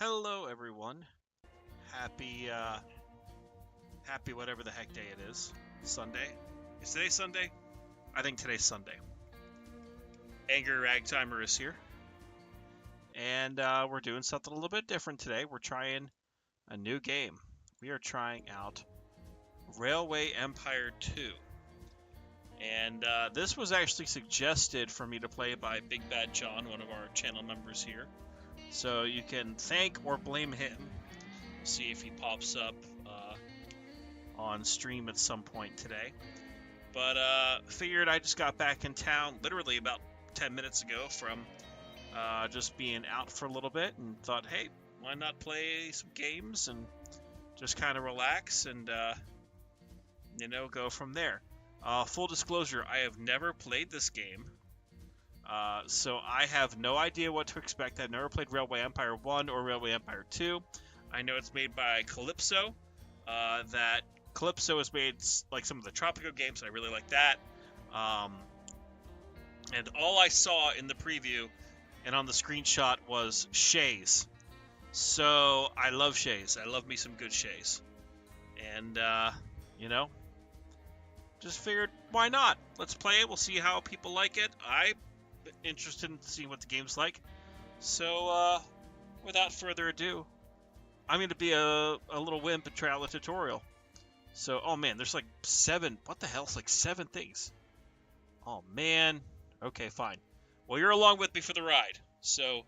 Hello, everyone. Happy, happy whatever the heck day it is. Sunday. Is today Sunday? I think today's Sunday. AngryRagtimer is here. And we're doing something a little bit different today. We're trying a new game. We are trying out Railway Empire 2. And this was actually suggested for me to play by Big Bad John, one of our channel members here. So you can thank or blame him. See if he pops up on stream at some point today. But figured I just got back in town literally about 10 minutes ago from just being out for a little bit, and thought, hey, why not play some games and just kind of relax and go from there. Full disclosure, I have never played this game. So I have no idea what to expect. I've never played Railway Empire 1 or Railway Empire 2. I know it's made by Calypso. That Calypso has made like some of the Tropico games. I really like that. And all I saw in the preview and on the screenshot was Shays. So I love Shays. I love me some good Shays. And, just figured, why not? Let's play it. We'll see how people like it. I'm interested in seeing what the game's like. So, without further ado, I'm going to be a little wimp and try out the tutorial. So, oh man, there's like 7. What the hell? It's like 7 things. Oh man. Okay, fine. Well, you're along with me for the ride. So,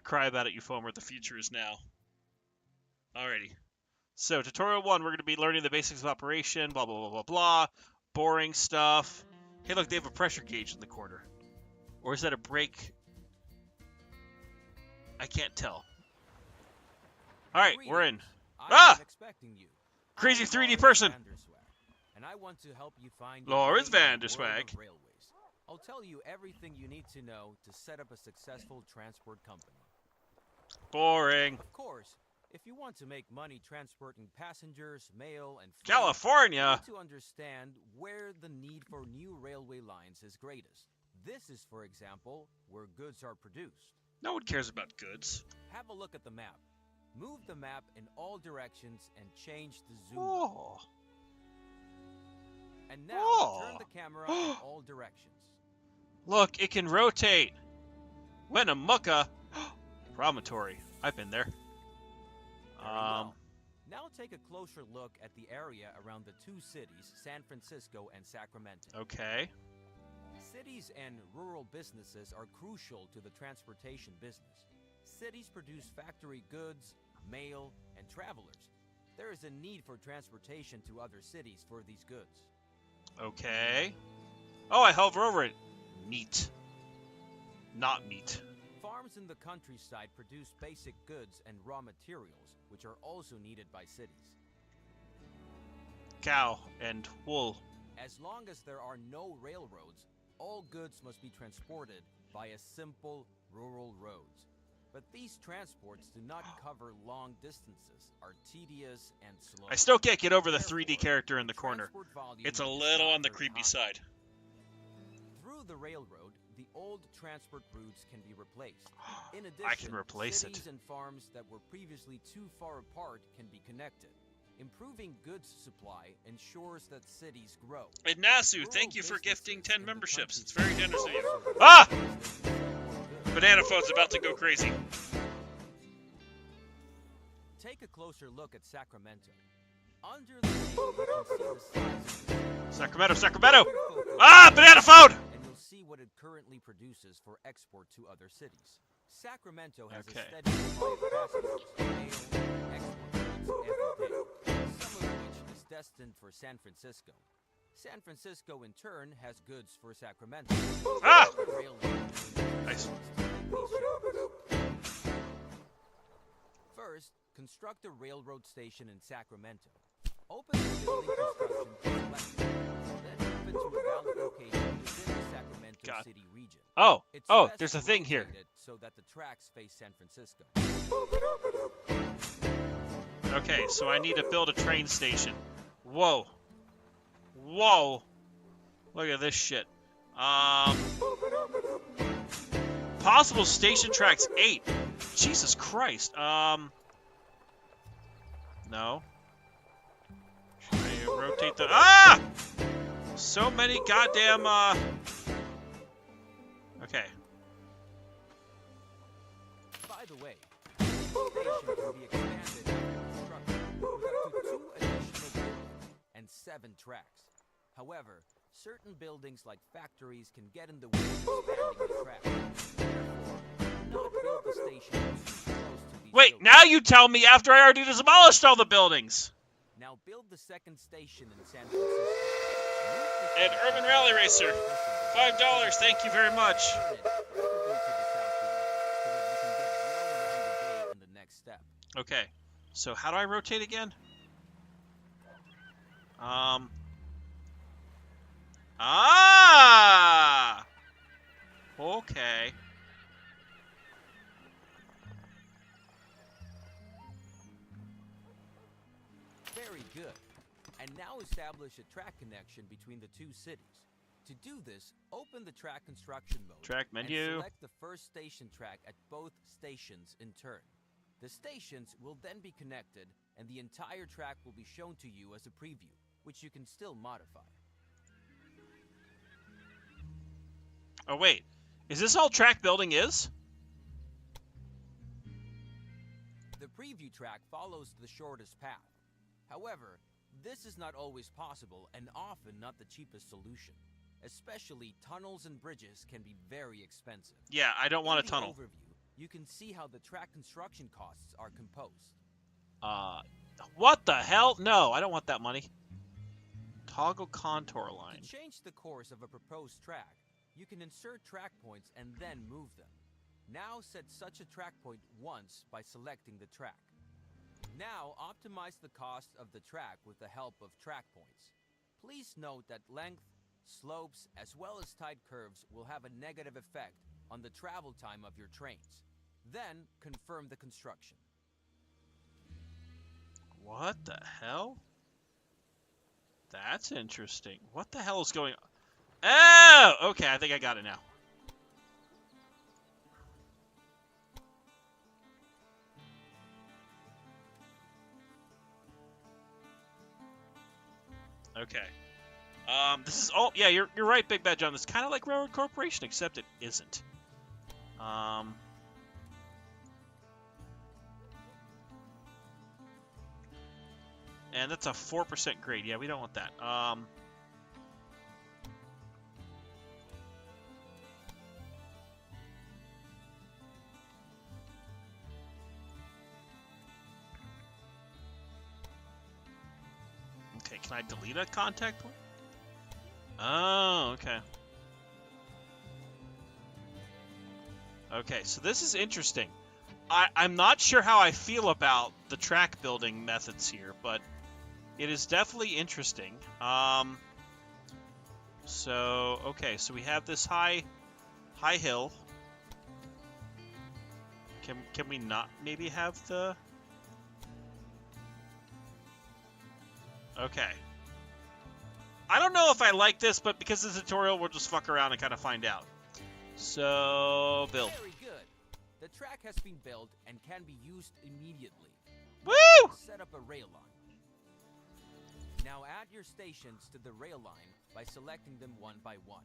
cry about it, you foamer. The future is now. Alrighty. So, tutorial 1, we're going to be learning the basics of operation, blah, blah, blah, blah, blah. Boring stuff. Hey, look, they have a pressure gauge in the corner. Or is that a brake? I can't tell. Alright, we're in. Crazy 3D person! And I want to help you find Lawrence Van der Swag. I'll tell you everything you need to know to set up a successful transport company. Boring. Of course, if you want to make money transporting passengers, mail, and freight, California, you need to understand where the need for new railway lines is greatest. This is, for example, where goods are produced. No one cares about goods. Have a look at the map. Move the map in all directions and change the zoom. Oh. And now turn the camera in all directions. Look, it can rotate. Winnemucca. Promontory. I've been there. Well. Now take a closer look at the area around the 2 cities, San Francisco and Sacramento. Okay. Cities and rural businesses are crucial to the transportation business. Cities produce factory goods, mail, and travelers. There is a need for transportation to other cities for these goods. Okay. Oh, I hover over it. Meat. Not meat. Farms in the countryside produce basic goods and raw materials, which are also needed by cities. Cow and wool. As long as there are no railroads, all goods must be transported via simple rural roads. But these transports do not cover long distances, are tedious and slow. I still can't get over the 3D character in the corner. It's a little on the creepy side. Through the railroad, the old transport routes can be replaced. In addition, I can replace cities and farms that were previously too far apart can be connected. Improving goods supply ensures that cities grow. And Nasu, thank you for gifting 10 memberships. It's very generous of you. Ah! Banana phone's about to go crazy. Take a closer look at Sacramento. Under the name, you can see the size. Sacramento! Ah! Banana phone! And you'll see what it currently produces for export to other cities. Sacramento has Okay. a steady supply of passengers, mail, and export goods every day, some of which is destined for San Francisco. San Francisco, in turn, has goods for Sacramento. Ah! Nice. First, construct a railroad station in Sacramento. Open the building construction to select it. Then move it to a valid location within the Sacramento City region. Oh, It's oh, best there's to a thing here. rotate it so that the tracks face San Francisco. Okay, so I need to build a train station. Whoa. Whoa. Look at this shit. Possible station tracks 8. Jesus Christ. No. Should I rotate the... Ah! So many goddamn, Okay. By the way, the station can be expanded and constructed with up to 2 additional buildings and 7 tracks. However, certain buildings like factories can get in the way of expanding the track. Therefore, do not build the station too close to these Wait, buildings. now you tell me after I already demolished all the buildings. Now build the second station in San Francisco. And Urban Rally Racer, $5, thank you very much. Okay, so how do I rotate again? Okay. Very good. And now establish a track connection between the 2 cities. To do this, open the track construction mode. Track menu. And select the first station track at both stations in turn. The stations will then be connected, and the entire track will be shown to you as a preview, which you can still modify. Oh, wait. Is this all track building is? The preview track follows the shortest path. However, this is not always possible and often not the cheapest solution. Especially tunnels and bridges can be very expensive. Yeah, I don't want a tunnel. In the overview, you can see how the track construction costs are composed. What the hell? No, I don't want that money. Toggle contour line. To change the course of a proposed track, you can insert track points and then move them. Now set such a track point once by selecting the track. Now optimize the cost of the track with the help of track points. Please note that length, slopes, as well as tight curves will have a negative effect on the travel time of your trains. Then confirm the construction. What the hell? That's interesting. What the hell is going on? Oh! Okay, I think I got it now. Okay. This is all... Yeah, you're right, Big Bad John. This is kind of like Railroad Corporation, except it isn't. And that's a 4% grade. Yeah, we don't want that. Okay, can I delete a contact point? Oh, okay. Okay, so this is interesting. I'm not sure how I feel about the track building methods here, but it is definitely interesting. So, okay, so we have this high hill. Can we not maybe have the... Okay. I don't know if I like this, but because of the tutorial, we'll just fuck around and kind of find out. So, build. Very good. The track has been built and can be used immediately. Woo! Set up a rail line. Now add your stations to the rail line by selecting them one by one.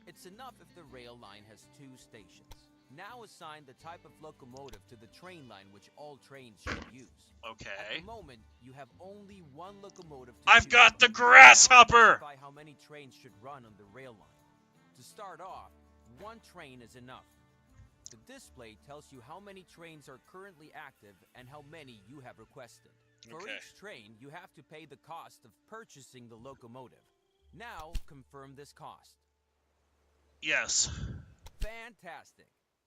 It's enough if the rail line has 2 stations. Now assign the type of locomotive to the train line which all trains should use. Okay. At the moment, you have only 1 locomotive to I've choose got the from. grasshopper! Now specify how many trains should run on the rail line. To start off, 1 train is enough. The display tells you how many trains are currently active and how many you have requested. For Okay. each train, you have to pay the cost of purchasing the locomotive. Now, confirm this cost. Yes. Fantastic.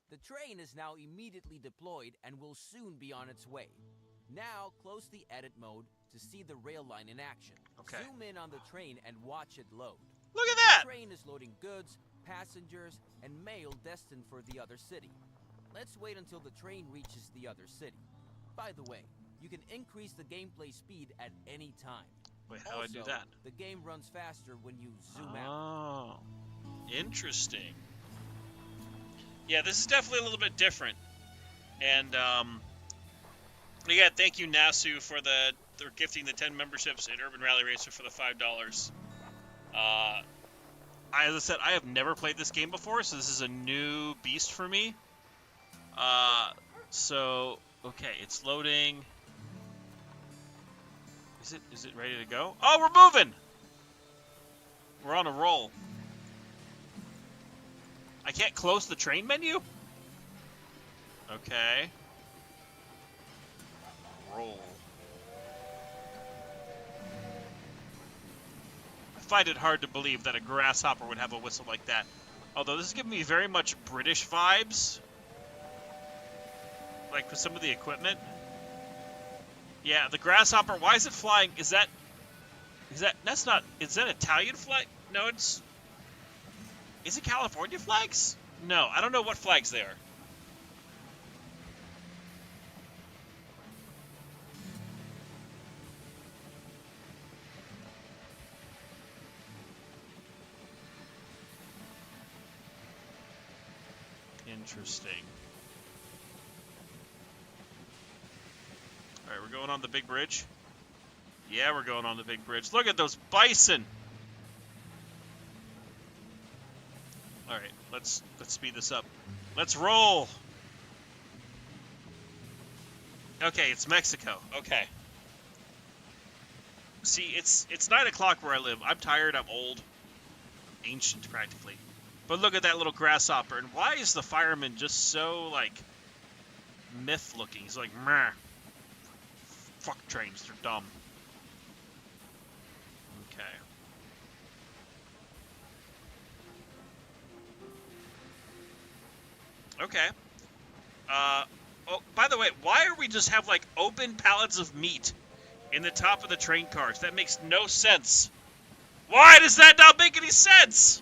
The train is now immediately deployed and will soon be on its way. Now, close the edit mode to see the rail line in action. Okay. Zoom in on the train and watch it load. Look at The that! train is loading goods, passengers, and mail destined for the other city. Let's wait until the train reaches the other city. By the way, you can increase the gameplay speed at any time. Wait, how do I do that? The game runs faster when you zoom out. Oh. Interesting. Yeah, this is definitely a little bit different. And again, thank you Nasu for they're gifting the 10 memberships in Urban Rally Racer for the $5. As I said, I have never played this game before, so this is a new beast for me. So okay, it's loading. Is it ready to go? Oh, we're moving. We're on a roll. I can't close the train menu? Okay. Roll. I find it hard to believe that a grasshopper would have a whistle like that. Although this is giving me very much British vibes. Like with some of the equipment. Yeah, the grasshopper, why is it flying? Is that Italian flag? No, is it California flags? No, I don't know what flags they are. Interesting. Alright, we're going on the big bridge. Yeah, we're going on the big bridge. Look at those bison! Alright, let's speed this up. Let's roll! Okay, it's Mexico. Okay. See, it's 9 o'clock where I live. I'm tired, I'm old. Ancient, practically. But look at that little grasshopper. And why is the fireman just so, like, myth-looking? He's like, meh. Fuck trains, they're dumb. Okay. Okay. Oh, by the way, why are we just have, like, open pallets of meat in the top of the train cars? That makes no sense. Why does that not make any sense?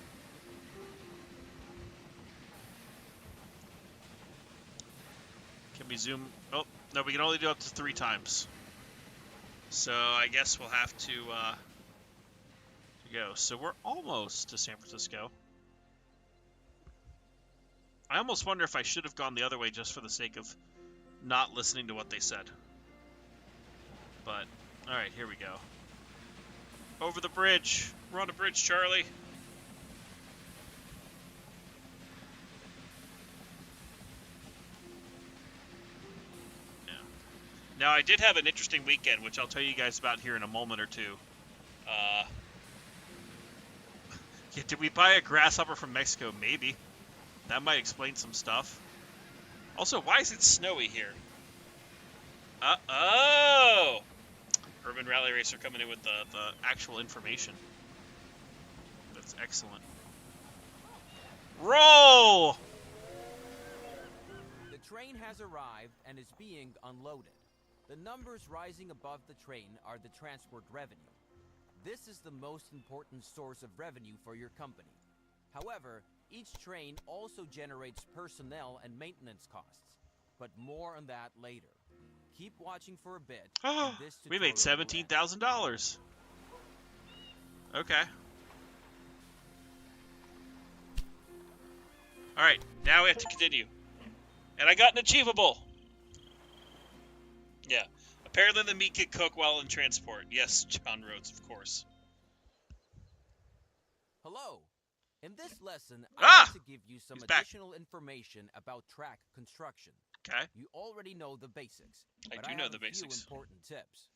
Can we zoom? Oh, no, we can only do up to 3 times. So I guess we'll have to go. So we're almost to San Francisco. I almost wonder if I should have gone the other way just for the sake of not listening to what they said. But, alright, here we go. Over the bridge. We're on the bridge, Charlie. Yeah. Now, I did have an interesting weekend, which I'll tell you guys about here in a moment or two. Yeah, did we buy a grasshopper from Mexico? Maybe. That might explain some stuff. Also, why is it snowy here? Oh! Urban Rally Racer coming in with the actual information. That's excellent. Roll! The train has arrived and is being unloaded. The numbers rising above the train are the transport revenue. This is the most important source of revenue for your company. However, each train also generates personnel and maintenance costs. But more on that later. Keep watching for a bit. We made $17,000. Okay. Alright, now we have to continue. And I got an achievable. Yeah. Apparently the meat can cook while in transport. Yes, John Rhodes, of course. Hello. In this lesson, I want to give you some additional information about track construction. Okay. You already know the basics. I do know the basics. Few important tips.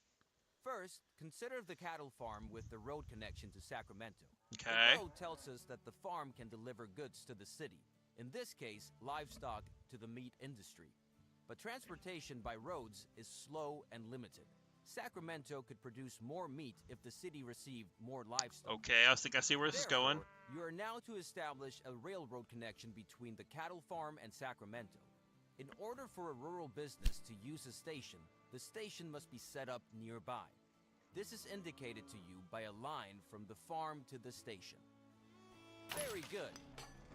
First, consider the cattle farm with the road connection to Sacramento. Okay. The road tells us that the farm can deliver goods to the city. In this case, livestock to the meat industry. But transportation by roads is slow and limited. Sacramento could produce more meat if the city received more livestock. Okay, I think I see where this is going. You are now to establish a railroad connection between the cattle farm and Sacramento. In order for a rural business to use a station, the station must be set up nearby. This is indicated to you by a line from the farm to the station. Very good.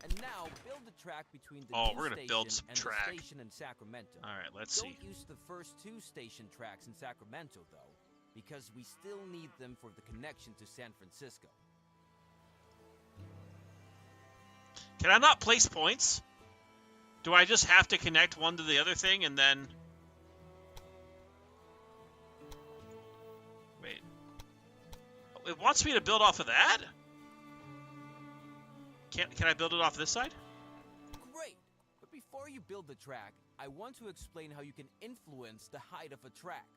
And now build the track between the we're gonna build some track. The station in Sacramento. All right, let's see. Don't use the first 2 station tracks in Sacramento though, because we still need them for the connection to San Francisco. Can I not place points? Do I just have to connect one to the other thing and then... Wait. It wants me to build off of that? Can I build it off this side? Great! But before you build the track, I want to explain how you can influence the height of a track.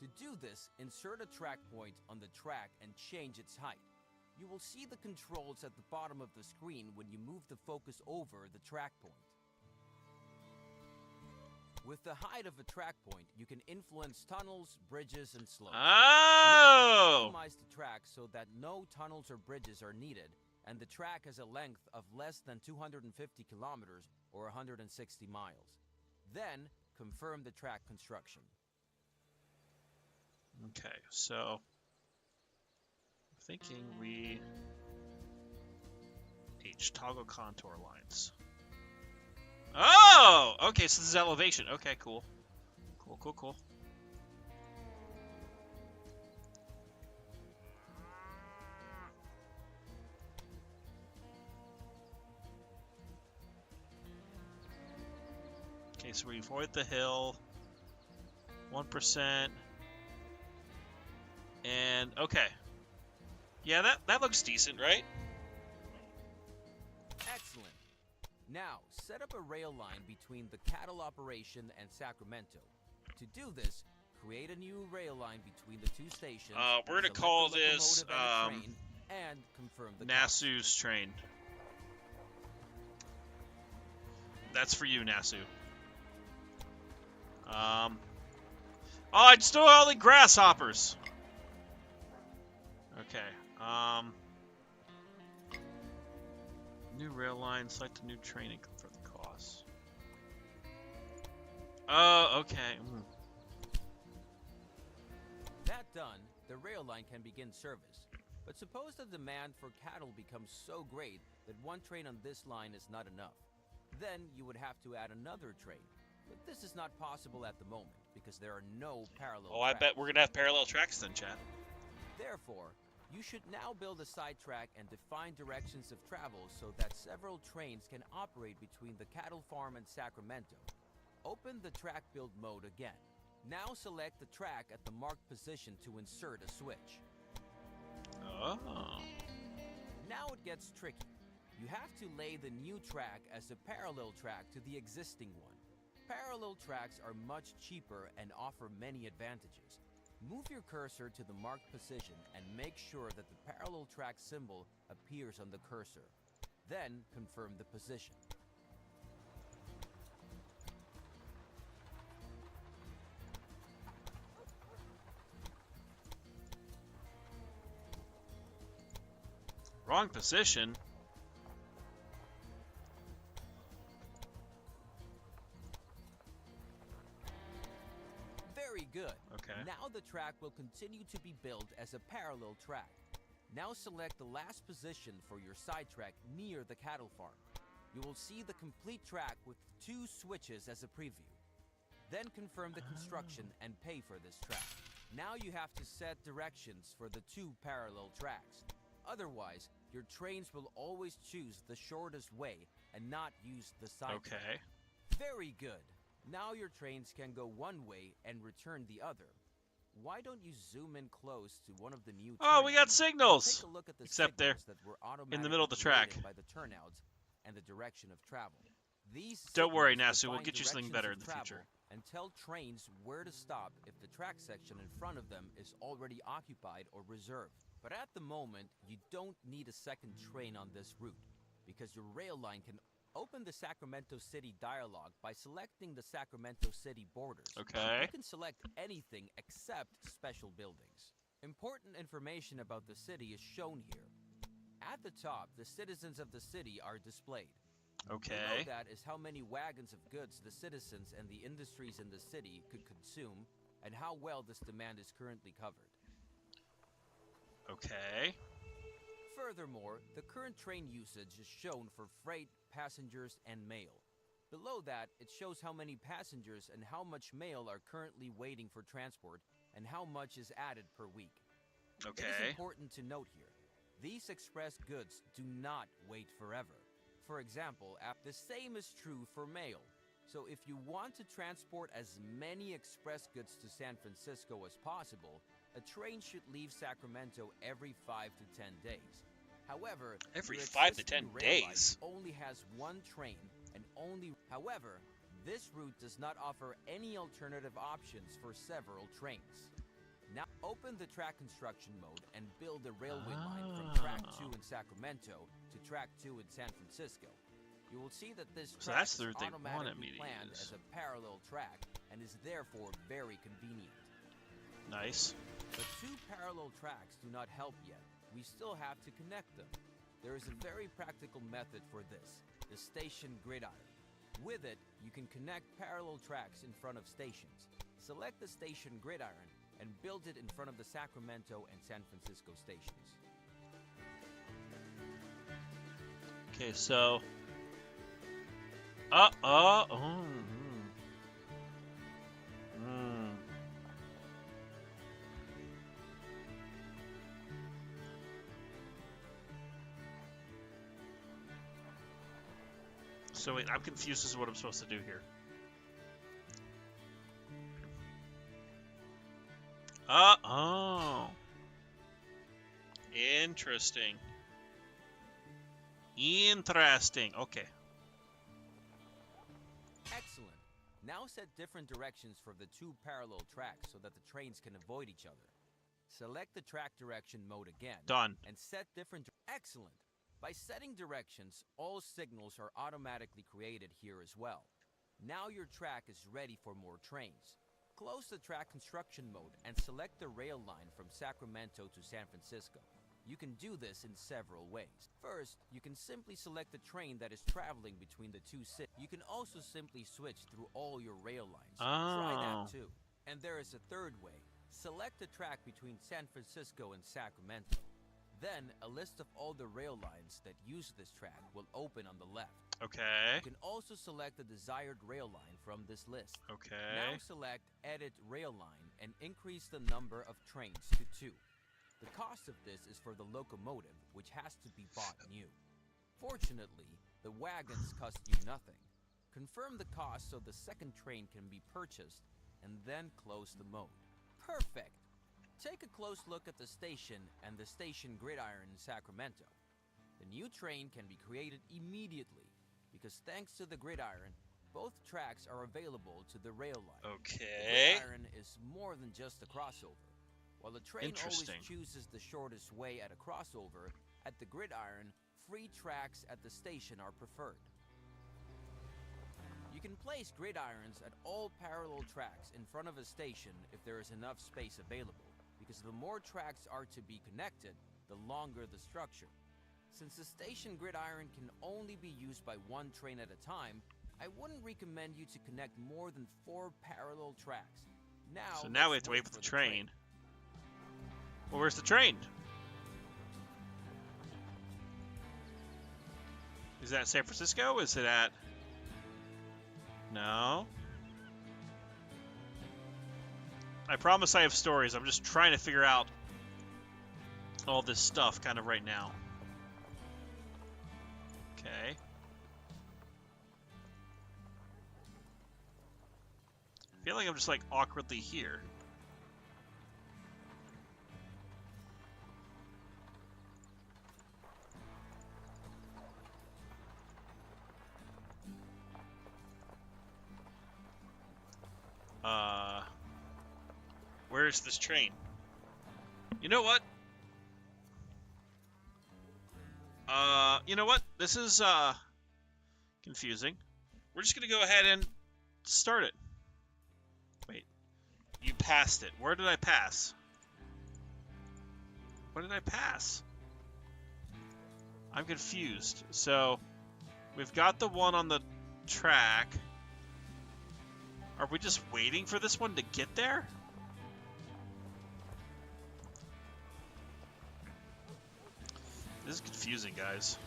To do this, insert a track point on the track and change its height. You will see the controls at the bottom of the screen when you move the focus over the track point. With the height of a track point, you can influence tunnels, bridges, and slopes. Oh! Now, optimize the track so that no tunnels or bridges are needed, and the track has a length of less than 250 kilometers or 160 miles. Then, confirm the track construction. Okay, so... I'm thinking we... toggle contour lines. Oh! Okay, so this is elevation. Okay, cool. Cool. Okay, so we avoid the hill. 1%. And, okay. Yeah, that looks decent, right? Excellent. Now, set up a rail line between the cattle operation and Sacramento. To do this, create a new rail line between the two stations. We're gonna call this and confirm the Nasu's train. That's for you, Nasu. Oh, it's still only grasshoppers. Okay. New rail line, select a new train and confirm the costs. Oh, okay. That done, the rail line can begin service. But suppose the demand for cattle becomes so great that one train on this line is not enough. Then you would have to add another train. But this is not possible at the moment because there are no parallel tracks. I bet we're gonna have parallel tracks then, chat. Therefore, you should now build a sidetrack and define directions of travel so that several trains can operate between the cattle farm and Sacramento. Open the track build mode again. Now select the track at the marked position to insert a switch. Oh. Now it gets tricky. You have to lay the new track as a parallel track to the existing one. Parallel tracks are much cheaper and offer many advantages. Move your cursor to the marked position and make sure that the parallel track symbol appears on the cursor. Then confirm the position. Wrong position? Very good. Okay. Now the track will continue to be built as a parallel track. Now select the last position for your sidetrack near the cattle farm. You will see the complete track with 2 switches as a preview. Then confirm the construction and pay for this track. Now you have to set directions for the 2 parallel tracks. Otherwise, your trains will always choose the shortest way and not use the sidetrack. Okay. Very good. Now your trains can go one way and return the other. Why don't you zoom in close to one of the new Oh, we got turnouts? signals! Take a look at the Except they're signals that were in the middle of the automatically track. created by the turnouts and the direction of travel. These Don't worry, signals Nasu, we'll define get you something directions better of in the travel future. and tell trains where to stop if the track section in front of them is already occupied or reserved. But at the moment, you don't need a second train on this route, because your rail line can open the Sacramento City dialog by selecting the Sacramento City borders. Okay. You can select anything except special buildings. Important information about the city is shown here. At the top, the citizens of the city are displayed. Okay. Below that is how many wagons of goods the citizens and the industries in the city could consume, and how well this demand is currently covered. Okay. Furthermore, the current train usage is shown for freight, passengers, and mail. Below that, it shows how many passengers and how much mail are currently waiting for transport, and how much is added per week. It is Okay. important to note here, these express goods do not wait forever. For example, the same is true for mail. So if you want to transport as many express goods to San Francisco as possible, a train should leave Sacramento every 5 to 10 days. However, Every your 5 to 10 existing rail line days? only has one train and only... However, this route does not offer any alternative options for several trains. Now open the track construction mode and build a railway line from track 2 in Sacramento to track 2 in San Francisco. You will see that this So track that's the is route they wanted me automatically to planned use. as a parallel track and is therefore very convenient. Nice. But 2 parallel tracks do not help yet. We still have to connect them. There is a very practical method for this, the station gridiron. With it, you can connect parallel tracks in front of stations. Select the station gridiron and build it in front of the Sacramento and San Francisco stations. Okay, so... So wait, I'm confused as to what I'm supposed to do here. Oh. Interesting. Interesting. Okay. Excellent. Now set different directions for the 2 parallel tracks so that the trains can avoid each other. Select the track direction mode again. Done. And set different... Excellent. By setting directions, all signals are automatically created here as well. Now your track is ready for more trains. Close the track construction mode and select the rail line from Sacramento to San Francisco. You can do this in several ways. First, you can simply select the train that is traveling between the 2 cities. You can also simply switch through all your rail lines. Try that too. And there is a third way. Select the track between San Francisco and Sacramento. Then, a list of all the rail lines that use this track will open on the left. Okay. You can also select the desired rail line from this list. Okay. Now select Edit Rail Line and increase the number of trains to 2. The cost of this is for the locomotive, which has to be bought new. Fortunately, the wagons cost you nothing. Confirm the cost so the second train can be purchased, and then close the mode. Perfect! Take a close look at the station and the station gridiron in Sacramento. The new train can be created immediately, because thanks to the gridiron, both tracks are available to the rail line. Okay. The gridiron is more than just a crossover. While the train always Interesting. chooses the shortest way at a crossover, at the gridiron, free tracks at the station are preferred. You can place gridirons at all parallel tracks in front of a station if there is enough space available, because the more tracks are to be connected, the longer the structure. Since the station gridiron can only be used by 1 train at a time, I wouldn't recommend you to connect more than 4 parallel tracks. So now we have to wait for the train. Well, where's the train? Is that San Francisco? Is it at... No. I promise I have stories. I'm just trying to figure out all this stuff kind of right now. Okay. I feel like I'm just like awkwardly here. Where's this train? You know what? You know what? This is, confusing. We're just gonna go ahead and start it. Wait. You passed it. Where did I pass? What did I pass? I'm confused. So, we've got the one on the track. Are we just waiting for this one to get there? This is confusing, guys.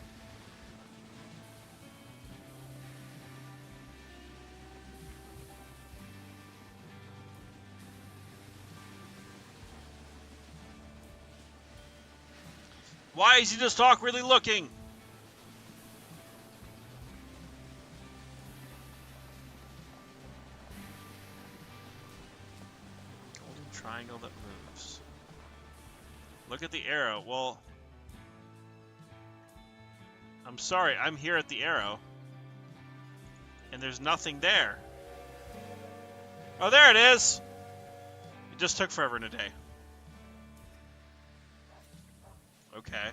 Why is he just awkwardly looking? Triangle that moves. Look at the arrow. Well, I'm sorry. I'm here at the arrow. And there's nothing there. Oh, there it is! It just took forever and a day. Okay.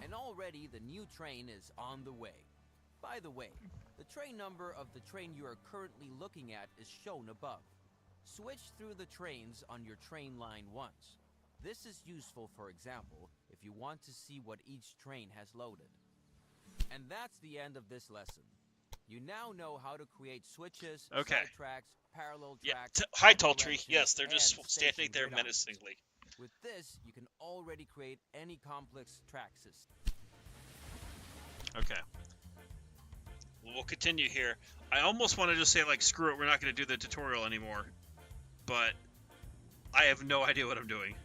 And already the new train is on the way. By the way, the train number of the train you are currently looking at is shown above. Switch through the trains on your train line once. This is useful, for example, if you want to see what each train has loaded. And that's the end of this lesson. You now know how to create switches, Okay. side tracks, parallel tracks, Hi, Talltree. directions, Yes, they're just and standing station there grid options. menacingly. With this, you can already create any complex track system. Okay. Well, we'll continue here. I almost want to just say, like, screw it, we're not going to do the tutorial anymore. But I have no idea what I'm doing.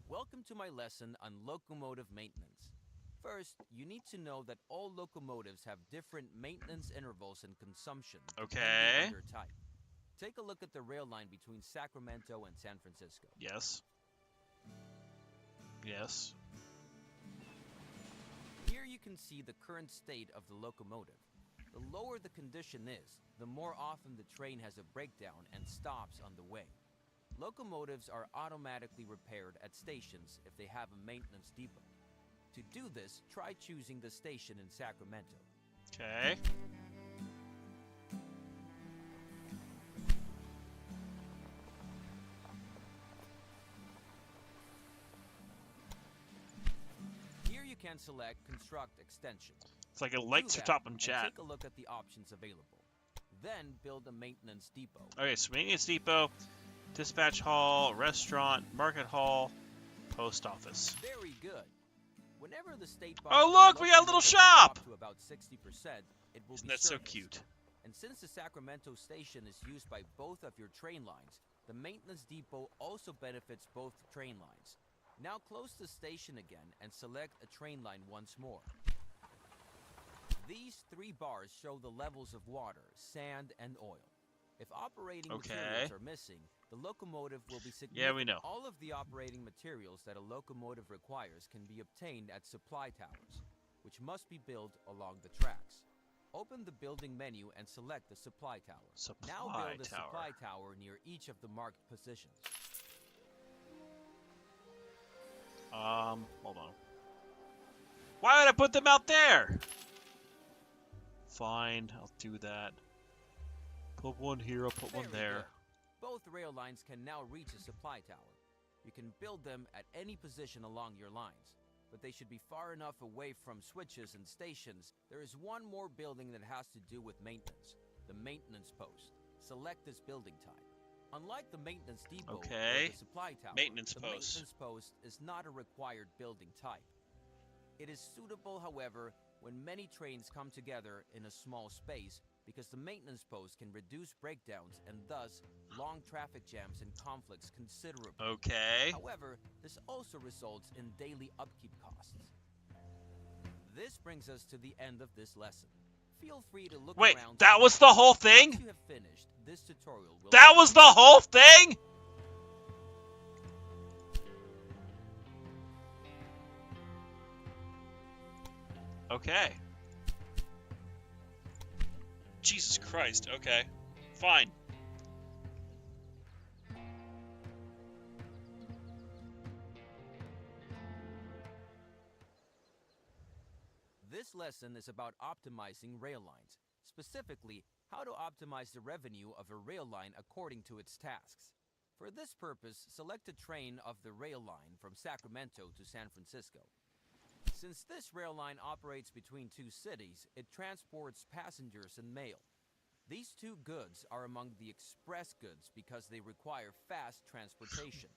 Welcome to my lesson on locomotive maintenance. First, you need to know that all locomotives have different maintenance intervals and consumption Okay. depending on their type. Take a look at the rail line between Sacramento and San Francisco. Yes. Yes. Here you can see the current state of the locomotive. The lower the condition is, the more often the train has a breakdown and stops on the way. Locomotives are automatically repaired at stations if they have a maintenance depot. To do this, try choosing the station in Sacramento. Okay. Here you can select Construct Extension. It's like a lights Do are that, top in and chat. take a look at the options available. Then build a maintenance depot. Okay, so maintenance depot, dispatch hall, restaurant, market hall, post office. Very good. Whenever the state Oh, look, we got a little shop! To about 60%, it will Isn't be that so serviced. cute? And since the Sacramento station is used by both of your train lines, the maintenance depot also benefits both train lines. Now close the station again and select a train line once more. These three bars show the levels of water, sand, and oil. If operating materials are missing, the locomotive will be significant. Yeah, we know. All of the operating materials that a locomotive requires can be obtained at supply towers, which must be built along the tracks. Open the building menu and select the supply tower. Now build a supply tower near each of the marked positions. Hold on. Why would I put them out there? Fine, I'll do that. Put one here, I'll put one there. Good. Both rail lines can now reach a supply tower. You can build them at any position along your lines, but they should be far enough away from switches and stations. There is one more building that has to do with maintenance, the maintenance post. Select this building type. Unlike the maintenance depot or the supply tower, maintenance the post. maintenance post is not a required building type. It is suitable, however, when many trains come together in a small space because the maintenance post can reduce breakdowns and thus long traffic jams and conflicts considerably. Okay. However, this also results in daily upkeep costs. This brings us to the end of this lesson. Feel free to look Wait, around. that was the whole thing? Once you have finished, this tutorial will That was the whole thing? Okay. Jesus Christ, okay. Fine. This lesson is about optimizing rail lines, specifically how to optimize the revenue of a rail line according to its tasks. For this purpose, select a train of the rail line from Sacramento to San Francisco. Since this rail line operates between two cities, it transports passengers and mail. These two goods are among the express goods because they require fast transportation.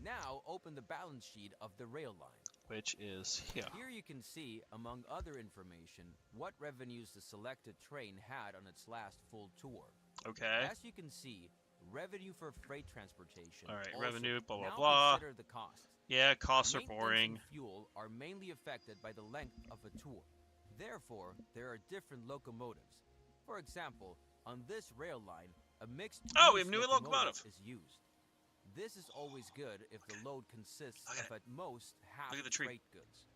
Now open the balance sheet of the rail line. Which is here. Here you can see, among other information, what revenues the selected train had on its last full tour. Okay. As you can see, revenue for freight transportation. All right, also, revenue, blah, blah, now blah. Consider the costs. Yeah, costs are Maintenance boring. and fuel are mainly affected by the length of a tour. Therefore, there are different locomotives. For example, On this rail line, a mixed Oh, we use have new locomotive. is used. This is always good if the load consists Look at of at most half Look at the tree. freight goods.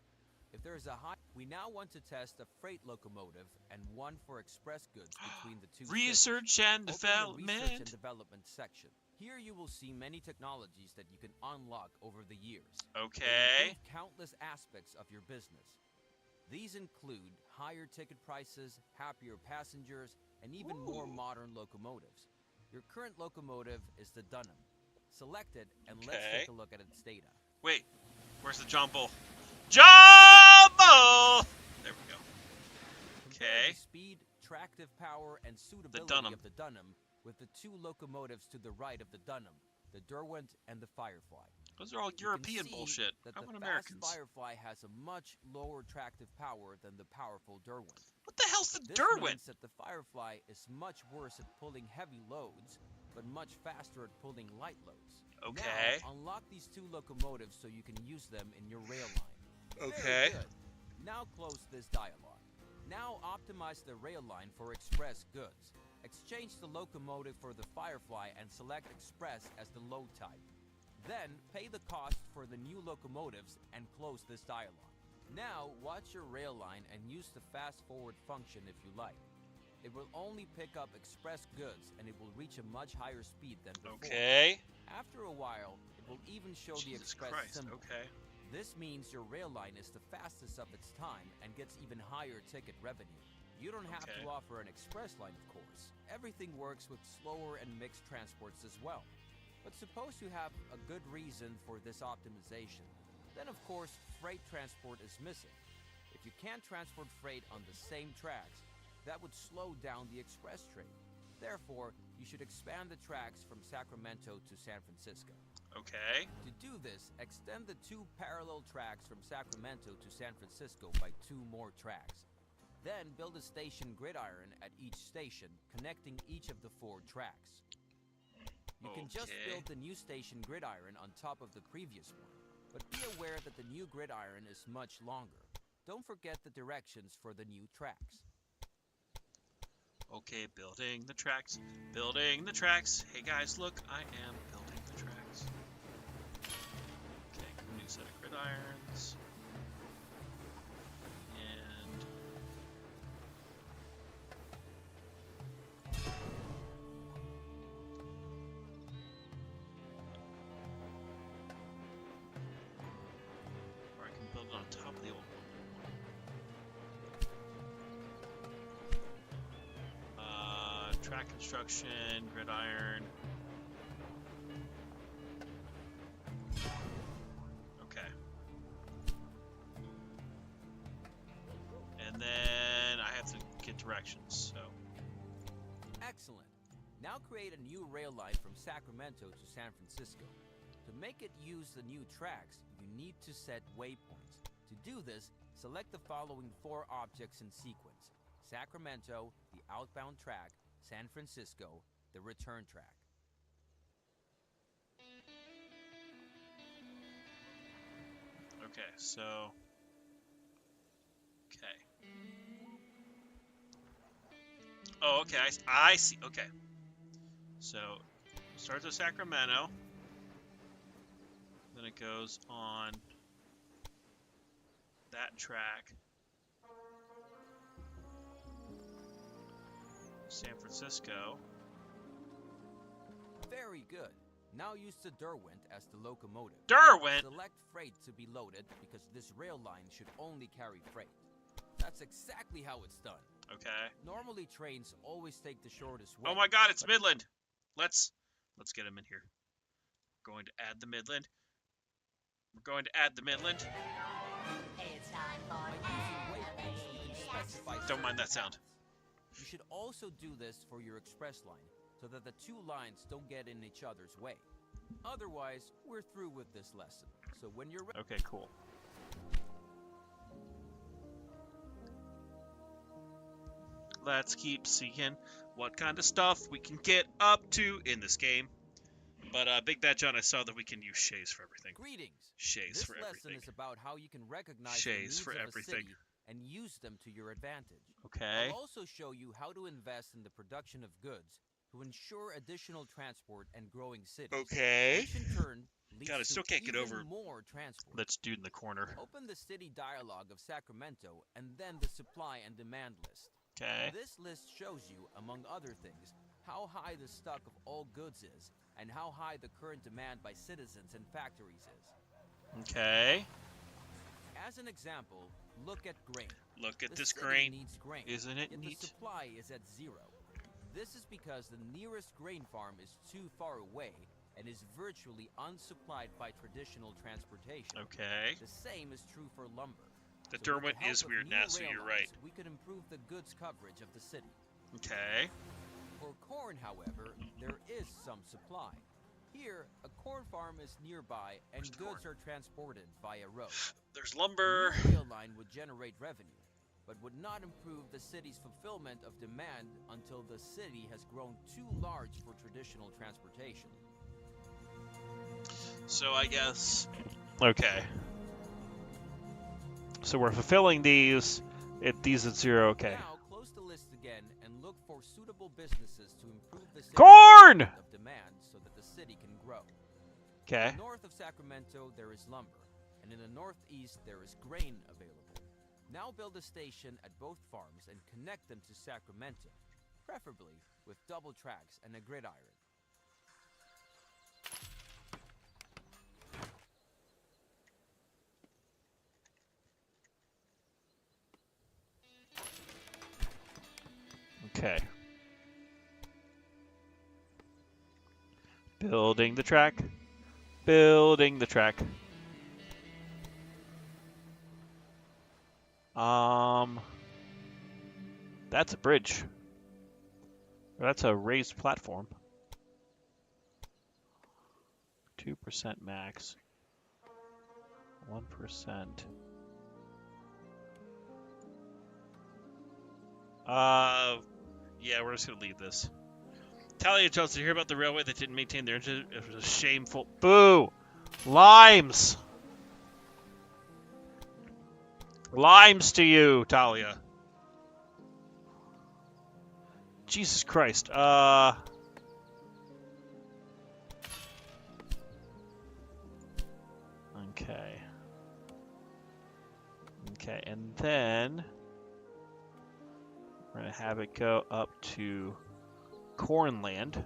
If there is a high, we now want to test a freight locomotive and one for express goods between the two cities. Research and Open the research development. and development section. Here you will see many technologies that you can unlock over the years. They Okay. improve countless aspects of your business. These include higher ticket prices, happier passengers, and even more modern locomotives. Your current locomotive is the Dunham. Select it and let's Okay. take a look at its data. Wait, where's the jumble? Jumble! There we go. Compare Okay. the speed, tractive power, and suitability Dunham. of the Dunham with the two locomotives to the right of the Dunham, the Derwent and the Firefly. Those are all You can European see bullshit. That I the want fast Americans. Firefly has a much lower tractive power than the powerful Derwent. What the hell's the This Derwent? means that the Firefly is much worse at pulling heavy loads, but much faster at pulling light loads. Okay. Now, unlock these two locomotives so you can use them in your rail line. Okay. Very good. Now close this dialog. Now optimize the rail line for express goods. Exchange the locomotive for the Firefly and select Express as the load type. Then pay the cost for the new locomotives and close this dialog. Now watch your rail line and use the fast forward function if you like. It will only pick up express goods and it will reach a much higher speed than before. Okay. After a while, it will even show the Jesus express Christ. symbol. Okay. This means your rail line is the fastest of its time and gets even higher ticket revenue. You don't have Okay. to offer an express line, of course. Everything works with slower and mixed transports as well. But suppose you have a good reason for this optimization. Then, of course, freight transport is missing. If you can't transport freight on the same tracks, that would slow down the express trade. Therefore, you should expand the tracks from Sacramento to San Francisco. Okay. To do this, extend the two parallel tracks from Sacramento to San Francisco by 2 more tracks. Then build a station gridiron at each station, connecting each of the 4 tracks. You can just Okay. build the new station gridiron on top of the previous one, but be aware that the new gridiron is much longer. Don't forget the directions for the new tracks. Okay, building the tracks. Building the tracks. Hey guys, look, I am building the tracks. Okay, new set of gridirons. And or I can build it on top of the old one. Track construction, gridiron. Okay. And then I have to get directions, so. Excellent. Now create a new rail line from Sacramento to San Francisco. To make it use the new tracks, you need to set waypoints. To do this, select the following 4 objects in sequence: Sacramento, the outbound track, San Francisco, the return track. Okay, so. Okay. Oh, okay, I see. Okay. So, starts at Sacramento. Then it goes on that track. San Francisco. Very good. Now use the Derwent as the locomotive. Derwent! Select freight to be loaded because this rail line should only carry freight. That's exactly how it's done. Okay. Normally trains always take the shortest way. Oh my god, it's but Midland! Let's get him in here. We're going to add the Midland. We're going to add the Midland. It's time for by using waypoints, you can specify Don't mind that certain sound. paths. You should also do this for your express line, so that the 2 lines don't get in each other's way. Otherwise, we're through with this lesson. So when you're ready. Okay, cool. Let's keep seeing what kind of stuff we can get up to in this game. But Big Bad John, I saw that we can use shays for everything. Greetings. Shays This for lesson everything. is about how you can recognize Shays the for needs of a everything. city and use them to your advantage. Okay. I'll also show you how to invest in the production of goods to ensure additional transport and growing cities. Okay. Which in turn leads God, I to still can't get even over more transport. that dude in the corner. Open the city dialogue of Sacramento and then the supply and demand list. Okay. This list shows you, among other things, how high the stock of all goods is and how high the current demand by citizens and factories is. Okay. As an example, look at grain. Look at The this city grain. needs grain. Isn't it Yet neat? the supply is at 0. This is because the nearest grain farm is too far away and is virtually unsupplied by traditional transportation. Okay. The same is true for lumber. The So with Derwent the help is of weird new now, so rail you're lines, right. We could improve the goods coverage of the city. Okay. For corn, however, there is some supply. Here, a corn farm is nearby and Where's the goods corn? are transported via road. There's A lumber. new rail line would generate revenue, but would not improve the city's fulfillment of demand until the city has grown too large for traditional transportation. So I guess. Okay. So we're fulfilling these. These at 0. Okay. Now, close the list again and look for suitable businesses to improve the city's Corn! fulfillment of demand so that the city can grow. Okay. North of Sacramento, there is lumber, and in the northeast, there is grain available. Now build a station at both farms and connect them to Sacramento, preferably with double tracks and a gridiron. Okay. Building the track. Building the track. That's a bridge. That's a raised platform. 2% max. 1%. Yeah, we're just gonna leave this. Talia Johnson, hear about the railway that didn't maintain their engine? It was a shameful. Boo! Limes! Limes to you, Talia. Jesus Christ. Okay. Okay, and then we're gonna have it go up to Cornland.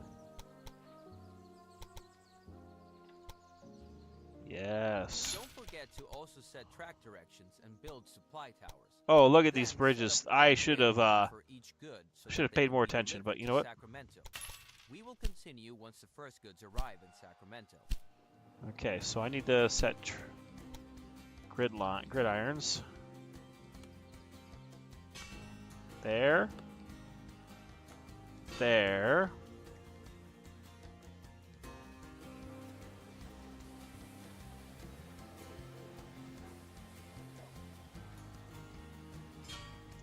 Yes. Don't forget to also set track directions and build supply towers. Oh, look at Then these set bridges. up I one should rail have line for each good so should have that they paid can more be attention, but delivered you to know what? Sacramento. We will continue once the first goods arrive in Sacramento. Okay, so I need to set gridirons. There. There.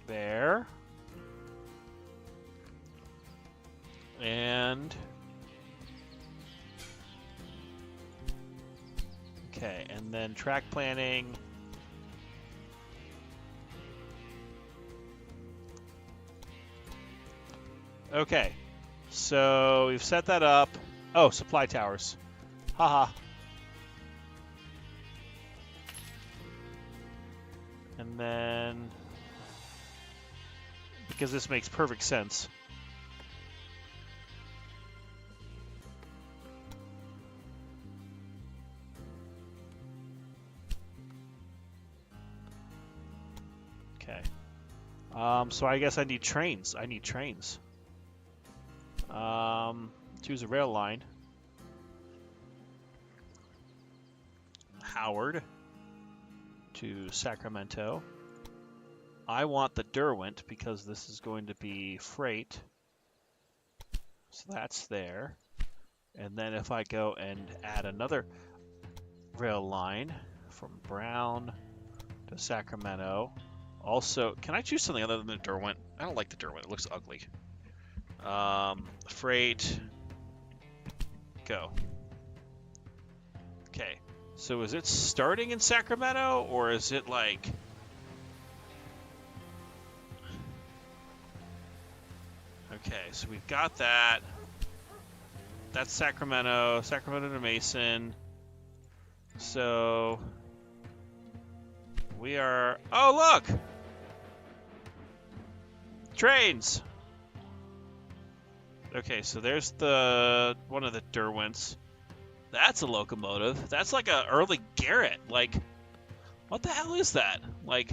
There. And okay, and then track planning. Okay, so we've set that up. Oh, supply towers. Haha. And then, because this makes perfect sense. Okay. So I guess I need trains. Choose a rail line. Howard to Sacramento. I want the Derwent because this is going to be freight. So that's there. And then if I go and add another rail line from Brown to Sacramento. Also, can I choose something other than the Derwent? I don't like the Derwent. It looks ugly. Freight. Go. Okay. So is it starting in Sacramento, or is it like... Okay, so we've got that. That's Sacramento. Sacramento to Mason. So we are. Oh, look! Trains! Okay, so there's the one of the Derwents. That's a locomotive. That's like a early Garrett. Like, what the hell is that? Like,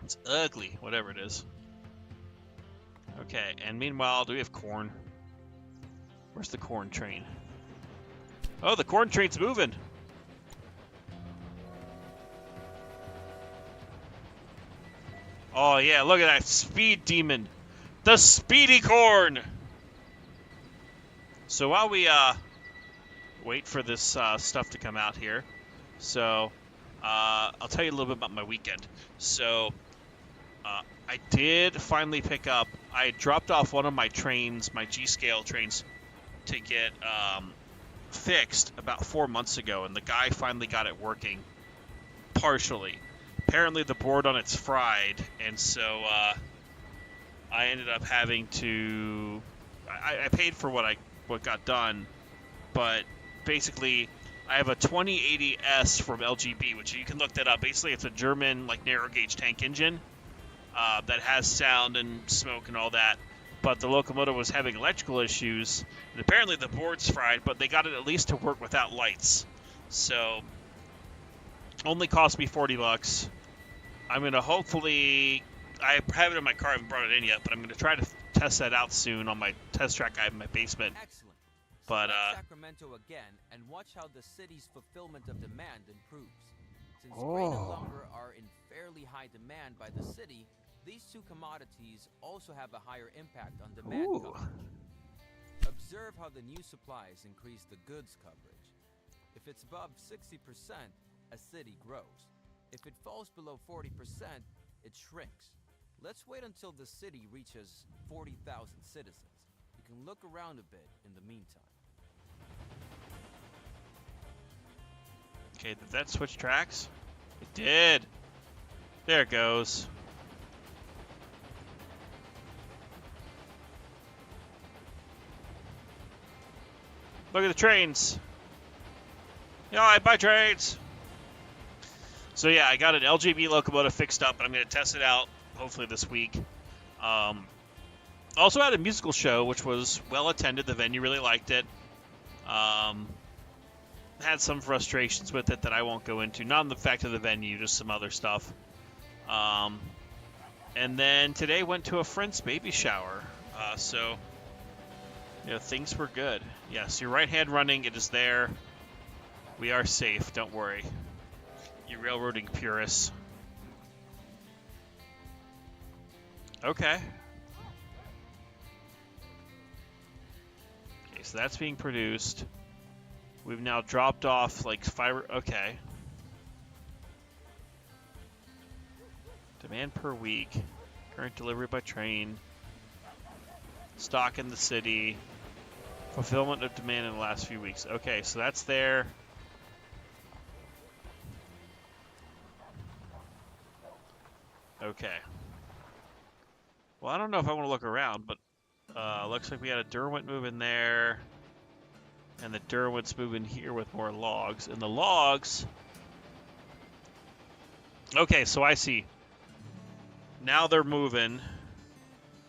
it's ugly, whatever it is. Okay, and meanwhile, do we have corn? Where's the corn train? Oh, the corn train's moving. Oh, yeah, look at that speed demon. The speedy corn! So while we wait for this stuff to come out here, so I'll tell you a little bit about my weekend. So I did finally pick up, I dropped off one of my trains, my G-scale trains, to get fixed about 4 months ago, and the guy finally got it working partially. Apparently the board on it's fried, and so I ended up having to. I paid for what got done, but basically I have a 2080S from LGB, which you can look that up. Basically, it's a German like narrow gauge tank engine that has sound and smoke and all that. But the locomotive was having electrical issues, and apparently the board's fried. But they got it at least to work without lights, so only cost me $40. I'm gonna hopefully. I have it in my car. I haven't brought it in yet, but I'm going to try to test that out soon on my test track I have in my basement. Excellent. But Select Sacramento again and watch how the city's fulfillment of demand improves. Since grain and lumber are in fairly high demand by the city, these two commodities also have a higher impact on demand coverage. Observe how the new supplies increase the goods coverage. If it's above 60%, a city grows. If it falls below 40%, it shrinks. Let's wait until the city reaches 40,000 citizens. You can look around a bit in the meantime. Okay, did that switch tracks? It did. There it goes. Look at the trains. Yeah, I buy trains. So yeah, I got an LGB locomotive fixed up, and I'm going to test it out hopefully this week. Also had a musical show, which was well attended. The venue really liked it. Had some frustrations with it that I won't go into. Not in the fact of the venue, just some other stuff. And then today went to a friend's baby shower. So, you know, things were good. Yes, your right hand running, it is there. We are safe, don't worry. You railroading purists. Okay. Okay, so that's being produced. We've now dropped off like fiber. Okay. Demand per week. Current delivery by train. Stock in the city. Fulfillment of demand in the last few weeks. Okay, so that's there. Okay. Well, I don't know if I want to look around, but looks like we had a Derwent move in there. And the Derwent's moving here with more logs. And the logs... Okay, so I see. Now they're moving.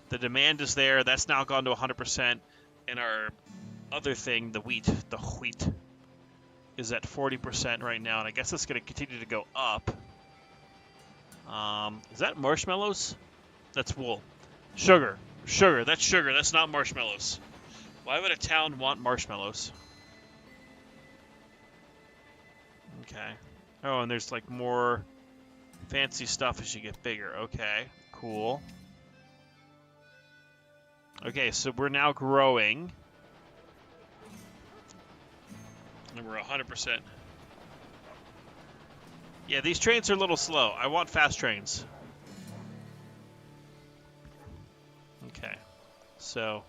The demand is there. That's now gone to 100%. And our other thing, the wheat, is at 40% right now. And I guess it's going to continue to go up. Is that marshmallows? That's wool. Sugar. Sugar. That's sugar. That's not marshmallows. Why would a town want marshmallows? Okay. Oh, and there's like more fancy stuff as you get bigger. Okay. Cool. Okay, so we're now growing. And we're 100%. Yeah, these trains are a little slow. I want fast trains. Okay. So,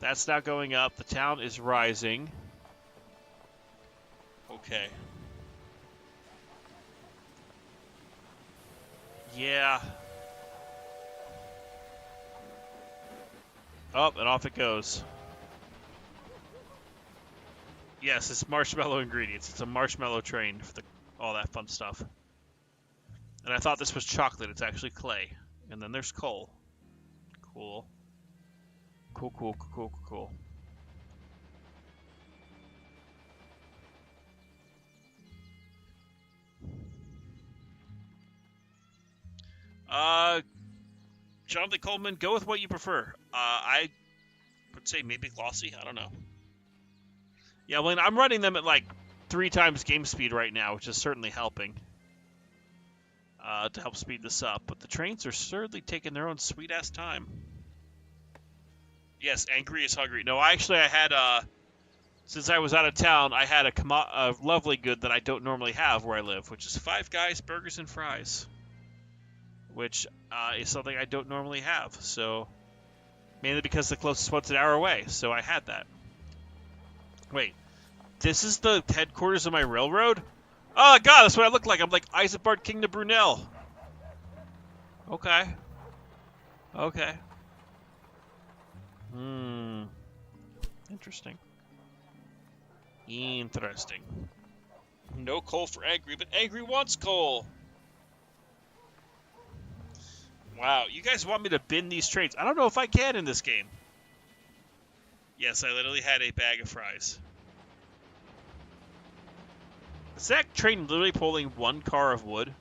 that's now going up. The town is rising. Okay. Yeah. Oh, and off it goes. Yes, it's marshmallow ingredients. It's a marshmallow train for all that fun stuff. And I thought this was chocolate. It's actually clay. And then there's coal. Cool. Cool, cool, cool, cool, cool. Jonathan Coleman, go with what you prefer. I would say maybe glossy. I don't know. Yeah, well, I'm running them at like 3 times game speed right now, which is certainly helping. To help speed this up. But the trains are certainly taking their own sweet-ass time. Yes, angry is hungry. No, I had, since I was out of town, I had a lovely good that I don't normally have where I live, which is Five Guys Burgers and Fries. Which is something I don't normally have. So, mainly because the closest one's an hour away. So I had that. Wait, this is the headquarters of my railroad? Oh god, that's what I look like. I'm like Isambard King to Brunel. Okay. Okay. Interesting. Interesting. No coal for Angry, but Angry wants coal. Wow, you guys want me to bin these trains? I don't know if I can in this game. Yes, I literally had a bag of fries. Is that train literally pulling 1 car of wood?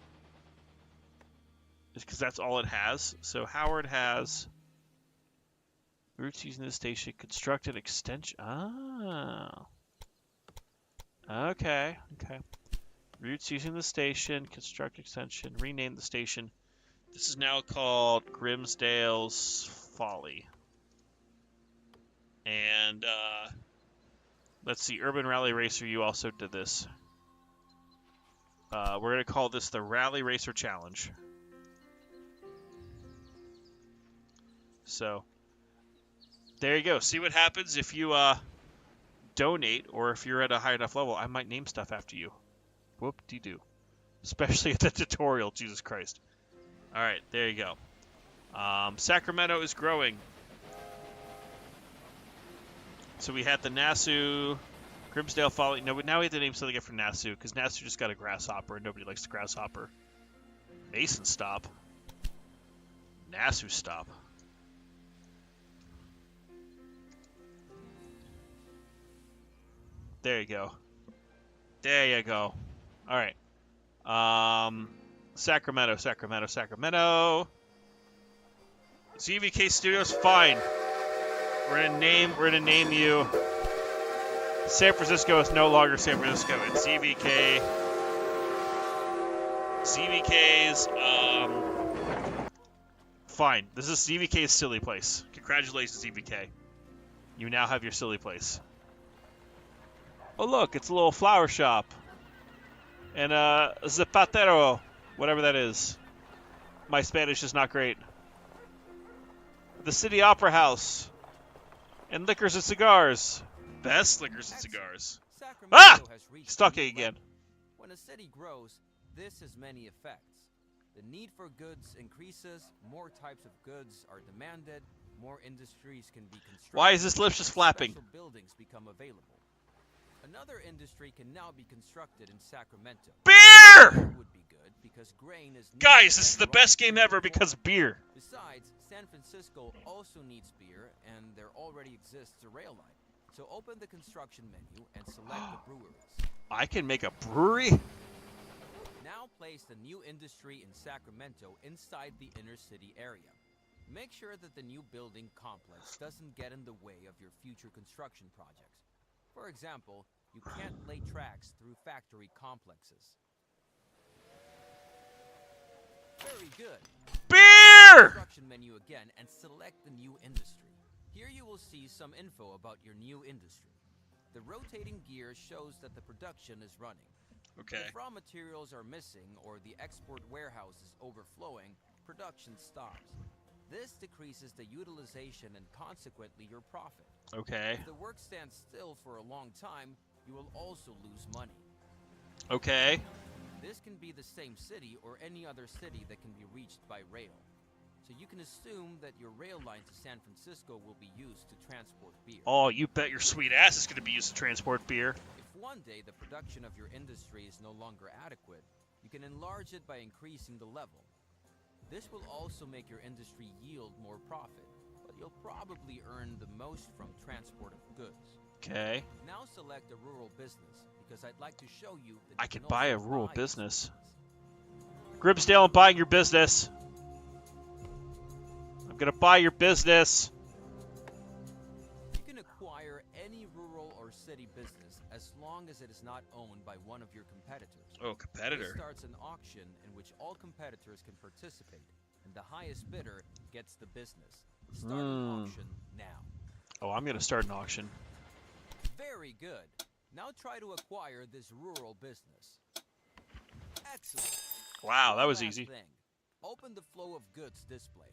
Just because that's all it has. So Howard has routes using the station, construct an extension. Ah. Okay. Okay. Routes using the station, construct extension, rename the station. This is now called Grimsdale's Folly. And let's see, Urban Rally Racer, you also did this. We're going to call this the Rally Racer Challenge. So, there you go. See what happens if you donate, or if you're at a high enough level, I might name stuff after you. Whoop-de-doo. Especially at the tutorial, Jesus Christ. Alright, there you go. Sacramento is growing. So we had the Nassau... Grimsdale Folly. No, but now we have to name something for Nassau, because Nassau just got a grasshopper, and nobody likes the grasshopper. Mason Stop. Nassau Stop. There you go. There you go. Alright. Sacramento. ZVK Studios, fine. We're gonna name you... San Francisco is no longer San Francisco. It's ZVK. ZVK's, fine. This is ZVK's silly place. Congratulations, ZVK. You now have your silly place. Oh, look, it's a little flower shop. And, Zapatero, whatever that is. My Spanish is not great. The City Opera House. And liquors and cigars. Best liquors and cigars. Stuck again. When a city grows, this has many effects. The need for goods increases, more types of goods are demanded, more industries can be constructed. Why is this lift just flapping? Special buildings become available. Another industry can now be constructed in Sacramento. Beer! Would be good because grain is Guys, this is the best game ever because beer. Besides, San Francisco also needs beer, and there already exists a rail line. So open the construction menu and select the breweries. I can make a brewery? Now place the new industry in Sacramento inside the inner city area. Make sure that the new building complex doesn't get in the way of your future construction projects. For example, you can't lay tracks through factory complexes. Very good. Beer! Construction menu again and select the new industry. Here you will see some info about your new industry. The rotating gear shows that the production is running. Okay. If raw materials are missing or the export warehouse is overflowing, production stops. This decreases the utilization and consequently your profit. Okay. If the work stands still for a long time, you will also lose money. Okay. This can be the same city or any other city that can be reached by rail. So you can assume that your rail line to San Francisco will be used to transport beer. Oh, you bet your sweet ass it's going to be used to transport beer. If one day the production of your industry is no longer adequate, you can enlarge it by increasing the level. This will also make your industry yield more profit, but you'll probably earn the most from transport of goods. Okay. Now select a rural business, because I'd like to show you that I you can can buy a also rural buy business. business. Grimsdale, I'm buying your business. I'm going to buy your business. You can acquire any rural or city business as long as it is not owned by one of your competitors. Oh, This competitor. starts an auction in which all competitors can participate, and the highest bidder gets the business. Start an auction now. Oh, I'm going to start an auction. Very good. Now try to acquire this rural business. Excellent. Wow, that One was last easy. thing. Open the flow of goods display.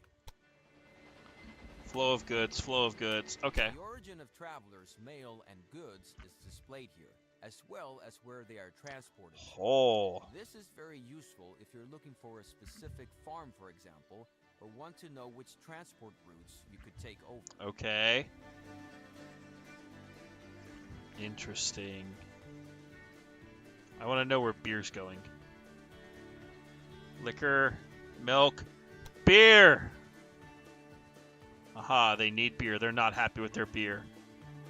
Flow of goods, flow of goods. Okay. The origin of travelers, mail, and goods is displayed here, as well as where they are transported. Oh. This is very useful if you're looking for a specific farm, for example, or want to know which transport routes you could take over. Okay. Interesting. I want to know where beer's going. Liquor, milk, beer! Aha, they need beer. They're not happy with their beer.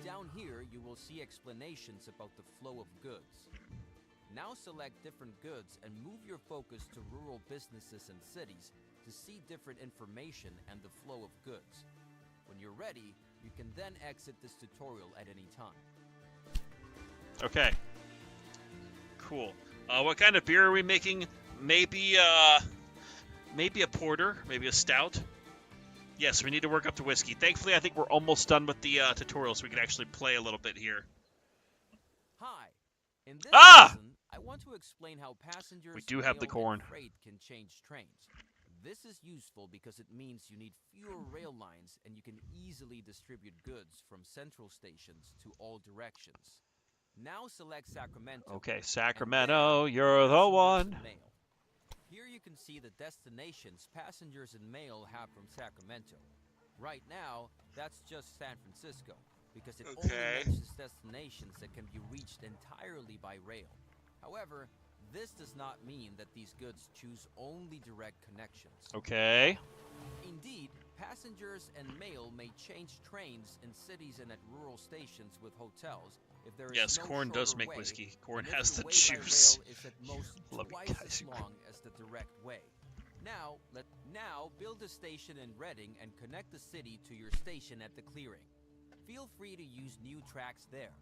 Down here, you will see explanations about the flow of goods. Now select different goods and move your focus to rural businesses and cities to see different information and the flow of goods. When you're ready, you can then exit this tutorial at any time. Okay. Cool. What kind of beer are we making? Maybe a porter, maybe a stout. Yes, we need to work up to whiskey. Thankfully, I think we're almost done with the tutorial, so we can actually play a little bit here. Hi. In this Ah! lesson, I want to explain how passengers, We do have the mail, corn. and freight can change trains. This is useful because it means you need fewer rail lines and you can easily distribute goods from central stations to all directions. Now select Sacramento. Okay, and Sacramento, there, you're the passengers one. and mail. Here you can see the destinations passengers and mail have from Sacramento. Right now, that's just San Francisco, because it only Okay. mentions destinations that can be reached entirely by rail. However, this does not mean that these goods choose only direct connections. Okay. Indeed, passengers and mail may change trains in cities and at rural stations with hotels if there is Yes, no corn does shorter make way, whiskey. Corn and if has the the way juice. by rail is at most Love you twice guys. as long as the direct way. Now build a station in Reading and connect the city to your station at the clearing. Feel free to use new tracks there.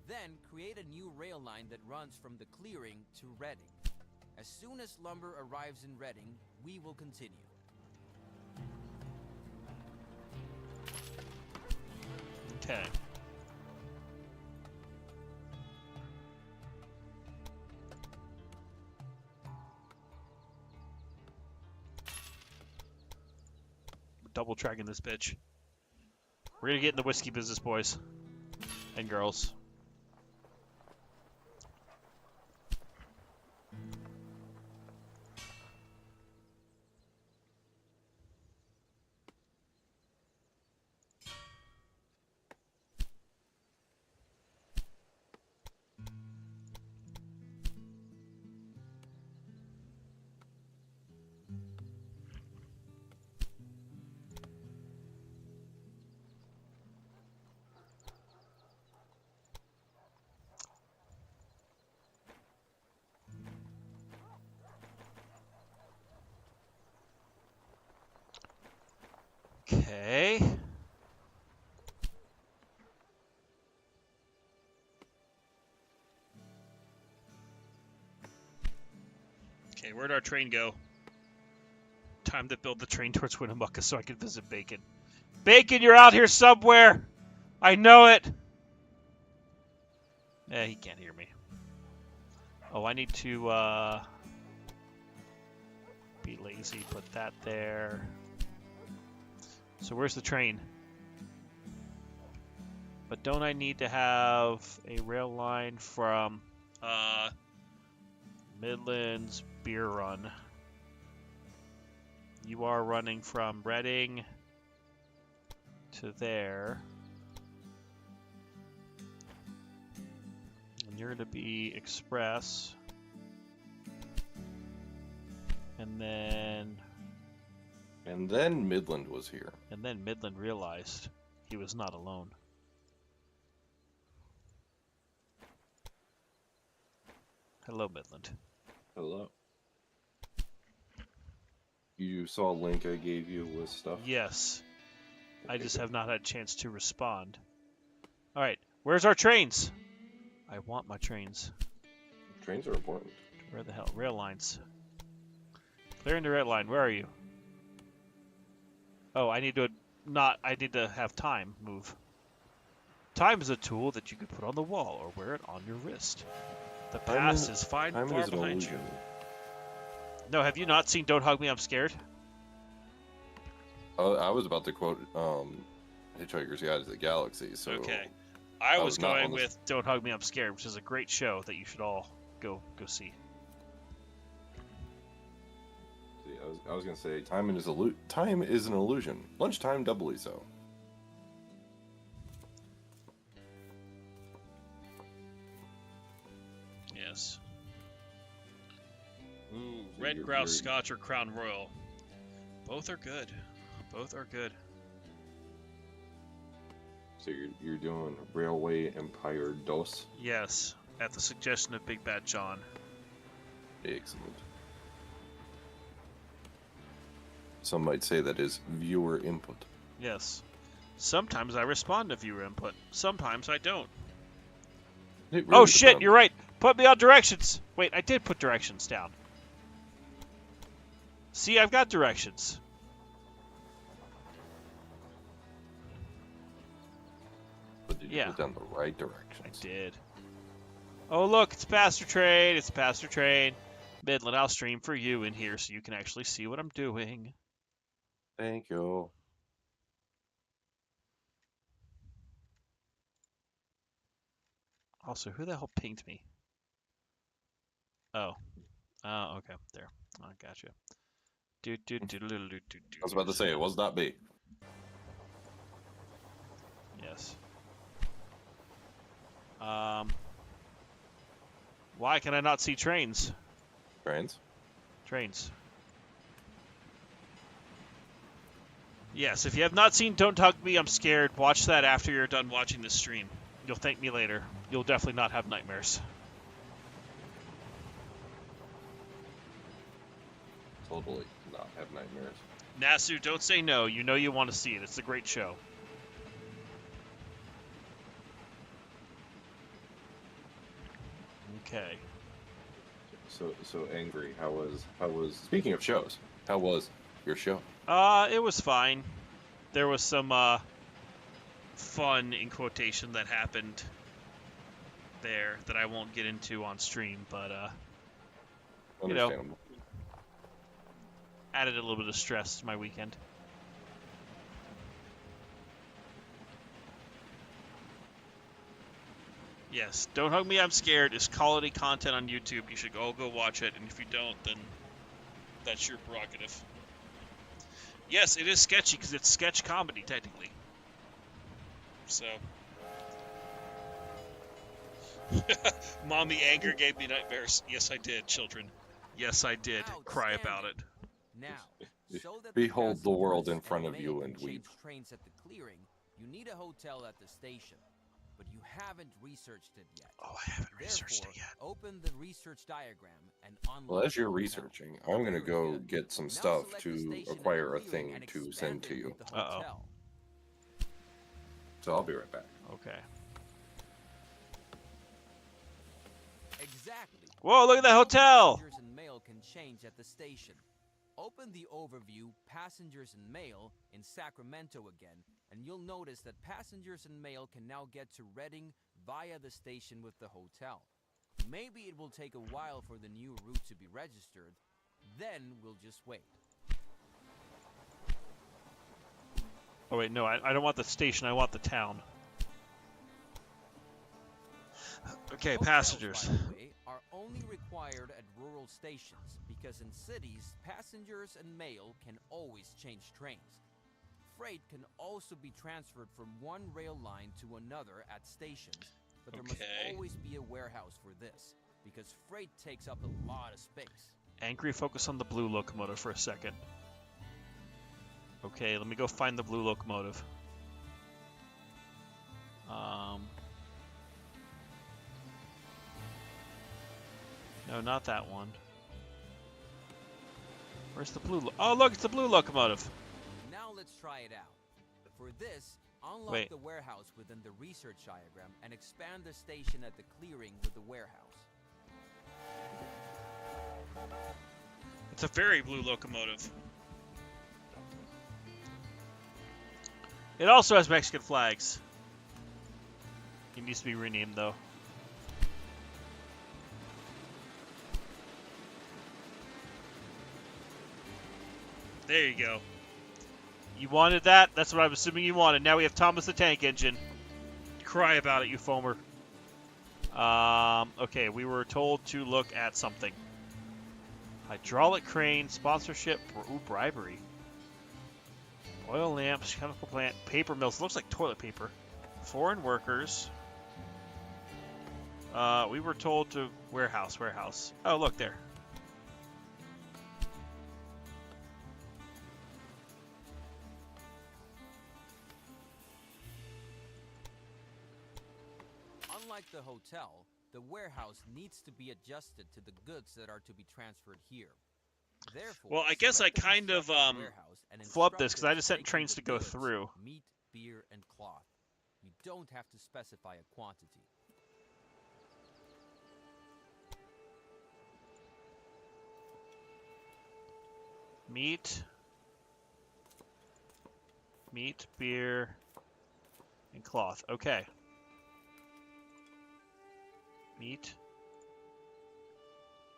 Then create a new rail line that runs from the clearing to Reading. As soon as lumber arrives in Reading, we will continue. Okay. Double tracking this bitch. We're gonna get in the whiskey business, boys and girls. Okay. Okay, where'd our train go? Time to build the train towards Winnemucca so I can visit Bacon. Bacon, you're out here somewhere! I know it! Eh, he can't hear me. Oh, I need to, be lazy, put that there. So where's the train? But don't I need to have a rail line from, Midlands Beer Run? You are running from Reading to there. And you're going to be Express. And then Midland was here. And then Midland realized he was not alone. Hello, Midland. Hello. You saw a link I gave you with stuff? Yes. I Okay, just good. have not had a chance to respond. Alright, where's our trains? I want my trains. Trains are important. Where the hell? Rail lines. Clearing the red line. Where are you? Oh, I need to have time move. Time is a tool that you can put on the wall or wear it on your wrist. The past is far Time is an behind you. illusion. No, have you not seen Don't Hug Me, I'm Scared? I was about to quote Hitchhiker's Guide to the Galaxy. So Okay. I was was not going on the- with Don't Hug Me, I'm Scared, which is a great show that you should all go see. See, I was gonna say time is an illusion. Lunchtime doubly so. Yes. Ooh, So Red you're- Grouse you're- Scotch or Crown Royal. Both are good. Both are good. So you're doing Railway Empire Dos. Yes, at the suggestion of Big Bad John. Excellent. Some might say that is viewer input. Yes. Sometimes I respond to viewer input. Sometimes I don't. It Oh really shit, depends. you're right. Put me on directions. Wait, I did put directions down. See, I've got directions. But did you Yeah. put down the right I directions? did. Oh look, it's Pastor Train. It's Pastor Train. Midland, I'll stream for you in here so you can actually see what I'm doing. Thank you. Also, who the hell pinged me? Oh. Oh, okay. There. I gotcha. I was about to say it was not me. Yes. Why can I not see trains? Trains. Trains. Yes, if you have not seen Don't Hug Me, I'm Scared, watch that after you're done watching this stream. You'll thank me later. You'll definitely not have nightmares. Totally not have nightmares. Nasu, don't say no. You know you want to see it. It's a great show. Okay. So angry. How was speaking of shows? How was your show? It was fine. There was some fun in quotation that happened there that I won't get into on stream, but you know, Understandable. added a little bit of stress to my weekend. Yes, Don't Hug Me, I'm Scared is quality content on YouTube. You should all go watch it, and if you don't, then that's your prerogative. Yes, it is sketchy because it's sketch comedy, technically. So. Mommy anger gave me nightmares. Yes, I did, children. Yes, I did. Cry about it. Now, so that Behold the world passengers in front and of you mail and can weep. change trains at the clearing, you need a hotel at the station, but you haven't researched it yet. Oh, I haven't researched Therefore, it yet. open the research diagram and unlock Well, as the you're hotel. researching, I'm gonna Very go good. get some Now stuff select the to station at acquire a the thing clearing and to expand send to it you. with the Uh-oh. hotel. So I'll be right back. Okay. Exactly. Whoa, look at that Now hotel! Passengers and mail can change at the station. Open the overview Passengers and Mail in Sacramento again, and you'll notice that passengers and mail can now get to Reading via the station with the hotel. Maybe it will take a while for the new route to be registered. Then we'll just wait. Oh, wait, no, I don't want the station. I want the town. Okay, Hotels, passengers. by the way, are only required at rural stations because in cities, passengers and mail can always change trains. Freight can also be transferred from one rail line to another at stations, but there must always be a warehouse for this because freight takes up a lot of space. Angry, focus on the blue locomotive for a second. Okay, let me go find the blue locomotive. No, not that one. Where's the blue? Oh, look, it's the blue locomotive. Now let's try it out. For this, unlock the warehouse within the research diagram and expand the station at the clearing with the warehouse. It's a very blue locomotive. It also has Mexican flags. It needs to be renamed, though. There you go. You wanted that? That's what I'm assuming you wanted. Now we have Thomas the Tank Engine. Cry about it, you foamer. Okay, we were told to look at something. Hydraulic crane, sponsorship, bribery. Oil lamps, chemical plant, paper mills. Looks like toilet paper. Foreign workers. We were told to warehouse. Oh, look there. Unlike the hotel, the warehouse needs to be adjusted to the goods that are to be transferred here. Therefore, well, I guess I kind of flubbed this because I just sent trains to go goods, through. Meat, beer, and cloth. You don't have to specify a quantity. Meat, beer, and cloth. Okay. Meat,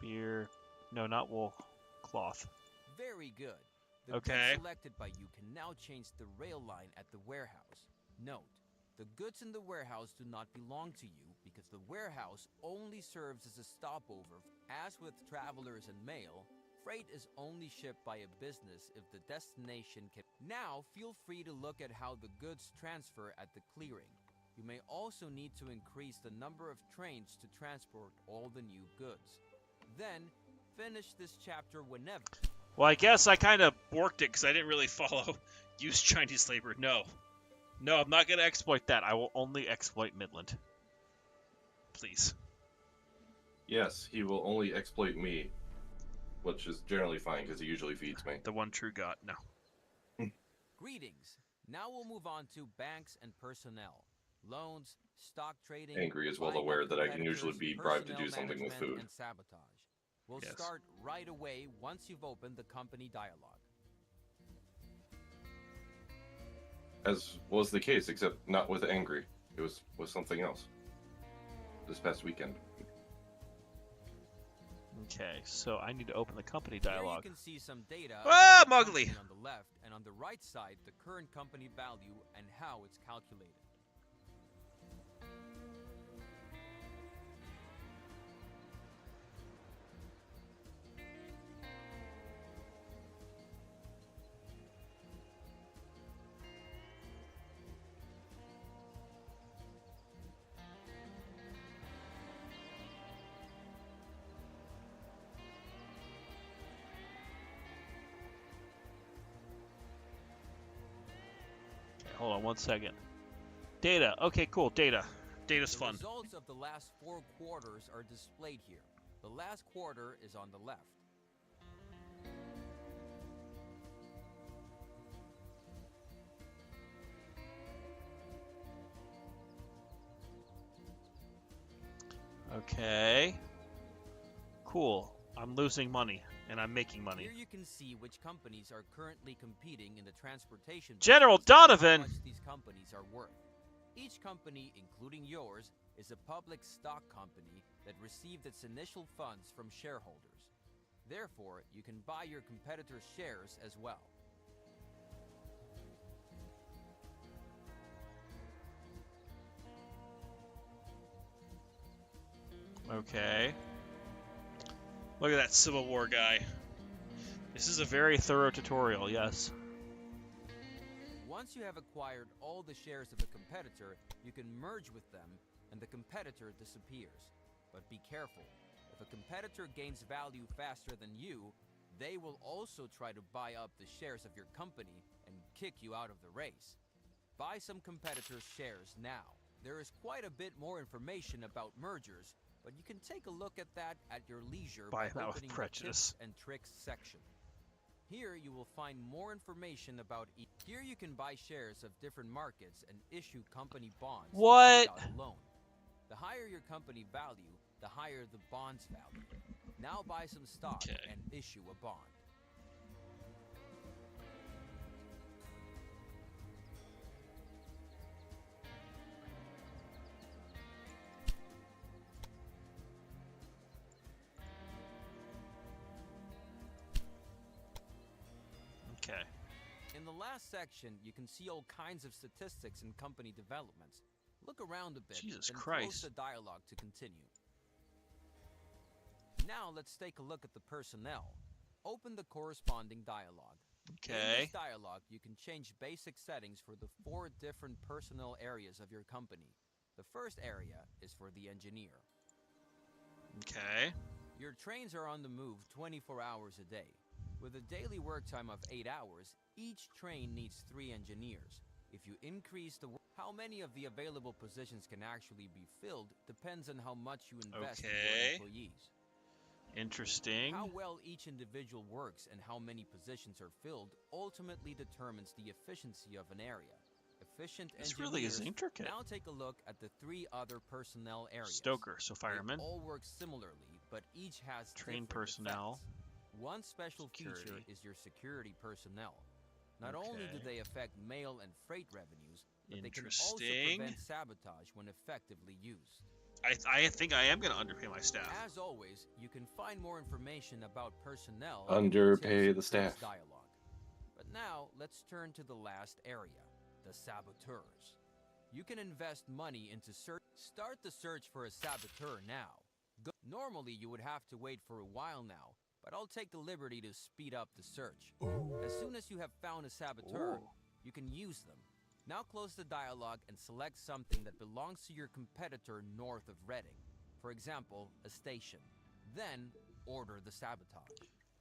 beer, no, not wool, cloth. Very good. The goods selected by you can now change the rail line at the warehouse. Note, the goods in the warehouse do not belong to you because the warehouse only serves as a stopover. As with travelers and mail, freight is only shipped by a business if the destination can. Now, feel free to look at how the goods transfer at the clearing. You may also need to increase the number of trains to transport all the new goods. Then, finish this chapter whenever. Well, I guess I kind of borked it because I didn't really follow use Chinese labor. No, I'm not going to exploit that. I will only exploit Midland. Please. Yes, he will only exploit me, which is generally fine because he usually feeds me. The one true God. No. Greetings. Now we'll move on to banks and personnel. Loans, stock trading. Angry is well aware that I can usually be bribed to do something with food. And sabotage. We'll start right away once you've opened the company dialogue. As was the case, except not with Angry. It was with something else. This past weekend. Okay, so I need to open the company dialogue. Here you can see some data Mowgli! On the left and on the right side, the current company value and how it's calculated. Hold on one second. Data. Okay, cool. Data's fun. The results of the last 4 quarters are displayed here. The last quarter is on the left. Okay. Cool. I'm losing money, and I'm making money. Here you can see which companies are currently competing in the transportation General business Donovan! and how much these companies are worth. Each company, including yours, is a public stock company that received its initial funds from shareholders. Therefore, you can buy your competitors' shares as well. Okay. Look at that Civil War guy. This is a very thorough tutorial, yes. Once you have acquired all the shares of a competitor, you can merge with them, and the competitor disappears. But be careful. If a competitor gains value faster than you, they will also try to buy up the shares of your company and kick you out of the race. Buy some competitors' shares now. There is quite a bit more information about mergers, but you can take a look at that at your leisure Buy by them out with opening the prejudice. tips and tricks section. Here you will find more information about each. Here you can buy shares of different markets and issue company bonds to What? take out a loan. The higher your company value, the higher the bond's value. Now buy some stock Okay. and issue a bond. Okay. In the last section, you can see all kinds of statistics and company developments. Look around a bit, Jesus then Christ. close the dialogue to continue. Now let's take a look at the personnel. Open the corresponding dialogue. In Okay. this dialogue, you can change basic settings for the 4 different personnel areas of your company. The first area is for the engineer. Okay. Your trains are on the move 24 hours a day. With a daily work time of 8 hours, each train needs 3 engineers. If you increase the how many of the available positions can actually be filled depends on how much you invest in Okay. your employees. Interesting. How well each individual works and how many positions are filled ultimately determines the efficiency of an area. Efficient This engineers. really is intricate. Now take a look at the 3 other personnel areas. Stoker, so fireman. They all work similarly, but each has Train different personnel. effects. One special feature Security. is your security personnel. Not only do Okay. they affect mail and freight revenues, but they can also Interesting. prevent sabotage when effectively used. I think I am going to underpay my staff. As always, you can find more information about personnel Underpay in the tips and tricks staff. dialogue. But now let's turn to the last area, the saboteurs. You can invest money into search. Start the search for a saboteur now. Normally you would have to wait for a while now, but I'll take the liberty to speed up the search. As soon as you have found a saboteur, Ooh. you can use them. Now close the dialogue and select something that belongs to your competitor north of Reading. For example, a station. Then order the sabotage.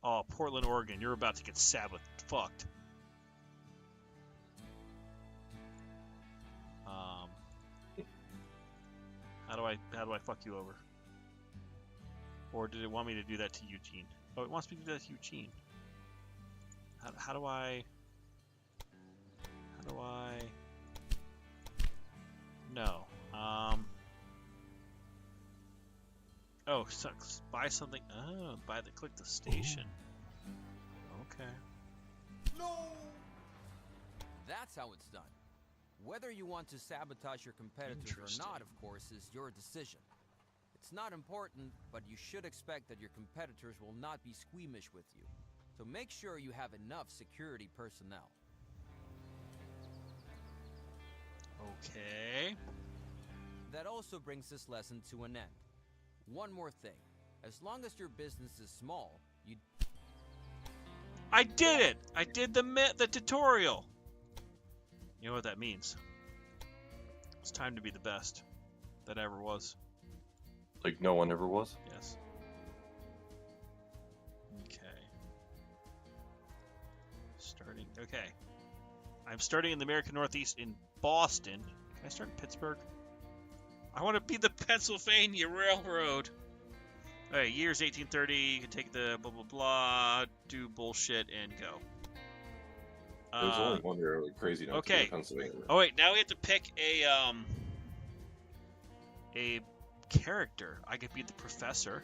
Oh, Portland, Oregon, you're about to get fucked. How do I fuck you over? Or did it want me to do that to Eugene? Oh, it wants me to do that to Eugene. How do I? No. Oh, sucks. Buy something. Oh, click the station. Okay. That's how it's done. Whether you want to sabotage your competitors or not, of course, is your decision. It's not important, but you should expect that your competitors will not be squeamish with you. So make sure you have enough security personnel. Okay. That also brings this lesson to an end. One more thing. As long as your business is small, you... I did it! I did the tutorial! You know what that means? It's time to be the best that ever was. Like no one ever was. Yes. Okay. Okay. I'm starting in the American Northeast in Boston. Can I start in Pittsburgh? I want to be the Pennsylvania Railroad. Alright, year's 1830. You can take the blah blah blah, do bullshit, and go. There's only one really crazy enough to okay. be a Pennsylvania. Oh wait, now we have to pick a character. I could be the professor.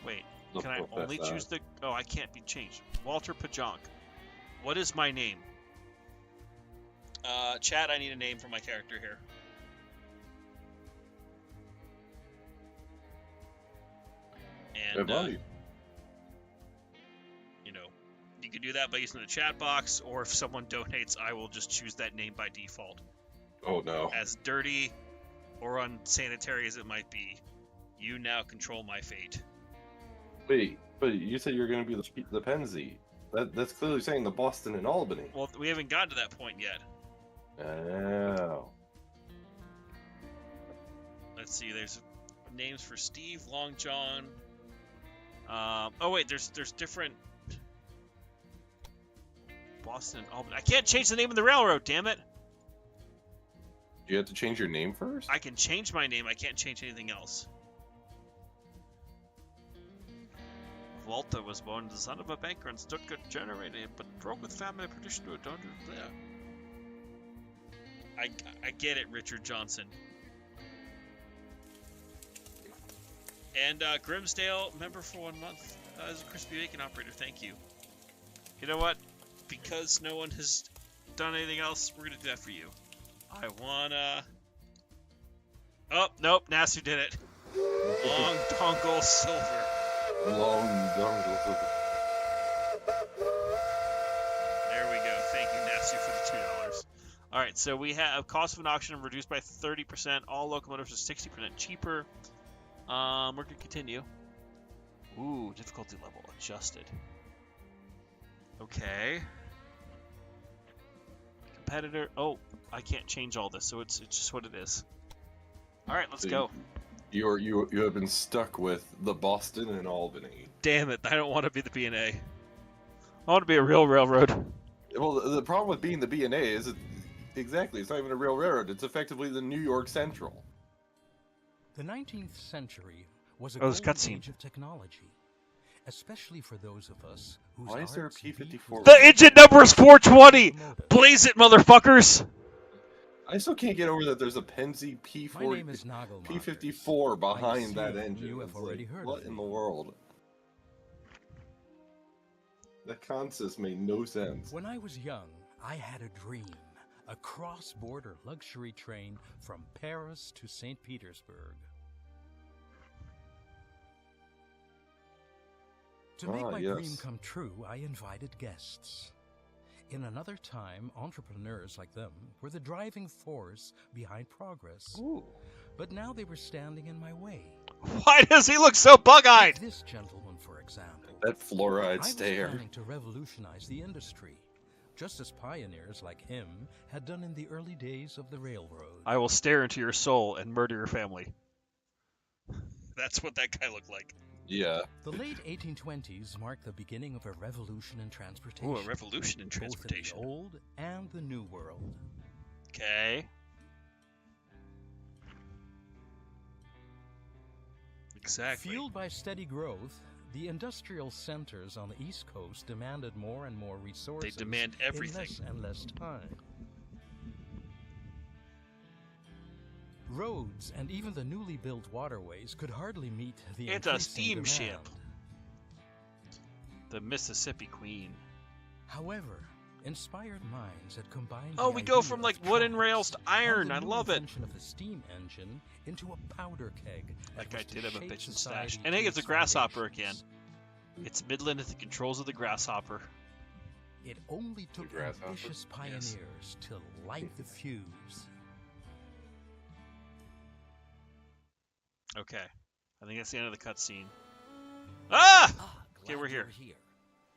Wait, The can I only professor. choose the? Oh, I can't be changed. Walter Pajonk. What is my name? Chat, I need a name for my character here. And you know, you can do that by using the chat box, or if someone donates, I will just choose that name by default. Oh no. As dirty or unsanitary as it might be, you now control my fate. Wait, but you said you're going to be the Penzi. That's clearly saying the Boston and Albany. Well, we haven't gotten to that point yet. Oh. Let's see. There's names for Steve, Long John. Oh wait, there's different. Boston and Albany. I can't change the name of the railroad. Damn it! Do you have to change your name first? I can change my name. I can't change anything else. Volta was born the son of a banker in Stuttgart, Germany, but broke with family tradition to a daughter there. I get it, Richard Johnson. And Grimsdale, member for 1 month, as a crispy bacon operator. Thank you. You know what? Because no one has done anything else, we're gonna do that for you. I wanna. Oh nope, Nasser did it. Long Dongle Silver. Long Dongle Silver. There we go. Thank you, Nasser, for the $2. All right, so we have cost of an auction reduced by 30%. All locomotives are 60% cheaper. We're gonna continue. Ooh, difficulty level adjusted. Okay. Competitor. Oh, I can't change all this, so it's just what it is. All right, let's go. You have been stuck with the Boston and Albany. Damn it! I don't want to be the B&A. I want to be a real railroad. Well, the problem with being the B&A is exactly, it's not even a real railroad. It's effectively the New York Central. The 19th century was a this golden cutscene. age of technology, especially for those of us whose Why is there a arts beat P-54? with The engine number is 420. Blaze it, motherfuckers! I still can't get over that there's a Penzi My name is Nagel P-54 behind assume that engine. you have It's already like, heard what of in it. the world? That consist made no sense. When I was young, I had a dream. A cross-border luxury train from Paris to St. Petersburg. To make my dream come true, I invited guests. In another time, entrepreneurs like them were the driving force behind progress. Ooh. But now they were standing in my way. Why does he look so bug-eyed? This gentleman, for example. That fluoride I was stare. planning to revolutionize the industry, just as pioneers like him had done in the early days of the railroad. I will stare into your soul and murder your family. That's what that guy looked like. Yeah. The late 1820s marked the beginning of a revolution in transportation. Ooh, a revolution in transportation. Both in the old and the new world. Okay. Exactly. Fueled by steady growth, the industrial centers on the East Coast demanded more and more resources. They demand everything. In less and less time. Roads and even the newly built waterways could hardly meet the It's a increasing steamship. demand. The Mississippi Queen. However, inspired minds had combined. Oh, the we go idea from of like wooden tracks rails to and iron. the I new love it. invention of the steam engine into a powder keg. That that guy was to did have a shape bitchin' society stash. And hey, to it's a its grasshopper again. foundations. It's Midland at the controls of the grasshopper. It only took grasshopper? ambitious pioneers to light the fuse. Okay. I think that's the end of the cutscene. Ah! Okay, Glad we're you're here.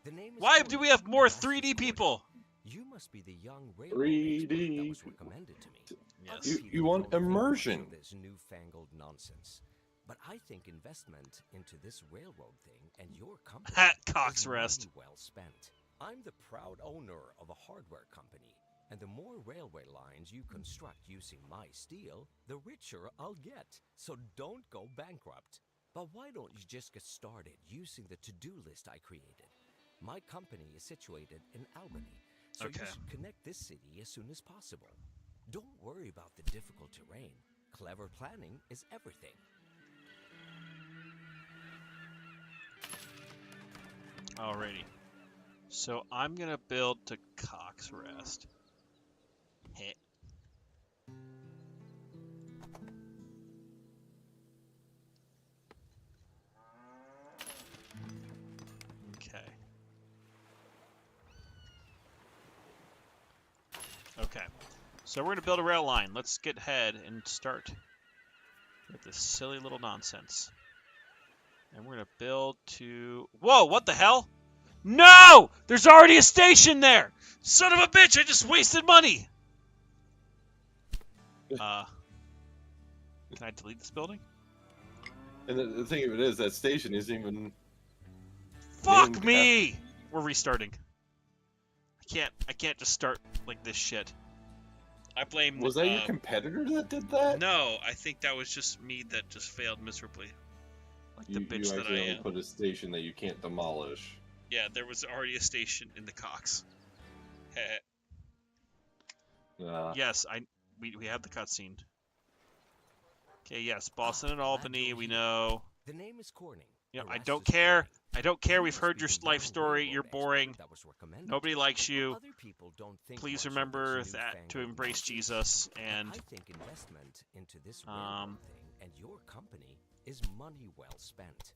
The name is Why Gordon, do we have more and that's 3D recorded. people? You must be the young railroad 3D expert that was recommended to me. Yes. Other people You want don't think much immersion. of this newfangled nonsense. But I think investment into this railroad thing and your company Hat is cocks rest. really well spent. I'm the proud owner of a hardware company, and the more railway lines you construct using my steel, the richer I'll get. So don't go bankrupt. But why don't you just get started using the to-do list I created? My company is situated in Albany, so Okay. you should connect this city as soon as possible. Don't worry about the difficult terrain. Clever planning is everything. Alrighty. So I'm gonna build to Cox Rest. Heh. Okay. Okay. So we're gonna build a rail line. Let's get ahead and start with this silly little nonsense. And we're gonna build to... Whoa, what the hell? No! There's already a station there! Son of a bitch, I just wasted money! Can I delete this building? And the thing of it is, that station isn't even... Fuck me! We're restarting. I can't just start like this shit. I blame... Was that your competitor that did that? No, I think that was just me that just failed miserably. Like the bitch you that I am. put a station that you can't demolish. Yeah, there was already a station in the Cox. Yes, we have the cutscene. Okay, yes, Boston and Albany, we know. The name is Corning. Yep, I don't care. I don't care. We've heard your life story. You're boring. Nobody likes you. Please remember that to embrace Jesus and I think investment into this railroad thing and your company is money well spent.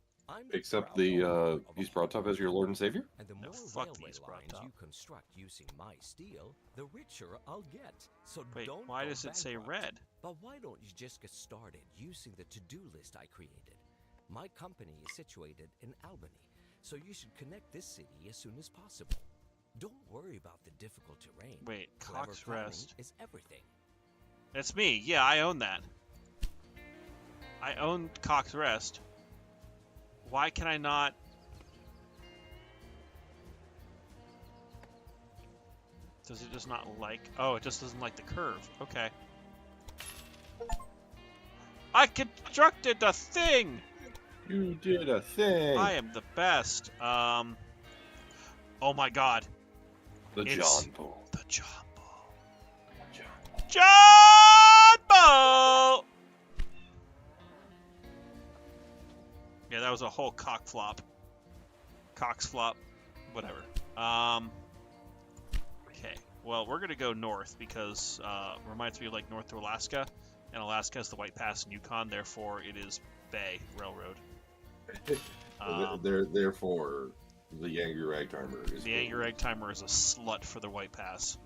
Except the he's brought up as your Lord and Savior? And the more fuck railway these brought lines up. you construct using my steel, the richer I'll get. So wait. don't Why go does it say bankrupt. red? But why don't you just get started using the to-do list I created? My company is situated in Albany, so you should connect this city as soon as possible. Don't worry about the difficult terrain. Wait, Clever Cox planning Rest. is everything. That's me. Yeah, I own that. I own Cox Rest. Why can I not? Does it just not like? Oh, it just doesn't like the curve. Okay. I constructed the thing! You did a thing! I am the best. Oh my god. The It's John Bull. The John Bull. John Bull! Yeah, that was a whole cock flop. Cox flop. Whatever. Okay. Well, we're gonna go north because reminds me of like north to Alaska, and Alaska has the White Pass and Yukon, therefore it is Bay Railroad. Therefore, the AngryRagtimer is... The AngryRagtimer is a slut for the White Pass.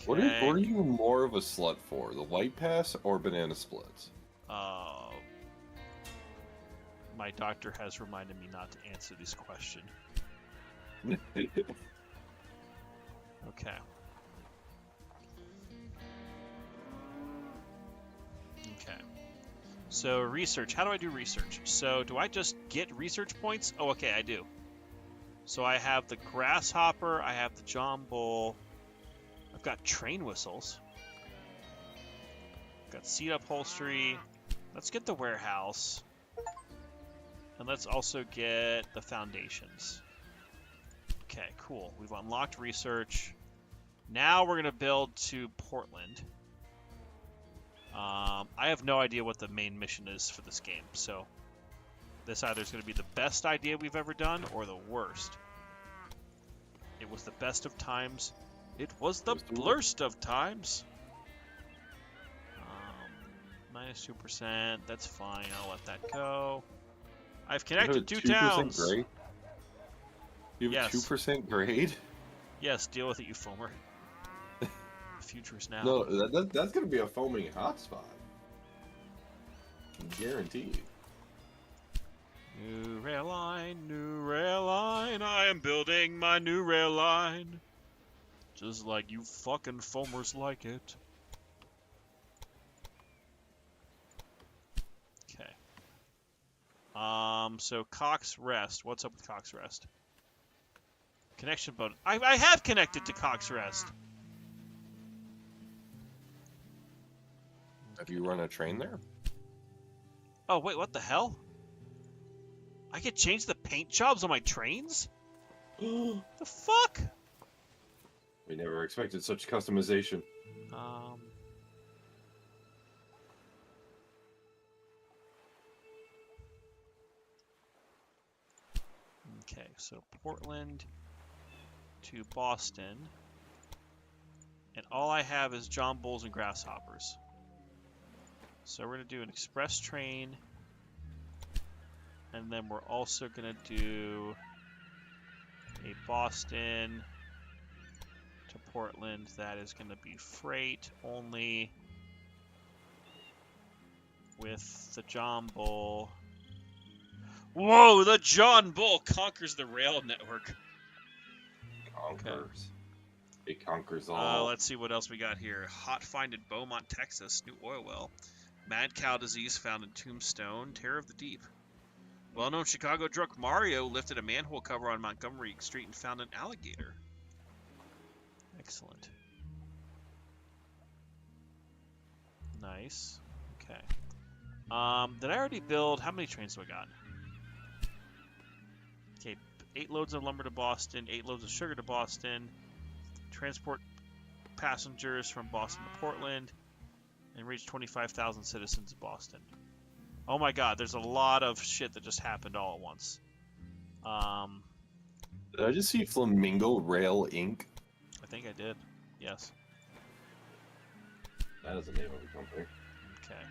What Okay. are you more of a slut for? The White Pass or banana splits? My doctor has reminded me not to answer this question. Okay. Okay. So research. How do I do research? So do I just get research points? Oh, okay, I do. So I have the grasshopper. I have the John Bull. I've got train whistles. I've got seat upholstery. Let's get the warehouse. And let's also get the foundations. Okay, cool. We've unlocked research. Now we're going to build to Portland. I have no idea what the main mission is for this game, so this either is going to be the best idea we've ever done or the worst. It was the best of times. It was the blurst of times. Minus 2%. That's fine. I'll let that go. I've connected two towns. Grade? You have Yes. 2% grade? Yes, deal with it, you foamer. The future is now. No, that's going to be a foaming hotspot. Guaranteed. New rail line, I am building my new rail line. Just like you fucking foamers like it. Okay. So Cox Rest. What's up with Cox Rest? Connection bonus. I have connected to Cox Rest. Have you run a train there? Oh, wait, what the hell? I could change the paint jobs on my trains? The fuck? We never expected such customization. Okay, so Portland to Boston. And all I have is John Bulls and Grasshoppers. So we're going to do an express train. And then we're also going to do a Boston to Portland. That is going to be freight only with the John Bull Whoa, the John Bull conquers the rail network. Conquers. It conquers all. Let's see what else we got here. Hot find in Beaumont, Texas. New oil well. Mad cow disease found in Tombstone. Terror of the deep. Well-known Chicago drunk Mario lifted a manhole cover on Montgomery Street and found an alligator. Excellent. Nice. Okay. Did I already build? How many trains do I got? Okay, 8 loads of lumber to Boston, 8 loads of sugar to Boston. Transport passengers from Boston to Portland, and reach 25,000 citizens of Boston. Oh my god, there's a lot of shit that just happened all at once. Did I just see Flamingo Rail Inc.? I think I did. Yes. That is the name of the company. Okay.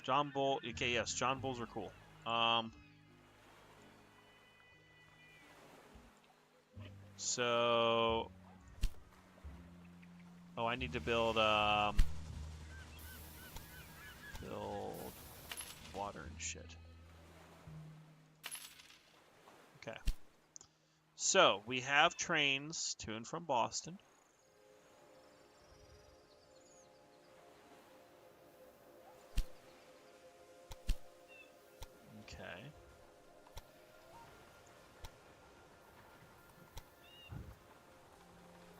John Bull. Okay, yes, John Bulls are cool. So. Oh, I need to build build water and shit. Okay. So we have trains to and from Boston. Okay.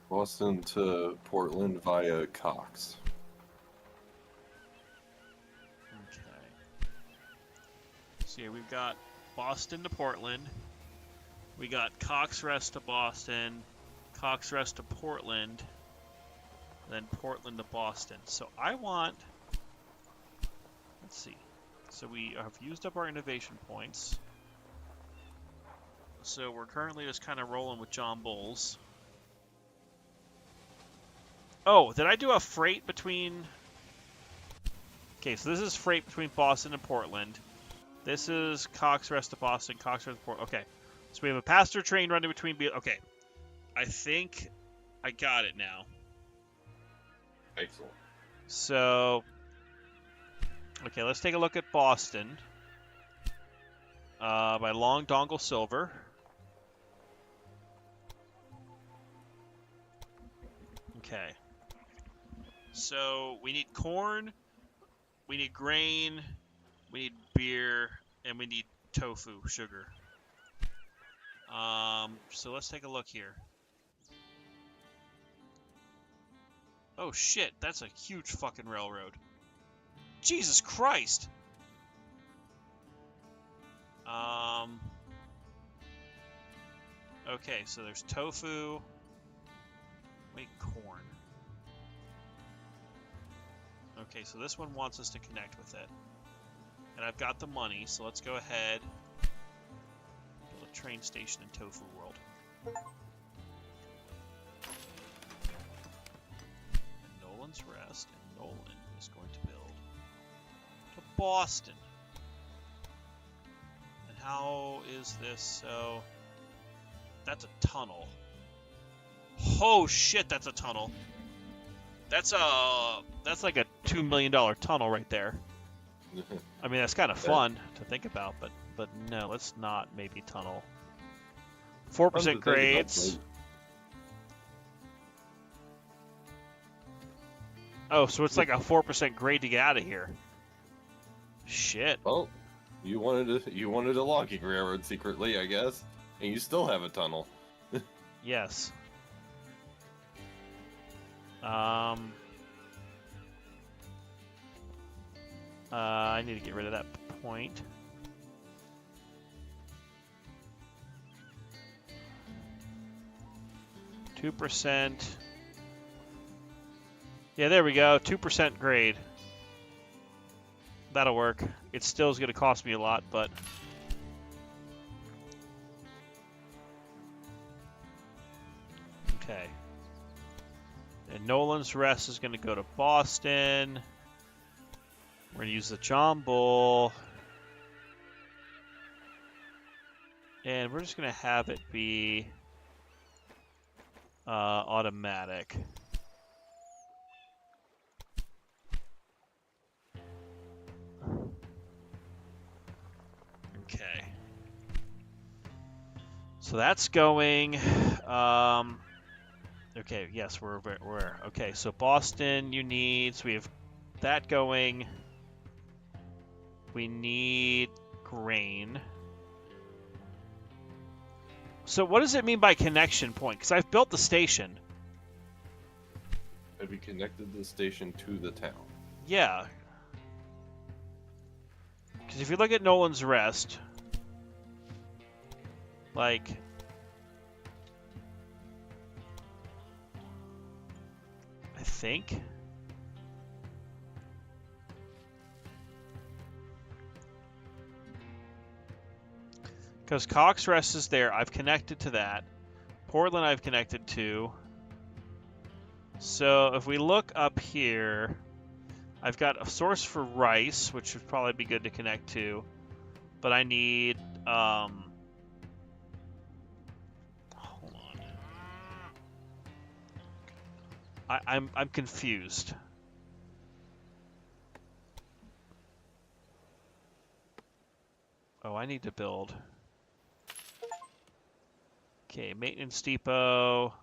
Boston to Portland via Cox. Okay. So yeah, we've got Boston to Portland. We got Cox Rest to Boston, Cox Rest to Portland, then Portland to Boston. So I want, let's see. So we have used up our innovation points. So we're currently just kind of rolling with John Bulls. Oh, did I do a freight between... Okay, so this is freight between Boston and Portland. This is Cox Rest to Boston, Cox Rest to Portland. Okay, so we have a passenger train running between... Okay, I think I got it now. Excellent. So, okay, let's take a look at Boston by Long Dongle Silver. Okay. So we need corn, we need grain, we need beer, and we need tofu, sugar. So let's take a look here. Oh shit, that's a huge fucking railroad. Jesus Christ! Okay, so there's tofu. Wait, corn. Okay, so this one wants us to connect with it. And I've got the money, so let's go ahead. Build a train station in Tofu World. And Nolan's Rest, and Nolan is going to build to Boston. And how is this? So that's a tunnel. Oh shit, that's a tunnel. That's like a $2 million tunnel right there. I mean, that's kind of fun to think about, but no, let's not maybe tunnel. 4% grades. Oh, so it's like a 4% grade to get out of here. Shit. Well, you wanted a logging railroad secretly, I guess, and you still have a tunnel. Yes. I need to get rid of that point. %. Yeah, there we go. 2% grade. That'll work. It still is going to cost me a lot, but... Okay. And Nolan's Rest is going to go to Boston. We're going to use the John Bull. And we're just going to have it be automatic. So that's going. Okay, yes, we're okay. So Boston, you need. So we have that going. We need grain. So what does it mean by connection point? Because I've built the station. Have you connected the station to the town? Yeah. Because if you look at Nolan's Rest, like, I think. Because Cox Rest is there. I've connected to that. Portland I've connected to. So if we look up here, I've got a source for rice, which would probably be good to connect to. But I need, hold on. I'm confused. Oh, I need to build. Okay, maintenance depot.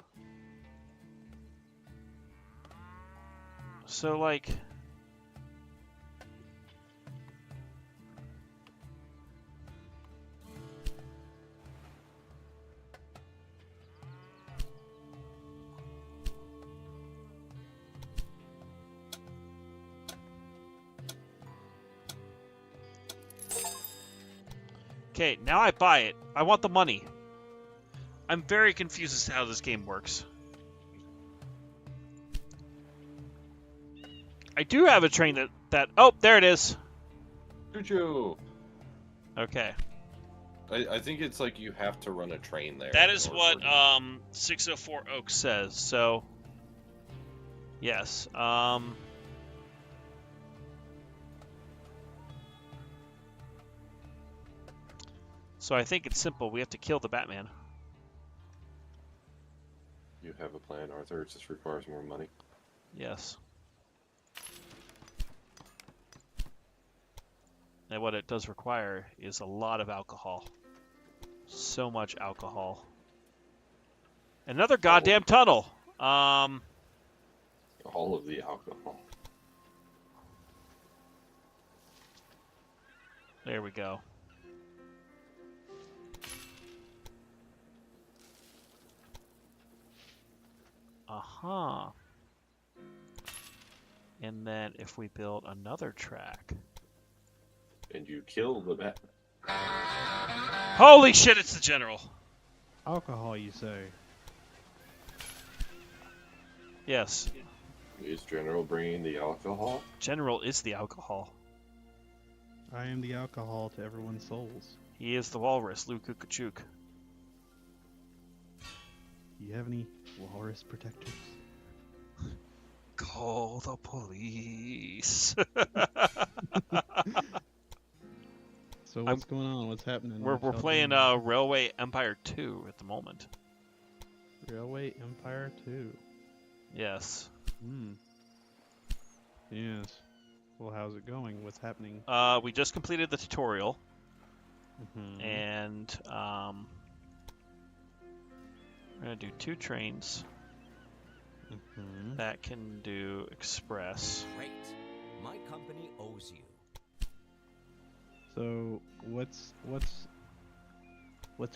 So, like... Okay, now I buy it. I want the money. I'm very confused as to how this game works. I do have a train that... Oh, there it is. Choo-choo! Okay. I think it's like you have to run a train there. That is in what order 604 Oak says, so... Yes. So I think it's simple. We have to kill the Batman. You have a plan, Arthur. It just requires more money. Yes. And what it does require is a lot of alcohol. So much alcohol. Another goddamn tunnel. All of the alcohol. There we go. Uh-huh. And then if we build another track. And you kill the bat. Holy shit, it's the general. Alcohol, you say? Yes. Is General bringing the alcohol? General is the alcohol. I am the alcohol to everyone's souls. He is the walrus, Luke Kukachuk. Do you have any walrus protectors? Call the police. So what's going on? What's happening? We're What y'all playing doing? Railway Empire 2 at the moment. Railway Empire 2. Yes. Yes. Well, how's it going? What's happening? We just completed the tutorial, Mm-hmm. and we're gonna do 2 trains Mm-hmm. that can do express. Great. My company owes you. So what's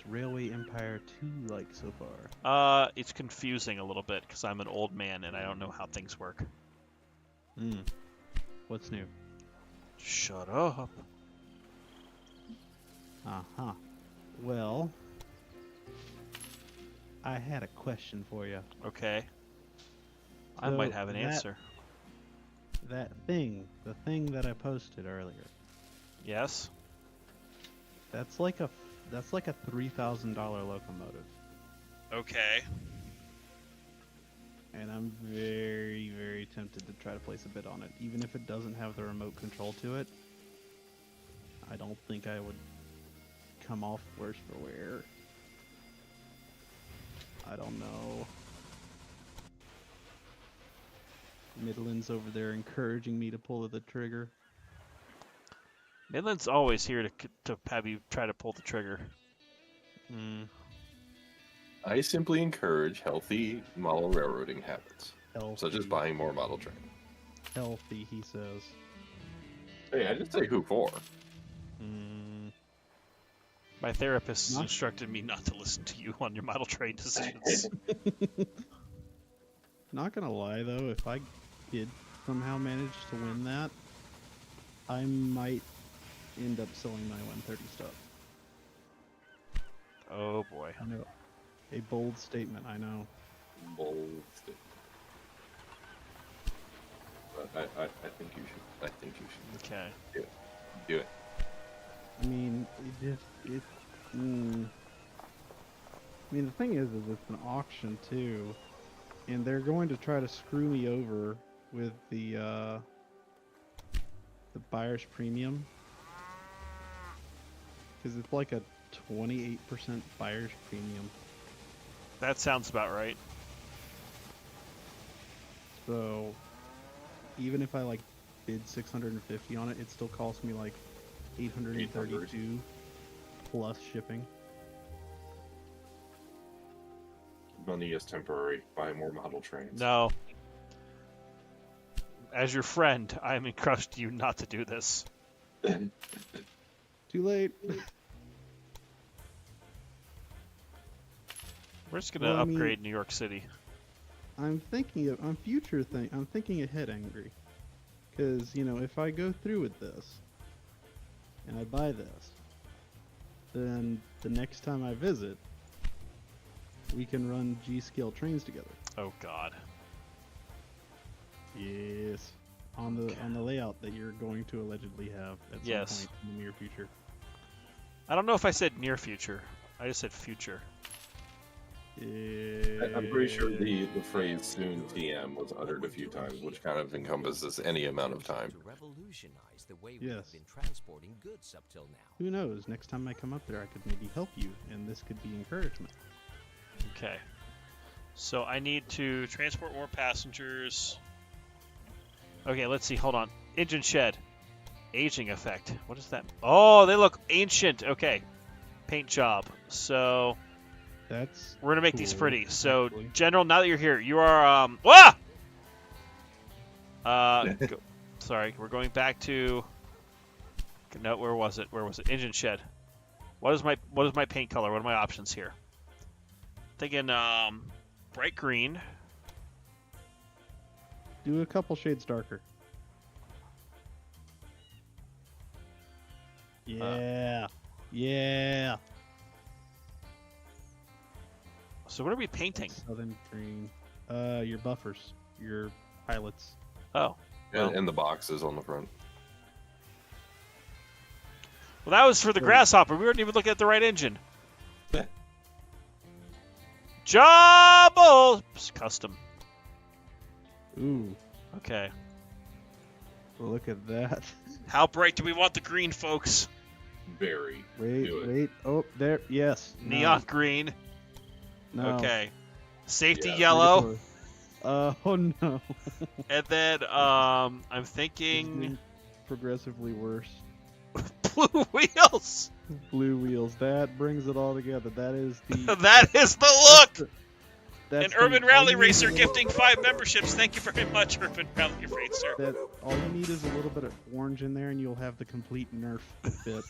Railway Empire 2 like so far? It's confusing a little bit because I'm an old man and I don't know how things work. What's new? Shut up. Uh-huh. Well, I had a question for you. Okay. I So might have an that- answer. The thing that I posted earlier. Yes. That's like a $3,000 locomotive, Okay. and I'm very, very tempted to try to place a bid on it, even if it doesn't have the remote control to it. I don't think I would come off worse for wear. I don't know. Midland's over there encouraging me to pull the trigger. Midland's always here to have you try to pull the trigger. I simply encourage healthy model railroading habits, Healthy. such as buying more model trains. Healthy, he says. Hey, I didn't say who for. My therapist Not- instructed me not to listen to you on your model train decisions. Not gonna lie though, if I did somehow manage to win that, I might end up selling my 130 stuff. Oh boy. I know. A bold statement, I know. Bold statement. But I think you should. I think you should. Okay. Do it. I mean, I mean, the thing is it's an auction too, and they're going to try to screw me over with the buyer's premium, because it's like a 28% buyer's premium. That sounds about right. So even if I like bid 650 on it, it still costs me like 832 plus shipping. Money is temporary. Buy more model trains. No. As your friend, I am encouraging you not to do this. Too late. We're just gonna Well, I mean- upgrade New York City. I'm thinking ahead, Angry, because if I go through with this and I buy this, then the next time I visit, we can run G-scale trains together. Oh God. Yes, on the layout that you're going to allegedly have at Yes. some point in the near future. I don't know if I said near future. I just said future. I'm pretty sure the phrase "soon TM" was uttered a few times, which kind of encompasses any amount of time. To revolutionize the way Yes. we've been transporting goods up till now. Who knows? Next time I come up there, I could maybe help you, and this could be encouragement. Okay. So I need to transport more passengers. Okay, let's see. Hold on. Engine shed. Aging effect. What is that? Oh, they look ancient. Okay. Paint job. So That's we're gonna make these cool, pretty. So actually. General, now that you're here, you are Wah! Sorry, we're going back to. No, where was it? Where was it? Engine shed. What is my paint color? What are my options here? Thinking bright green. Do a couple shades darker. Yeah. Yeah. So what are we painting? Southern green. Your buffers. Your pilots. Oh. Well, And the boxes on the front. well, that was for the grasshopper. We weren't even looking at the right engine. Jobble! Custom. Ooh. Okay. Look at that. How bright do we want the green, folks? Very. Wait, Do it. wait. Oh, there. Yes. No. Neon green. No. Okay. Safety Yeah. yellow. Oh no. And then I'm thinking Getting progressively worse. blue wheels. Blue wheels. That brings it all together. That is the. That is the look. That's An the- Urban all Rally you need is Racer a little- gifting 5 memberships. Thank you very much, Urban Rally Racer. That all you need is a little bit of orange in there, and you'll have the complete Nerf fit.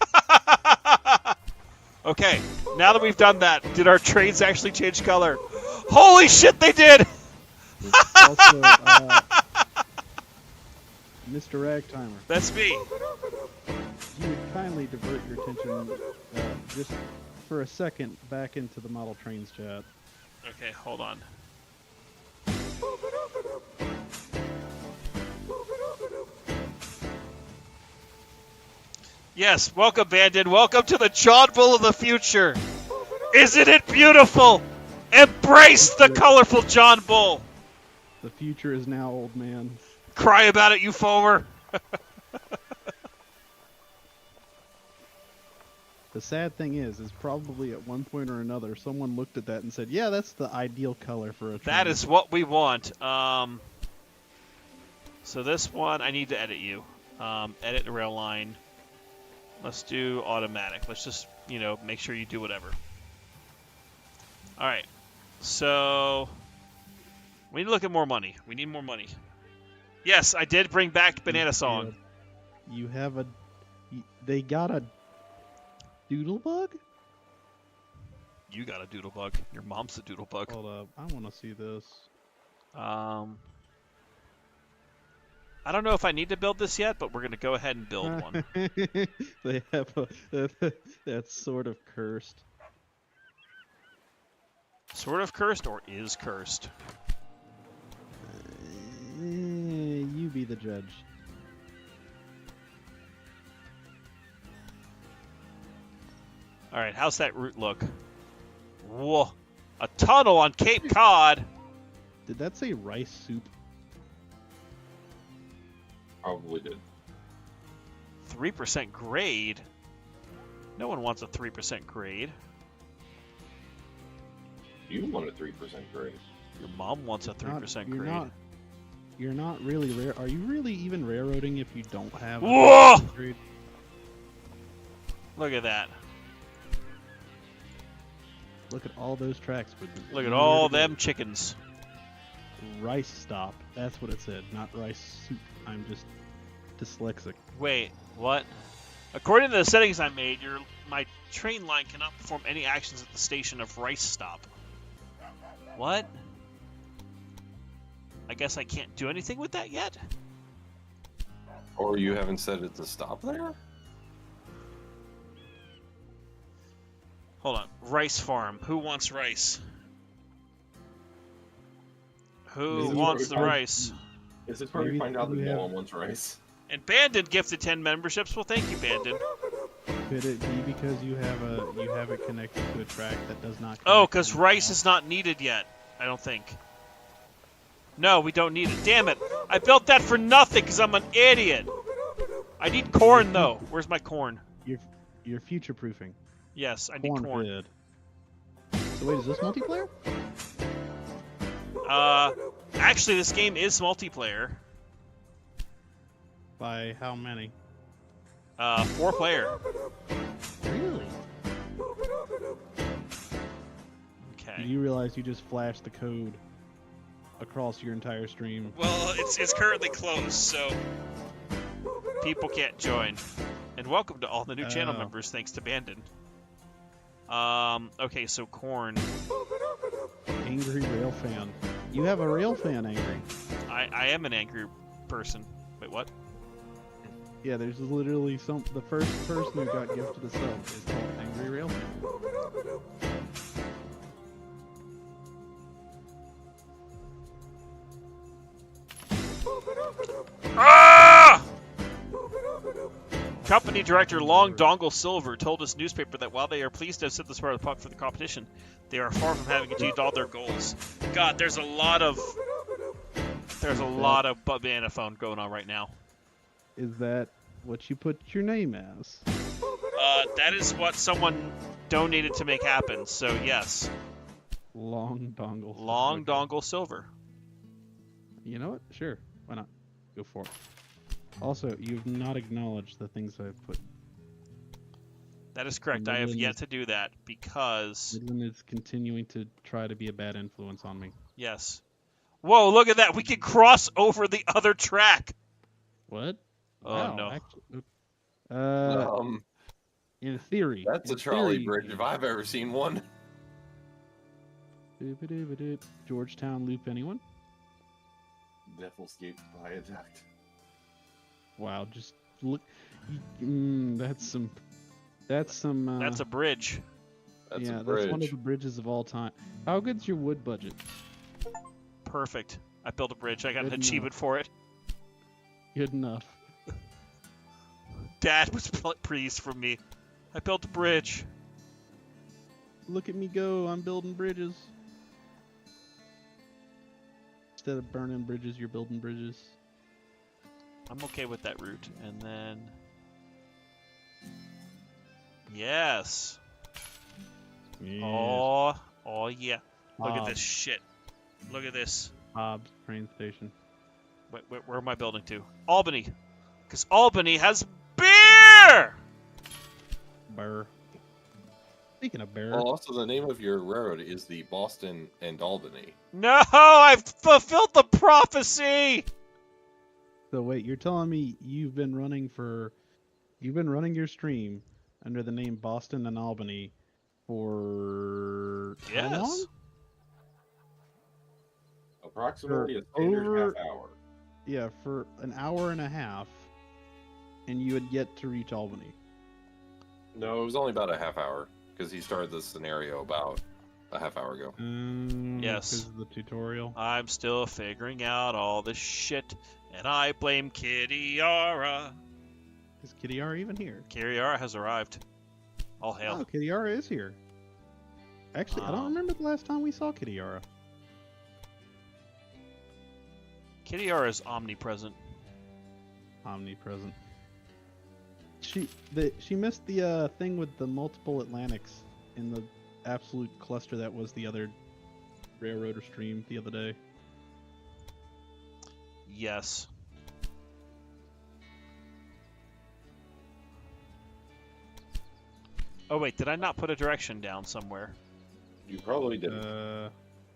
Okay, now that we've done that, did our trains actually change color? Holy shit, they did! Also, Mr. Ragtimer, That's me. you would kindly divert your attention just for a second back into the model trains chat. Okay, hold on. Yes, welcome, Bandit. Welcome to the John Bull of the future. Isn't it beautiful? Embrace the colorful John Bull. The future is now, old man. Cry about it, you foamer. The sad thing is probably at one point or another, someone looked at that and said, "Yeah, that's the ideal color for a train." That is what we want. So this one, I need to edit you. Edit the rail line. Let's do automatic. Let's just, make sure you do whatever. All right. So we need to look at more money. We need more money. Yes, I did bring back Banana Song. You have a. They got a doodlebug? You got a doodlebug. Your mom's a doodlebug. Hold up. I want to see this. I don't know if I need to build this yet, but we're going to go ahead and build one. They have a. That's sort of cursed. Sort of cursed or is cursed? You be the judge. All right, how's that route look? Whoa, a tunnel on Cape Cod. Did that say rice soup? Probably did. 3% grade? No one wants a 3% grade. You want a 3% grade. Your mom wants a 3% You're grade. not. You're not really rare. Are you really even railroading if you don't have? Whoa! A grade? Look at that. Look at all those tracks. With Look at all them chickens. Rice stop. That's what it said, not rice soup. I'm just dyslexic. Wait, what? According to the settings I made, my train line cannot perform any actions at the station of Rice Stop. What? I guess I can't do anything with that yet? Or you haven't set it to stop there? Hold on. Rice farm. Who wants rice? Who wants the rice? Is this where we find out that Maybe no one wants rice? And Bandon gifted 10 memberships. Well, thank you, Bandon. Could it be because you have it connected to a track that does not? Oh, connect because to the rice track? is not needed yet. I don't think. No, we don't need it. Damn it! I built that for nothing because I'm an idiot. I need corn though. Where's my corn? You're future proofing. Yes, I need corn. Fed. So wait, is this multiplayer? Actually, this game is multiplayer. By how many? 4 player. Really? Okay. Do you realize you just flashed the code across your entire stream? Well, it's currently closed, so people can't join. And welcome to all the new channel members, thanks to Bandon. Okay, so corn. Angry rail fan. You have a rail fan, Angry. I am an angry person. Wait, what? Yeah, there's literally the first person who got gifted a sub is called Angry Rail Fan. Ah! Company director Long Dongle Silver told his newspaper that while they are pleased to have set this part of the puck for the competition, they are far from having achieved all their goals. God, there's a lot of banana phone going on right now. Is that what you put your name as? That is what someone donated to make happen. So yes, Long Dongle. Long Dongle Silver. You know what? Sure. Why not? Go for it. Also, you've not acknowledged the things I've put. That is correct. I have yet to do that because Midland is continuing to try to be a bad influence on me. yes. Whoa! Look at that. We can cross over the other track. What? Oh Wow, no. Actually, in theory. That's a in trolley theory, bridge if I've ever seen one. Georgetown Loop, anyone? Death-escape viaduct. Wow, just look. That's some. That's That's a bridge. That's yeah, a bridge. that's one of the bridges of all time. How good's your wood budget? Perfect. I built a bridge. I got an Good achievement for it. Good enough. Dad was pleased from me. I built a bridge. Look at me go! I'm building bridges. Instead of burning bridges, you're building bridges. I'm okay with that route. And then... Yes. Yeah. Oh yeah. Look at Bob. this shit. Look at this. Hobbs train station. Wait, where am I building to? Albany. Because Albany has beer! Burr. Speaking of bear, Well, also the name of your railroad is the Boston and Albany. No, I've fulfilled the prophecy. so wait, you're telling me you've been running your stream under the name Boston and Albany for how long? Yes. Approximately a For standard over- half hour. Yeah, for an hour and a half, and you had yet to reach Albany. No, it was only about a half hour because he started this scenario about a half hour ago. Yes. Because of the tutorial. I'm still figuring out all this shit, and I blame Kiriara. Is Kiriara even here? Kiriara has arrived. All hail. Oh, Kiriara is here. Actually, I don't remember the last time we saw Kiriara. Kiriara is omnipresent. Omnipresent. She missed the thing with the multiple Atlantics in the absolute cluster that was the other railroader stream the other day. Yes. Oh wait, did I not put a direction down somewhere? You probably didn't.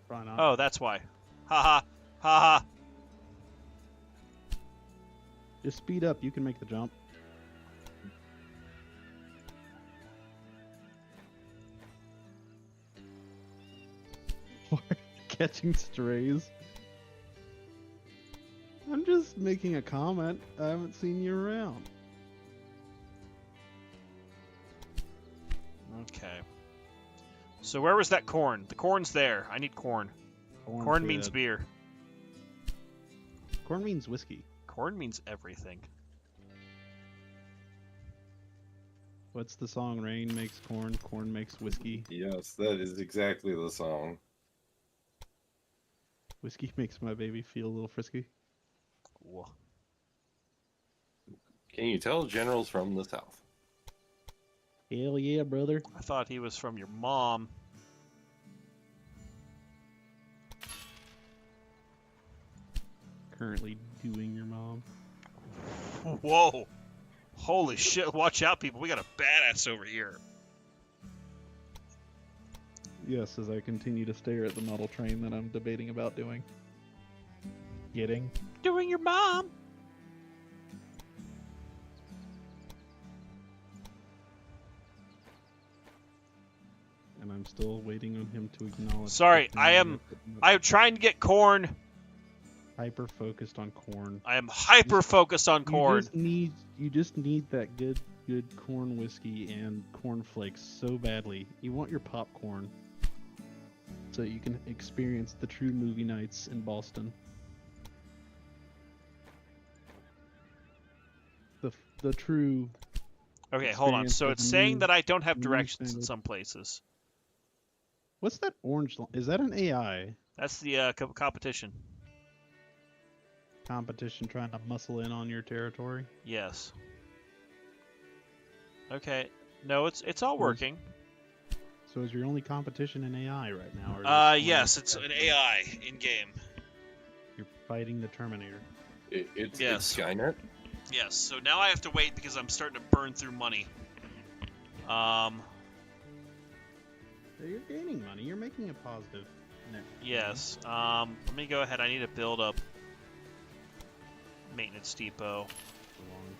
Probably not. Oh, that's why. Haha. Haha. Just speed up. You can make the jump. Catching strays. I'm just making a comment. I haven't seen you around. Okay. So where was that corn? The corn's there. I need corn. Corn means good. beer. Corn means whiskey. Corn means everything. What's the song? Rain makes corn, corn makes whiskey. Yes, that is exactly the song. Whiskey makes my baby feel a little frisky. Whoa. Can you tell General's from the South? Hell yeah, brother. I thought he was from your mom. Currently doing your mom. Whoa. Holy shit. Watch out, people. We got a badass over here. Yes, as I continue to stare at the model train that I'm debating about doing. Getting. Doing your mom. And I'm still waiting on him to acknowledge. Sorry, the thing I that am I'm trying to get corn. hyper focused on corn. I am hyper focused on corn. You just need that good corn whiskey and corn flakes so badly. You want your popcorn so you can experience the true movie nights in Boston. The true. Okay, hold on. experience So of it's the saying new- that I don't have new directions in standard. some places. What's that orange? Is that an AI That's the competition. competition trying to muscle in on your territory? Yes. Okay. No, it's all Yes. working. So is your only competition an AI right now? Or is Yes, it's an AI in game. You're fighting the Terminator. It's Yes. Skynet. Yes. So now I have to wait because I'm starting to burn through money. So you're gaining money. You're making a positive net. Yes. Let me go ahead. I need to build up maintenance depot.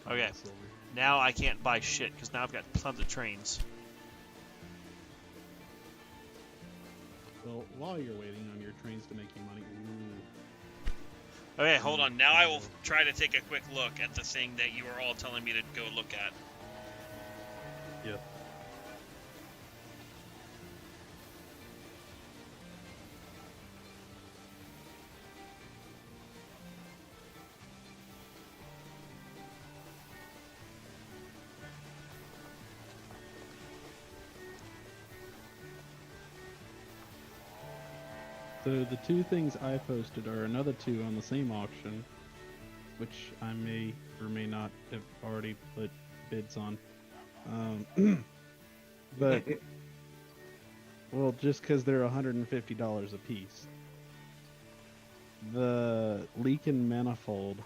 Okay. Now I can't buy shit because now I've got tons of trains. Well, while you're waiting on your trains to make you money, Okay, hold on. Now I will try to take a quick look at the thing that you are all telling me to go look at. yeah. So the two things I posted are another two on the same auction, which I may or may not have already put bids on. But well, just because they're $150 a piece. The Leakin Manifold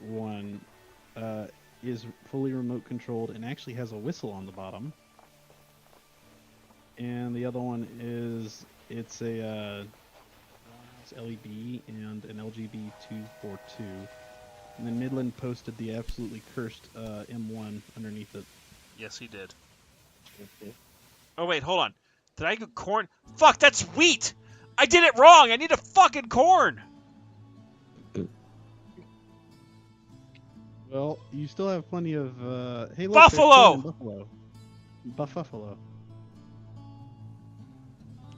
one is fully remote controlled and actually has a whistle on the bottom. and the other one is it's a it's LED and an LGB 242. And then Midland posted the absolutely cursed M1 underneath it. Yes, he did. Mhm. Oh wait, hold on. Did I get corn? Fuck, that's wheat. I did it wrong. I need a fucking corn. Well, you still have plenty of. Hey, look, there's Buffalo! corn in Buffalo. Buffalo.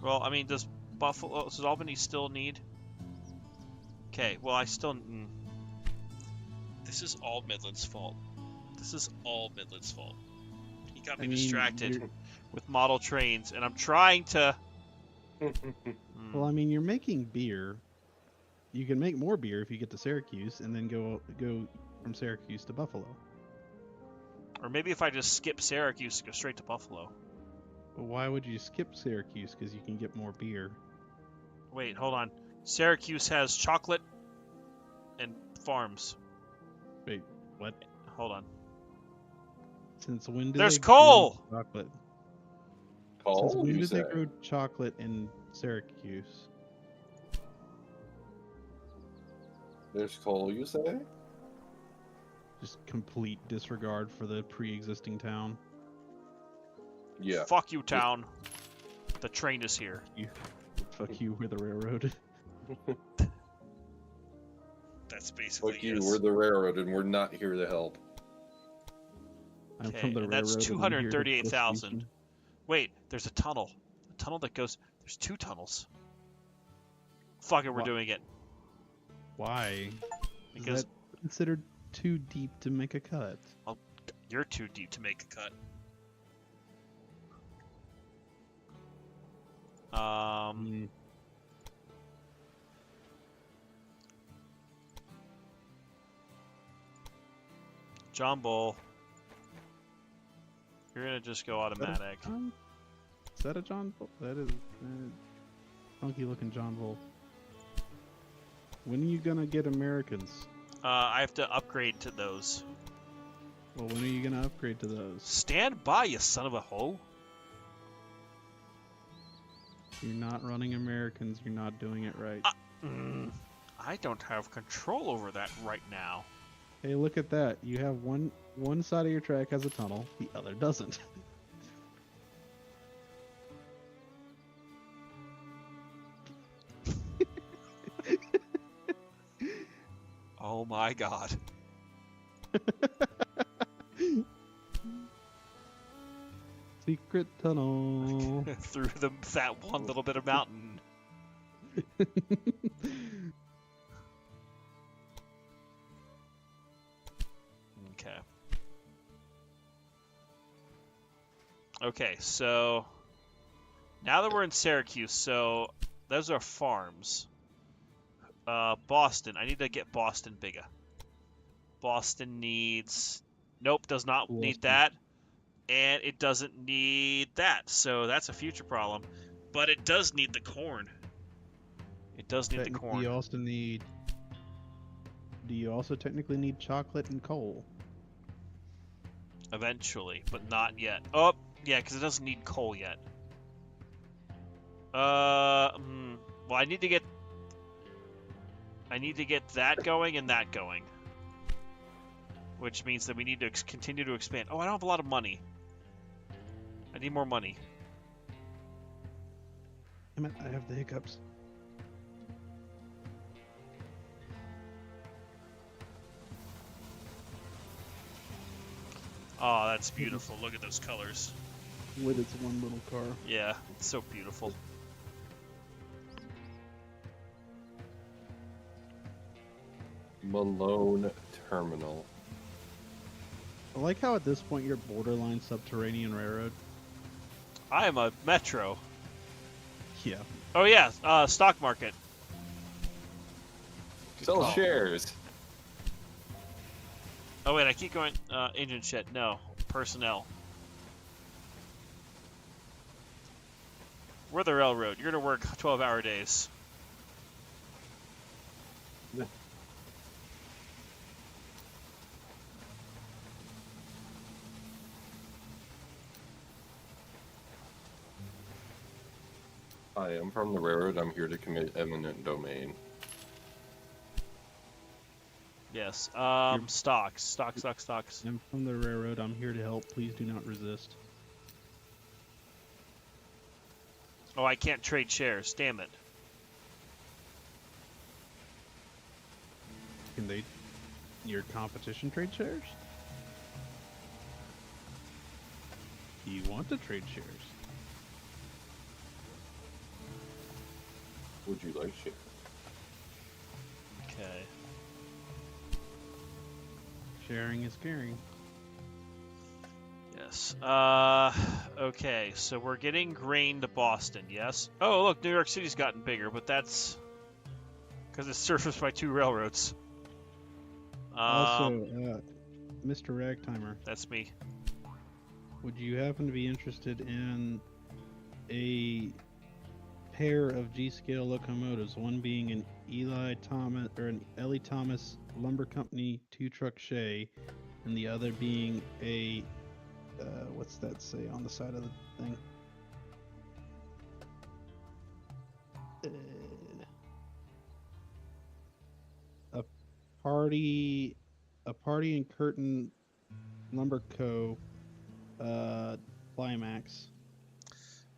Well, I mean, does Albany still need? Okay, well, I still. This is all Midland's fault. This is all Midland's fault. He got me distracted with model trains, and I'm trying to. Well, I mean, you're making beer. You can make more beer if you get to Syracuse and then go from Syracuse to Buffalo. Or maybe if I just skip Syracuse and go straight to Buffalo. But why would you skip Syracuse? Because you can get more beer. Wait, hold on. Syracuse has chocolate and farms. Wait, what? Hold on. Since when did There's they coal! grow chocolate? Coal, Since when you did they say? grow chocolate in Syracuse? There's coal, you say? Just complete disregard for the pre-existing town. Yeah. Fuck you, town. The train is here. Fuck you, we're the railroad. That's basically Fuck you, yes. we're the railroad and we're not here to help. I'm Okay, from the and railroad. that's and I'm here to 238,000. distribution. Wait, there's a tunnel. A tunnel that goes... There's two tunnels. Fuck it, we're What? doing it. Why? Because Is that considered too deep to make a cut? you're too deep to make a cut. John Bull. You're gonna just go automatic. Is that a John Bull? That is funky looking John Bull. When are you gonna get Americans? I have to upgrade to those. Well, when are you gonna upgrade to those? Stand by, you son of a hoe. You're not running Americans. You're not doing it right. I don't have control over that right now. Hey, look at that. You have one side of your track has a tunnel, the other doesn't. Oh my god. Secret tunnel. Through that one little bit of mountain. Okay. Okay, so now that we're in Syracuse, so those are farms. Boston. I need to get Boston bigger. Boston needs... Nope, does not need that. And it doesn't need that. So that's a future problem. But it does need the corn. It does need the corn. Do you also technically need chocolate and coal? Eventually, but not yet. Oh, yeah, because it doesn't need coal yet. Well, I need to get that going and that going. Which means that we need to continue to expand. Oh, I don't have a lot of money. I need more money. Damn it, I have the hiccups. Oh, that's beautiful. Look at those colors. With its one little car. Yeah, it's so beautiful. Malone Terminal. I like how at this point you're borderline subterranean railroad. I am a metro. Yeah. Oh yeah, stock market. Sell shares. Oh wait, I keep going. Engine shed. No, personnel. We're the railroad. You're gonna work 12-hour days. Hi, I'm from the railroad. I'm here to commit eminent domain. Yes. You're- Stocks. I'm from the railroad. I'm here to help. Please do not resist. Oh, I can't trade shares. Damn it. Can they? Your competition trade shares? Do you want to trade shares? Would you like shit? Okay. Sharing is caring. Yes. Okay, so we're getting grain to Boston, yes? Oh, look, New York City's gotten bigger, but that's because it's surfaced by 2 railroads. Also, Mr. Ragtimer, That's me. would you happen to be interested in a pair of G-scale locomotives? One being an Ellie Thomas Lumber Company 2-truck shay, and the other being a what's that say on the side of the thing? A party and curtain lumber co. Climax.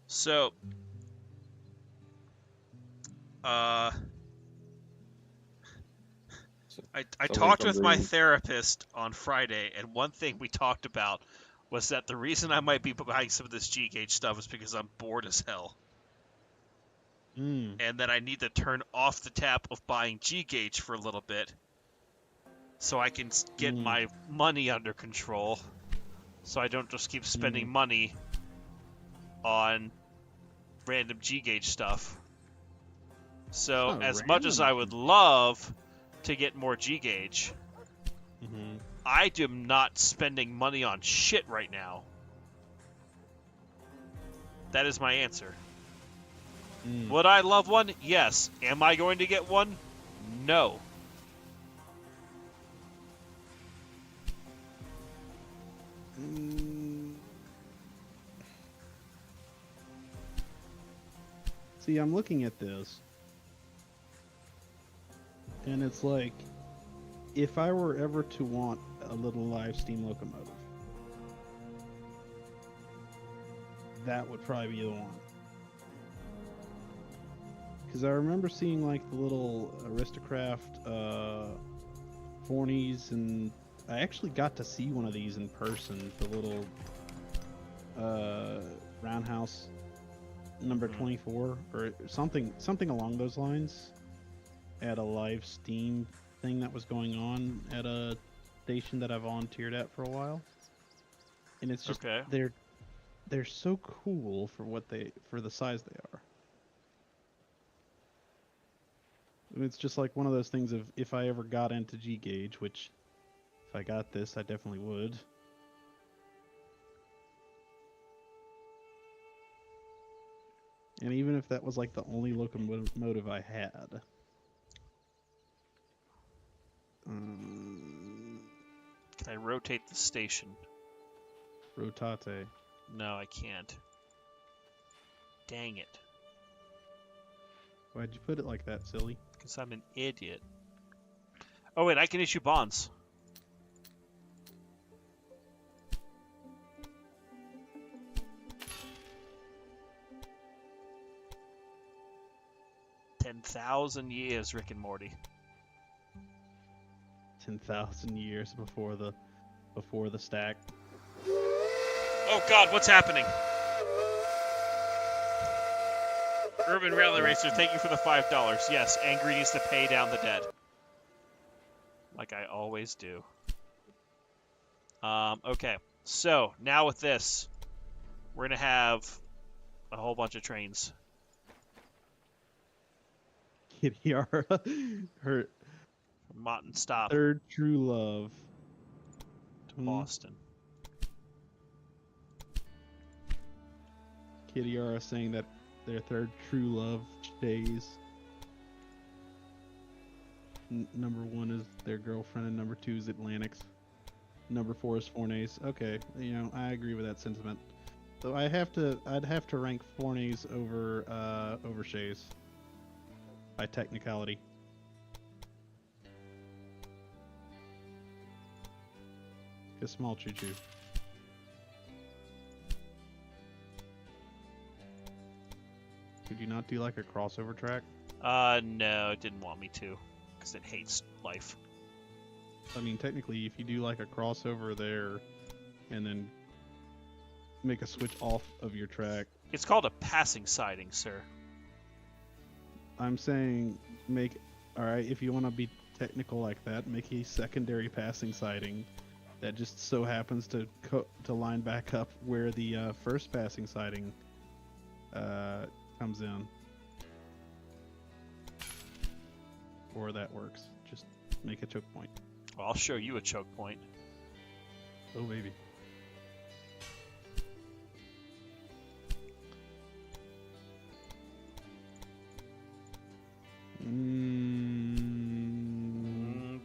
So, I Something talked from with my Green- therapist on Friday, and one thing we talked about was that the reason I might be buying some of this G-gauge stuff is because I'm bored as hell. And that I need to turn off the tap of buying G-gauge for a little bit so I can get my money under control, so I don't just keep spending money on random G-gauge stuff. So It's not as much as random. I would love to get more G-gauge, I am not spending money on shit right now. That is my answer. Would I love one? Yes. Am I going to get one? No. See, I'm looking at this, and it's like, if I were ever to want a little live steam locomotive, that would probably be the one. Because I remember seeing like the little Aristocraft Fornies, and I actually got to see one of these in person, the little roundhouse number 24 or something along those lines, at a live steam thing that was going on at a station that I volunteered at for a while. And it's just they're so cool for the size they are. It's just like one of those things of, if I ever got into G-gauge, which if I got this, I definitely would. And even if that was like the only locomotive I had. Can I rotate the station? Rotate. No, I can't. Dang it. Why'd you put it like that, silly? Because I'm an idiot. Oh wait, I can issue bonds. "10,000 years, Rick and Morty." 10,000 years before the stack. Oh God, what's happening? Urban Rally Racer, thank you for the $5. Yes, Angry needs to pay down the debt. Like I always do. Okay, so now with this, we're going to have a whole bunch of trains. Kitiara, her Mott and Stop. third true love. Boston. Kitiara saying that their third true love stays. Number 1 is their girlfriend, and number 2 is Atlantic's. Number 4 is Fornays. Okay, I agree with that sentiment. So I'd have to rank Forney's over Shay's by technicality. A small choo-choo. Could you not do like a crossover track? No, it didn't want me to, because it hates life. I mean, technically, if you do like a crossover there, and then make a switch off of your track. It's called a passing siding, sir. I'm saying alright, if you want to be technical like that, make a secondary passing siding that just so happens to line back up where the first passing siding comes in. Or that works. Just make a choke point. Well, I'll show you a choke point. Oh, baby.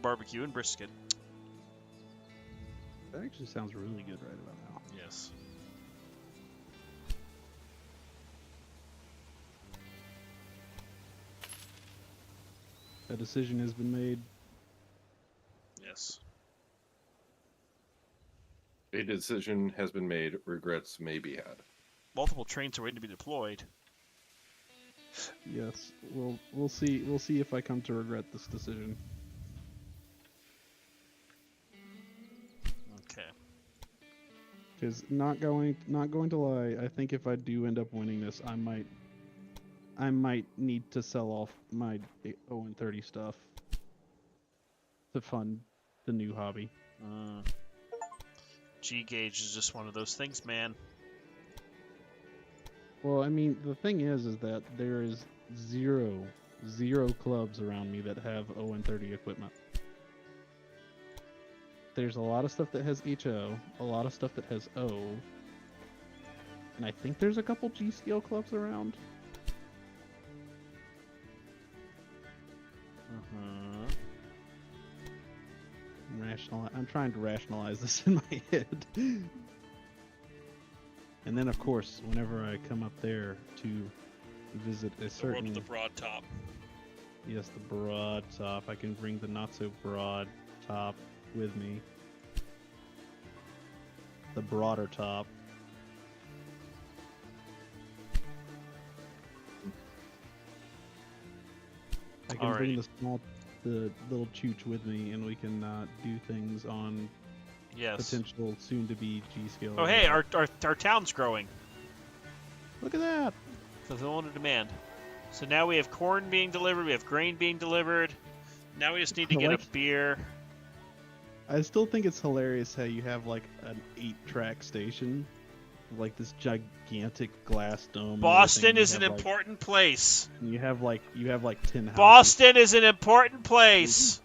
Barbecue and brisket. That actually sounds really good right about now. Yes. A decision has been made. Yes. A decision has been made. Regrets may be had. Multiple trains are waiting to be deployed. Yes, we'll see. We'll see if I come to regret this decision. Okay. Because not going to lie, I think if I do end up winning this, I might need to sell off my 0-30 stuff to fund the new hobby. G-gauge is just one of those things, man. Well, I mean, the thing is that there is zero clubs around me that have 0-30 equipment. There's a lot of stuff that has HO, a lot of stuff that has O, and I think there's a couple G-scale clubs around. I'm trying to rationalize this in my head. And then, of course, whenever I come up there to visit a certain... The road with the broad top. Yes, the broad top. I can bring the not-so-broad top with me. The broader top. I can bring the little chooch with me, and we can do things on potential soon-to-be G-scale. Oh, hey, our town's growing. Look at that! Fulfillment of demand. So now we have corn being delivered, we have grain being delivered. Now we just need to get a beer. I still think it's hilarious how you have like an 8-track station, like this gigantic glass dome. Boston is an important place. And you have like 10 houses. Boston is an important place.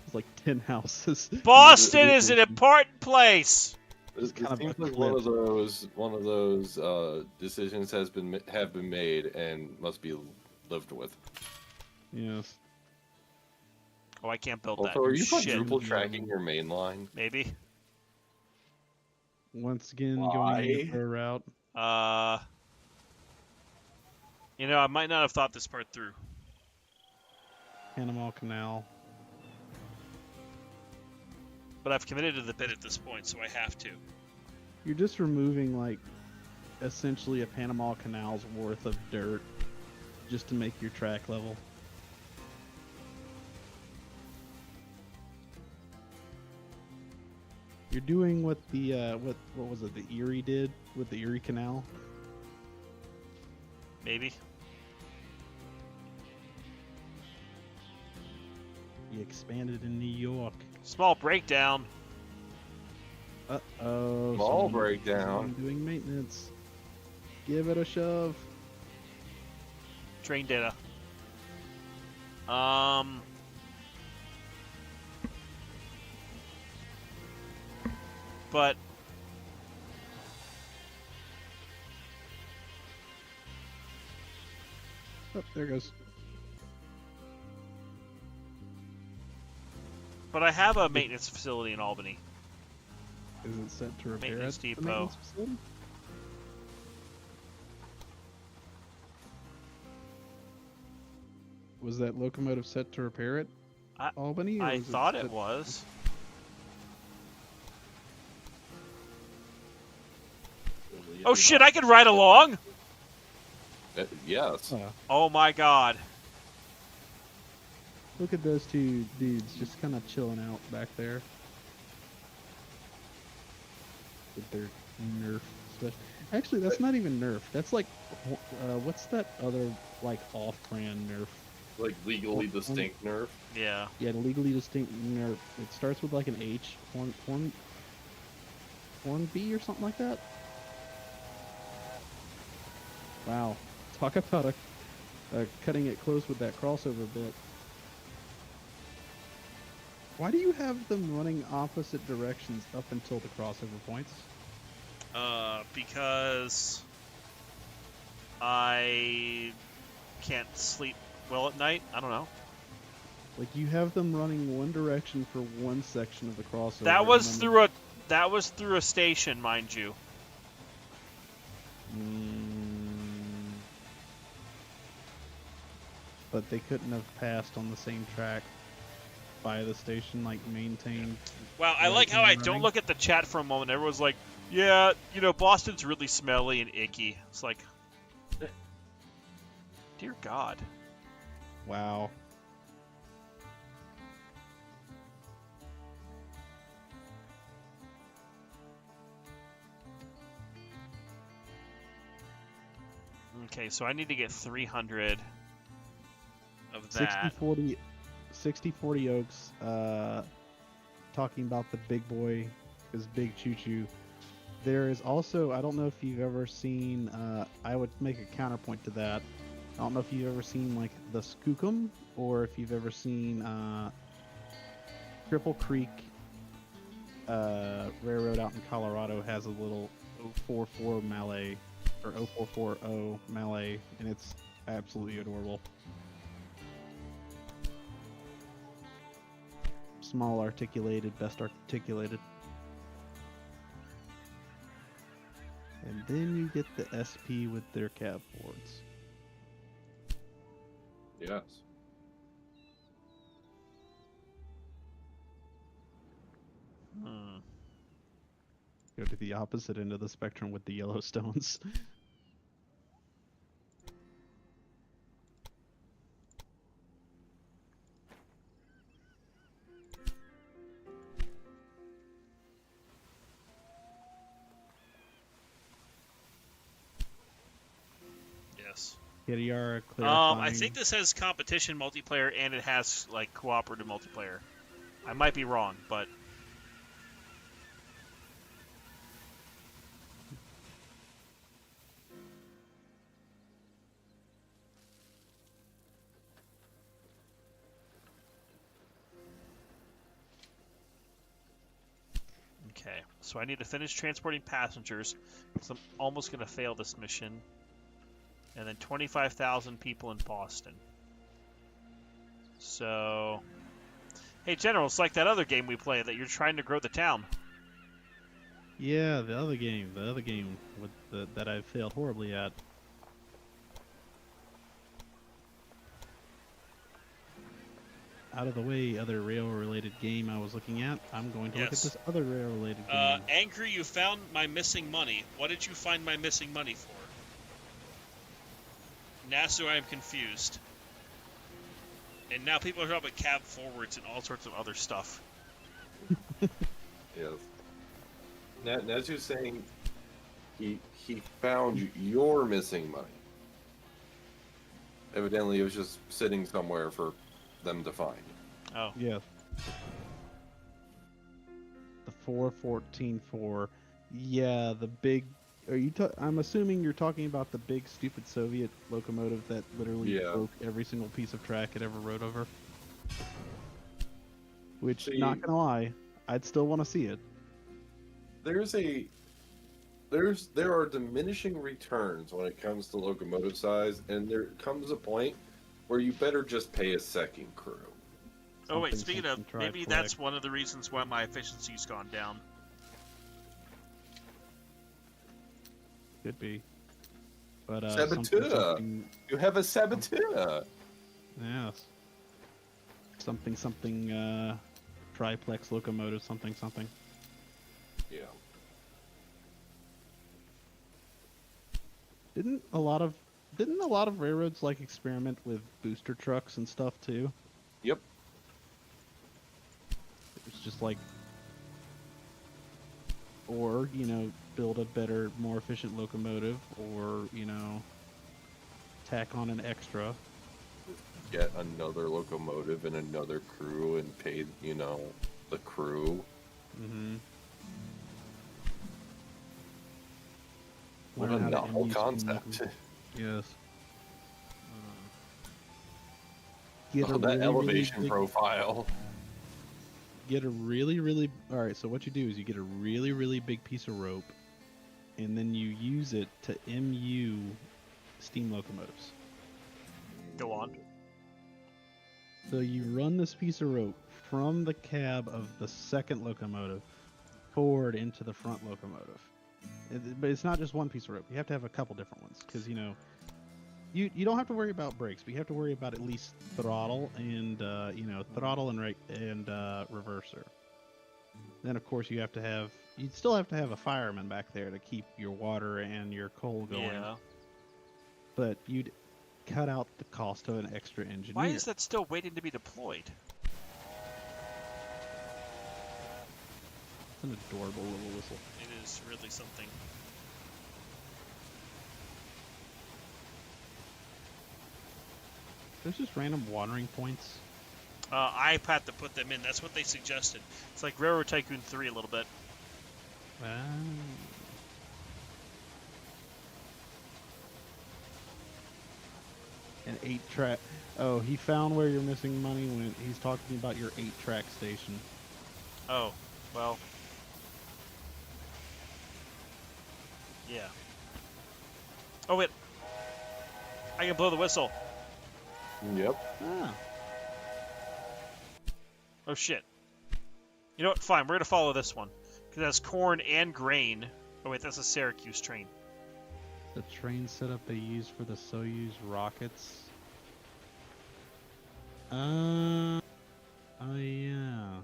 It's like 10 houses. Boston is an important place. It seems like one of those decisions have been made and must be lived with. Yes. Oh, I can't build also, that. Are you Shit. quadruple tracking your main line? Maybe. Once again, going a route. You know, I might not have thought this part through. Panama Canal. But I've committed to the bid at this point, so I have to. You're just removing, like, essentially a Panama Canal's worth of dirt just to make your track level. You're doing what the, what was it, the Erie did with the Erie Canal? Maybe. You expanded in New York. Small breakdown. Uh-oh. Small breakdown. Doing maintenance. Give it a shove. Train data. But oh, there it goes. But I have a maintenance facility in Albany. Is it set to repair Maintenance at the depot. maintenance facility? Was that locomotive set to repair it, Albany? Or I was thought it set- was. Oh shit! I can ride along. Yes. Oh my god. Look at those two dudes just kind of chilling out back there with their Nerf special. Actually, that's not even Nerf. That's like, what's that other like off-brand Nerf? Like legally distinct Nerf. Yeah. Yeah, the legally distinct Nerf. It starts with like an H, Hornby or something like that. Wow, talk about a cutting it close with that crossover bit. Why do you have them running opposite directions up until the crossover points? Because I can't sleep well at night. I don't know. Like you have them running one direction for one section of the crossover. That was and through a station, mind you. But they couldn't have passed on the same track by the station, like maintained. Wow, I like how I don't running. look at the chat for a moment. Everyone's like, yeah, you know, Boston's really smelly and icky. It's like, dear God. Wow. Okay, so I need to get 300 of that. 60-40 Oaks, talking about the big boy, his big choo-choo. There is also, I don't know if you've ever seen, I would make a counterpoint to that. I don't know if you've ever seen, like, the Skookum, or if you've ever seen Cripple Creek Railroad out in Colorado has a little 044 Mallet, or 0440 Mallet, and it's absolutely adorable. Small articulated, best articulated. And then you get the SP with their cab boards. Yes. Go to the opposite end of the spectrum with the Yellowstones. Yes. Yara clarifying. I think this has competition multiplayer and it has like cooperative multiplayer. I might be wrong, but okay. So I need to finish transporting passengers because I'm almost going to fail this mission. And then 25,000 people in Boston. So, hey, General, it's like that other game we play that you're trying to grow the town. Yeah, the other game with that I failed horribly at. Out of the way, other rail-related game I was looking at. I'm going to look at Yes. this other rail-related game. Angry, you found my missing money. What did you find my missing money for? Nasu, I am confused. And now people are talking about cab forwards and all sorts of other stuff. Yes. Natsu's saying he found your missing money. Evidently, it was just sitting somewhere for them to find. Oh. Yeah. The 414-4. Yeah, the big. Are you? I'm assuming you're talking about the big stupid Soviet locomotive that literally broke every single piece of track it ever rode over. Which, not gonna lie, I'd still want to see it. There are diminishing returns when it comes to locomotive size, and there comes a point where you better just pay a second crew. Oh wait, speaking of, maybe that's one of the reasons why my efficiency's gone down. Could be. But Saboteur! You have a saboteur! Yes. Something something triplex locomotive something something. Yeah. Didn't a lot of railroads like experiment with booster trucks and stuff too? Yep. It's just like, or build a better, more efficient locomotive, or tack on an extra. Get another locomotive and another crew and pay, the crew. Mm-hmm. What Learn a how to novel use concept. Yes. Oh, that elevation profile. Get a really all right. So what you do is you get a really big piece of rope, and then you use it to MU steam locomotives. Go on. So you run this piece of rope from the cab of the second locomotive forward into the front locomotive. But it's not just one piece of rope. You have to have a couple different ones because you don't have to worry about brakes, but you have to worry about at least throttle and reverser. Then of course you'd still have to have a fireman back there to keep your water and your coal going. Yeah. But you'd cut out the cost of an extra engineer. Why is that still waiting to be deployed? It's an adorable little whistle. It is really something. There's just random watering points. I had to put them in. That's what they suggested. It's like Railroad Tycoon 3 a little bit. An 8-track. Oh, he found where you're missing money when he's talking about your 8-track station. Oh, well. Yeah. Oh, wait. I can blow the whistle. Yep. Ah. Oh, shit. You know what? Fine. We're going to follow this one. Because it has corn and grain. Oh, wait. That's a Syracuse train. The train setup they use for the Soyuz rockets. Oh yeah.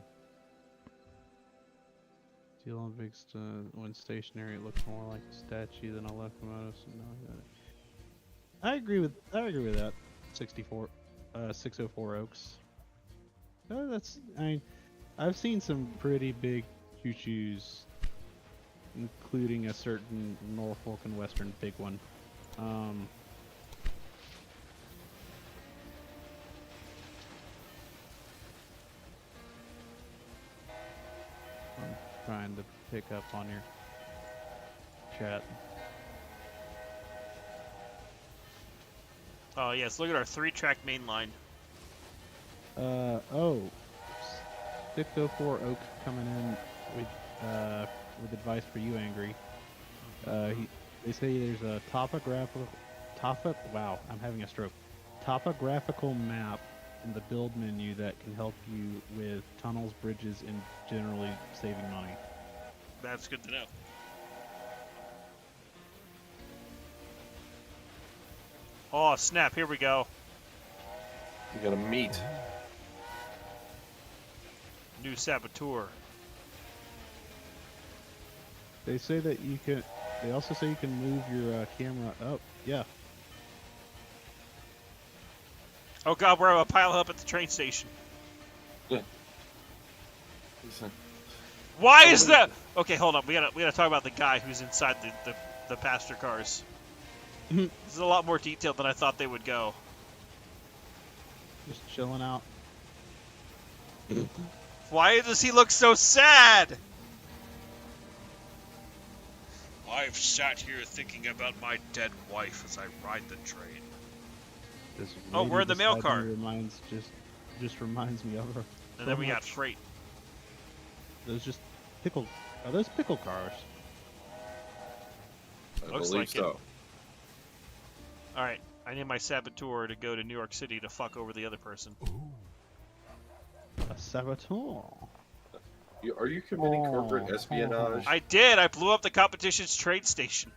The Olympics, when stationary, it looks more like a statue than a locomotive. So no, I agree with that. 604 Oaks. I've seen some pretty big choo-choos, including a certain Norfolk and Western big one. I'm trying to pick up on your chat. Oh, yes. Look at our 3-track main line. 604 Oak coming in with advice for you, Angry. They say there's a wow, I'm having a stroke. Topographical map in the build menu that can help you with tunnels, bridges, and generally saving money. That's good to know. Oh, snap. Here we go. You gotta meet. New Saboteur. They say that you can. They also say you can move your camera up. Yeah. Oh god, we're a pile up at the train station. Why is that? Okay, hold on. We gotta talk about the guy who's inside the passenger cars. This is a lot more detailed than I thought they would go. Just chilling out. Why does he look so sad? I've sat here thinking about my dead wife as I ride the train. Oh, we're in the mail car. Just reminds me of her. And then we got freight. Those just pickle. Are those pickle cars? I Looks believe like so. it. All right, I need my saboteur to go to New York City to fuck over the other person. A saboteur. Are you committing corporate espionage? I did. I blew up the competition's trade station.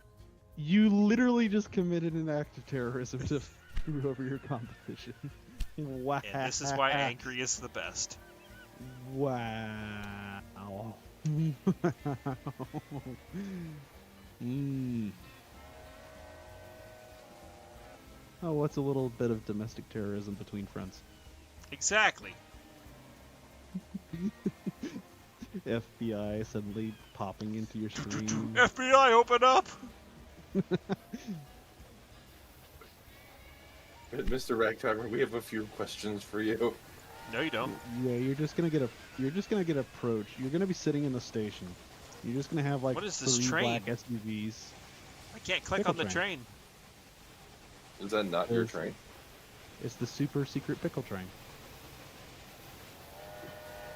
You literally just committed an act of terrorism to screw over your competition. Wow. And this is why Angry is the best. Wow. Oh, what's a little bit of domestic terrorism between friends? Exactly. FBI suddenly popping into your screen. FBI, open up! Mr. Ragtimer, we have a few questions for you. No, you don't. Yeah, you're just gonna get approached. You're gonna be sitting in the station. You're just gonna have like What is this 3 train? black SUVs. I can't click Pickle on the train. train. Is that not your train? It's the super secret pickle train.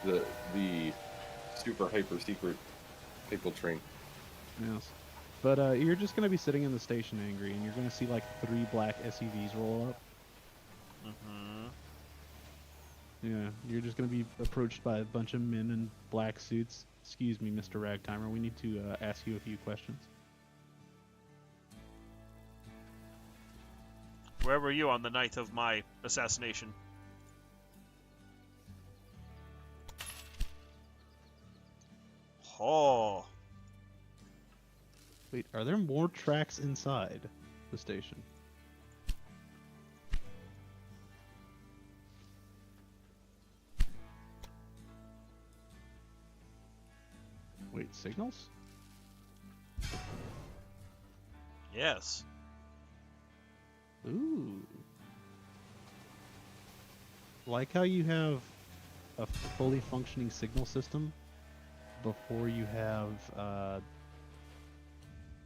The super hyper secret pickle train. Yes. But you're just gonna be sitting in the station, Angry, and you're gonna see like 3 black SUVs roll up. Mm-hmm. Yeah, you're just gonna be approached by a bunch of men in black suits. Excuse me, Mr. Ragtimer. We need to ask you a few questions. Where were you on the night of my assassination? Oh. Wait, are there more tracks inside the station? Wait, signals? Yes. Ooh. Like how you have a fully functioning signal system before you have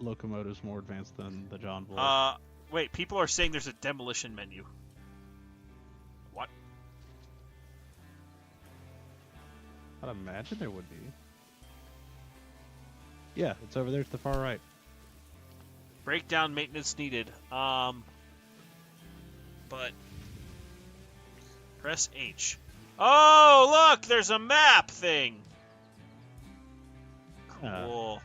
locomotives more advanced than the John Bull. Wait, people are saying there's a demolition menu. What? I'd imagine there would be. Yeah, it's over there to the far right. Breakdown maintenance needed. But press H. Oh, look, there's a map thing. Cool.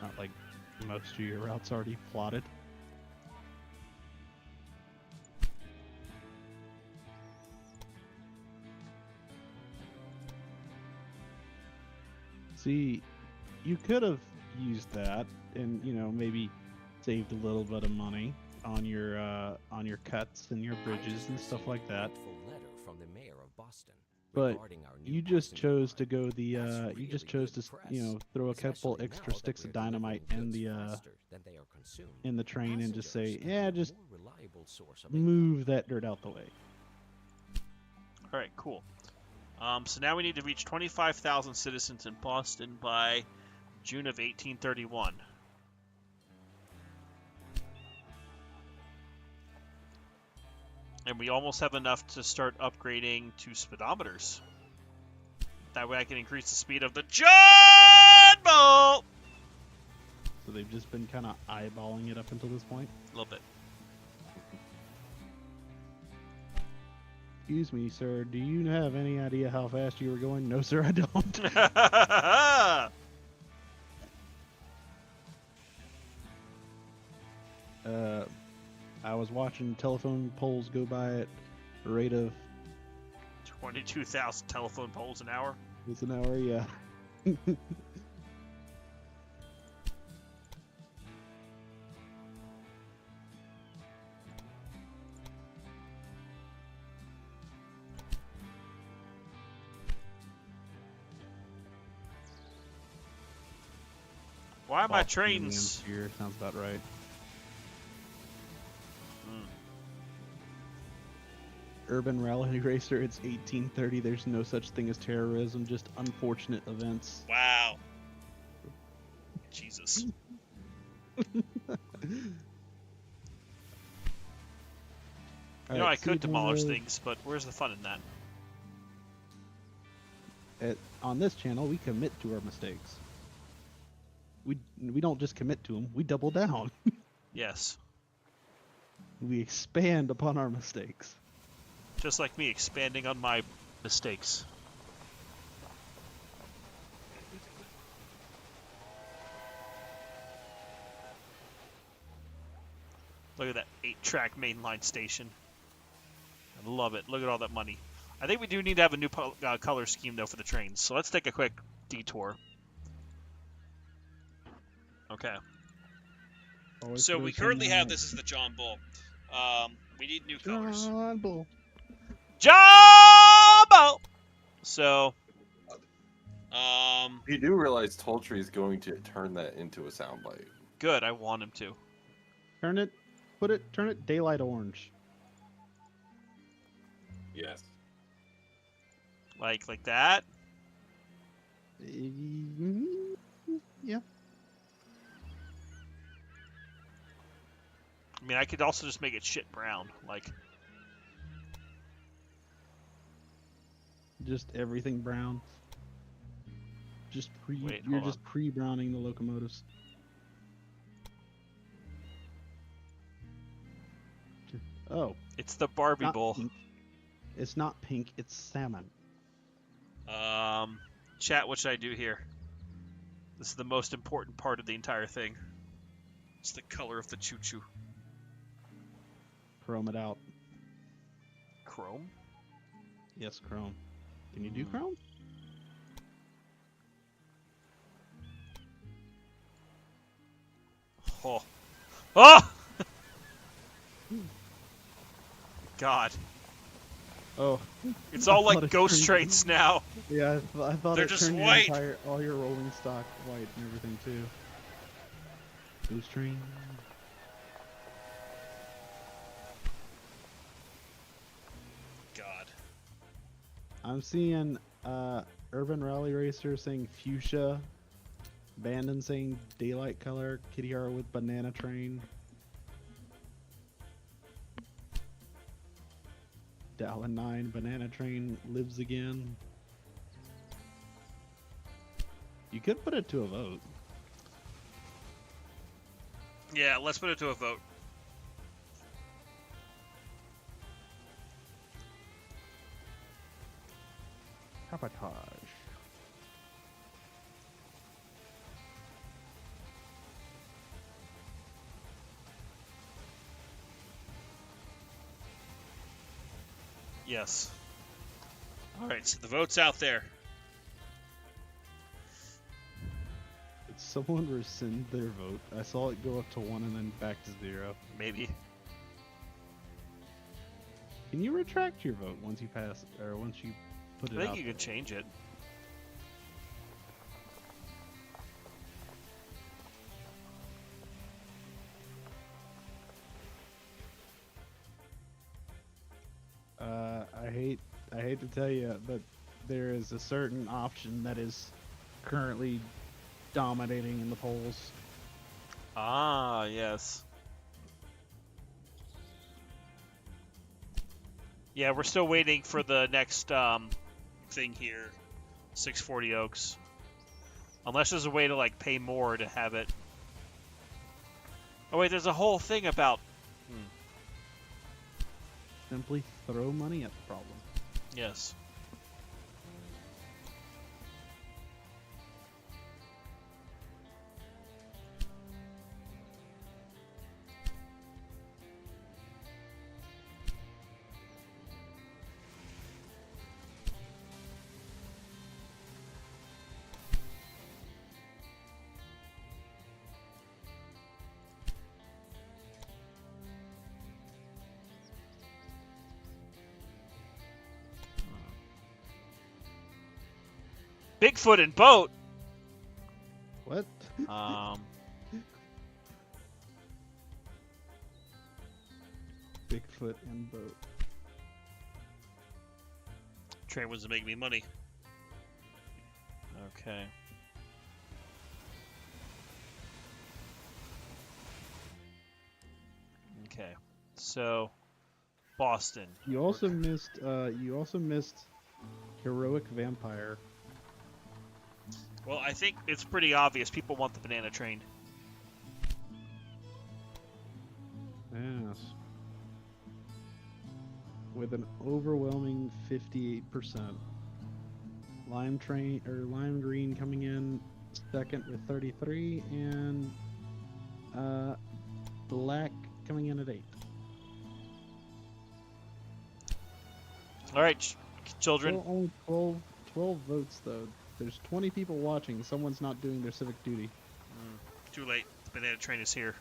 Not like most of your routes already plotted. See, you could have used that and, you know, maybe saved a little bit of money on your cuts and your bridges and stuff like that. Letter from the mayor of Boston But regarding our new you just Boston chose line. to go the That's you just really chose to good you know, press, throw a couple especially extra now that sticks of we're delivering dynamite in goods the faster than they are consumed. in the train and just say, Passengers yeah, have a just more reliable source of move that dirt out the way. All right, cool. So now we need to reach 25,000 citizens in Boston by June of 1831. And we almost have enough to start upgrading to speedometers. That way I can increase the speed of the John Bull! So they've just been kind of eyeballing it up until this point. A little bit. Excuse me, sir. Do you have any idea how fast you were going? No, sir, I don't. I was watching telephone poles go by at a rate of 22,000 telephone poles an hour. an hour. Yeah. Why are my Boston trains... Here sounds about right. Urban Rally Racer, it's 1830. There's no such thing as terrorism, just unfortunate events. Wow. Jesus. You know, I could demolish things, but where's the fun in that? On this channel, we commit to our mistakes. We don't just commit to them, we double down. Yes. We expand upon our mistakes. Just like me expanding on my mistakes. Look at that 8-track mainline station. I love it. Look at all that money. I think we do need to have a new color scheme, though, for the trains. So let's take a quick detour. Okay. Always So throw we some currently have, out. this is the John Bull. We need new colors. John Bull. John Bull! So, You do realize Toltree is going to turn that into a soundbite. good. I want him to. Turn it daylight orange. Yes. Like that. Yeah. I mean, I could also just make it shit brown. Like, Just everything brown. Just Wait, you're hold just pre-browning the locomotives. Oh, it's the Barbie not Bull. pink. It's not pink, it's salmon. Chat, what should I do here? This is the most important part of the entire thing. It's the color of the choo-choo. Chrome it out. Chrome? Yes, chrome. Can you do chrome? Oh. Oh! God. Oh. It's all I thought like it ghost turned- trains now. Yeah, I thought They're it just turned white. all your rolling stock white and everything too. Ghost train. God. I'm seeing Urban Rally Racer saying fuchsia, Bandon saying daylight color, Kitty Hart with banana train. Dallin 9 banana train lives again. You could put it to a vote. Yeah, let's put it to a vote. Sabotage. Yes. Alright, so the vote's out there. Did someone rescind their vote? I saw it go up to 1 and then back to 0. Maybe. Can you retract your vote once you pass or once you put it I think out you there? can change it. I hate to tell you, but there is a certain option that is currently dominating in the polls. Ah, yes. Yeah, we're still waiting for the next thing here, 640 Oaks. Unless there's a way to like pay more to have it. Oh wait, there's a whole thing about. Simply throw money at the problem. Yes. Bigfoot and boat. What? Bigfoot and boat. Train was to make me money. Okay. Okay. So, Boston. You also missed. You also missed heroic vampire. Well, I think it's pretty obvious. People want the banana train. Yes. With an overwhelming 58%. Lime train or lime green coming in second with 33, and black coming in at 8. All right, children. Still only 12 votes, though. There's 20 people watching. Someone's not doing their civic duty. Too late. The banana train is here.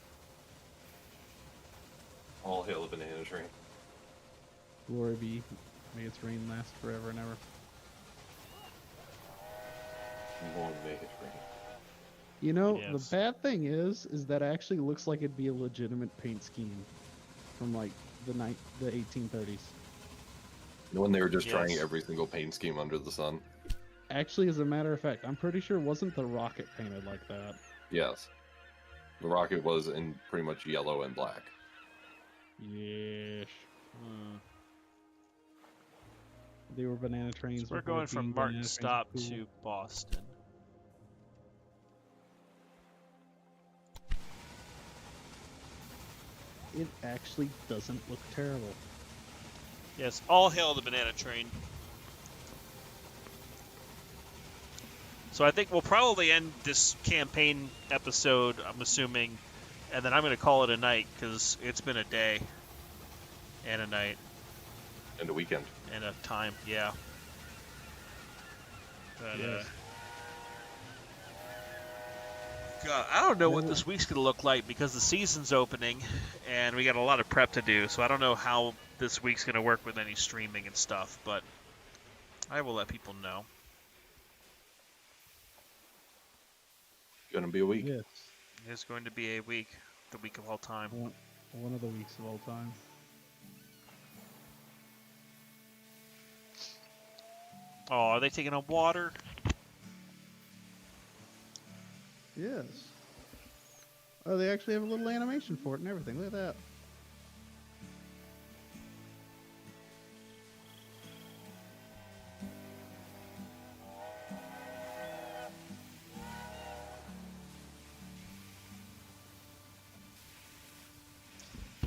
All hail the banana train. Glory be. May its reign last forever and ever. Long may it rain. You know, Yes. the bad thing is that actually looks like it'd be a legitimate paint scheme from like the 1830s. When they were just Yes. trying every single paint scheme under the sun. Actually, as a matter of fact, I'm pretty sure wasn't the rocket painted like that. Yes. The rocket was in pretty much yellow and black. Yes. Hmm. They were banana trains. So we're before going from being Martin banana trains Stop were cool. to Boston. It actually doesn't look terrible. Yes, all hail the banana train. So I think we'll probably end this campaign episode, I'm assuming, and then I'm going to call it a night because it's been a day and a night And a weekend. and a time, yeah. But, Yes. God, I don't know what this week's going to look like because the season's opening and we got a lot of prep to do, so I don't know how this week's going to work with any streaming and stuff, but I will let people know. Gonna be a week. Yes. It's going to be a week, the week of all time. One of the weeks of all time. Oh, are they taking on water? Yes. Oh, they actually have a little animation for it and everything. Look at that.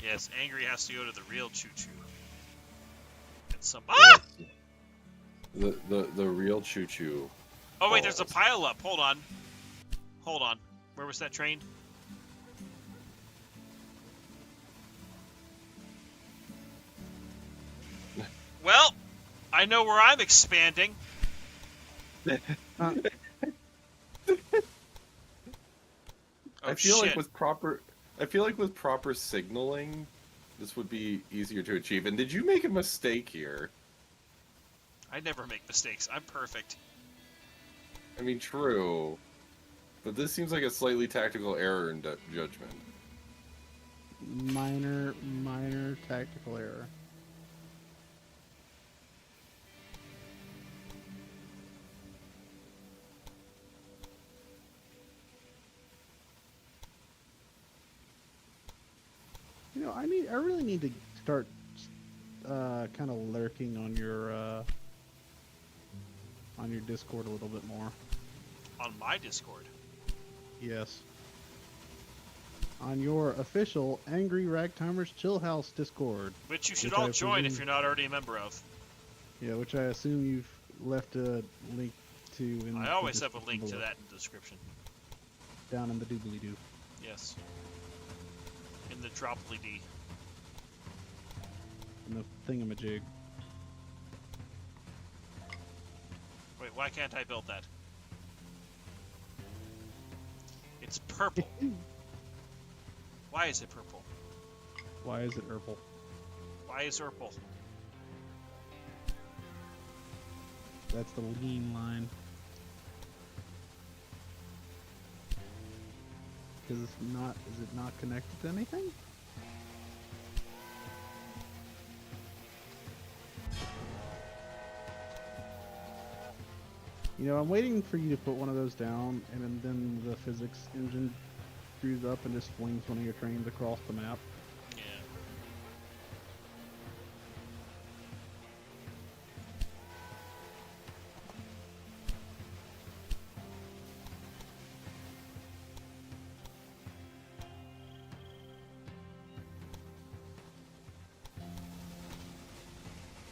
Yes, Angry has to go to the real choo-choo. And some. Ah! The real choo-choo. Oh wait, there's a balls. pile up. Hold on. Hold on. Where was that train? Well, I know where I'm expanding. Uh, Oh, I feel shit. like with proper signaling, this would be easier to achieve. And did you make a mistake here? I never make mistakes. I'm perfect. I mean, true. But this seems like a slightly tactical error in judgment. minor tactical error. You know, I really need to start kind of lurking on your Discord a little bit more. On my Discord. Yes. On your official Angry Ragtimer's Chill House Discord. Which you should Which all I join if presume- you're not already a member of. Yeah, which I assume you've left a link to in I the always have a description link to below, that in the description. down in the doobly-doo. Yes. In the dropply D. In the thingamajig. Wait, why can't I build that? It's purple. Why is it purple? Why is it purple? Why is purple? That's the lean line. Is it not connected to anything? You know, I'm waiting for you to put one of those down, and then the physics engine screws up and just flings one of your trains across the map. Yeah.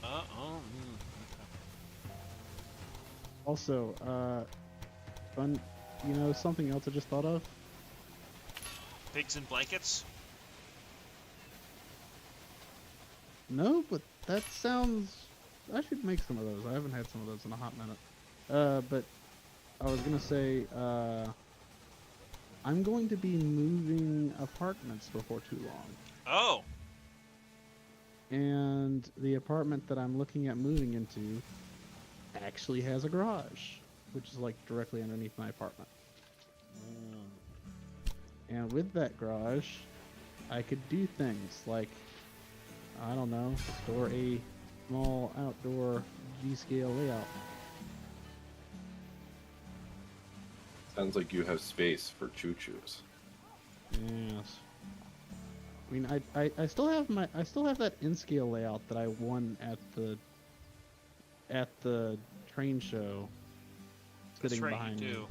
Uh-oh. Also, you know, something else I just thought of. Pigs in blankets? No, but that sounds. I should make some of those. I haven't had some of those in a hot minute. But I was gonna say, I'm going to be moving apartments before too long. Oh. And the apartment that I'm looking at moving into actually has a garage, which is like directly underneath my apartment. And with that garage, I could do things like, I don't know, store a small outdoor G-scale layout. Sounds like you have space for choo-choos. Yes. I mean, I still have that in-scale layout that I won at the train show. That's Sitting right, behind you me. do.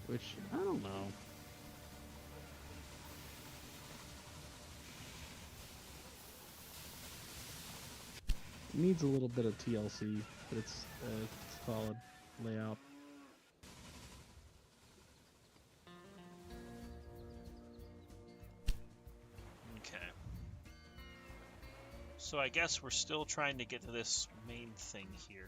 Which I don't know. It needs a little bit of TLC, but it's a solid layout. Okay. So I guess we're still trying to get to this main thing here.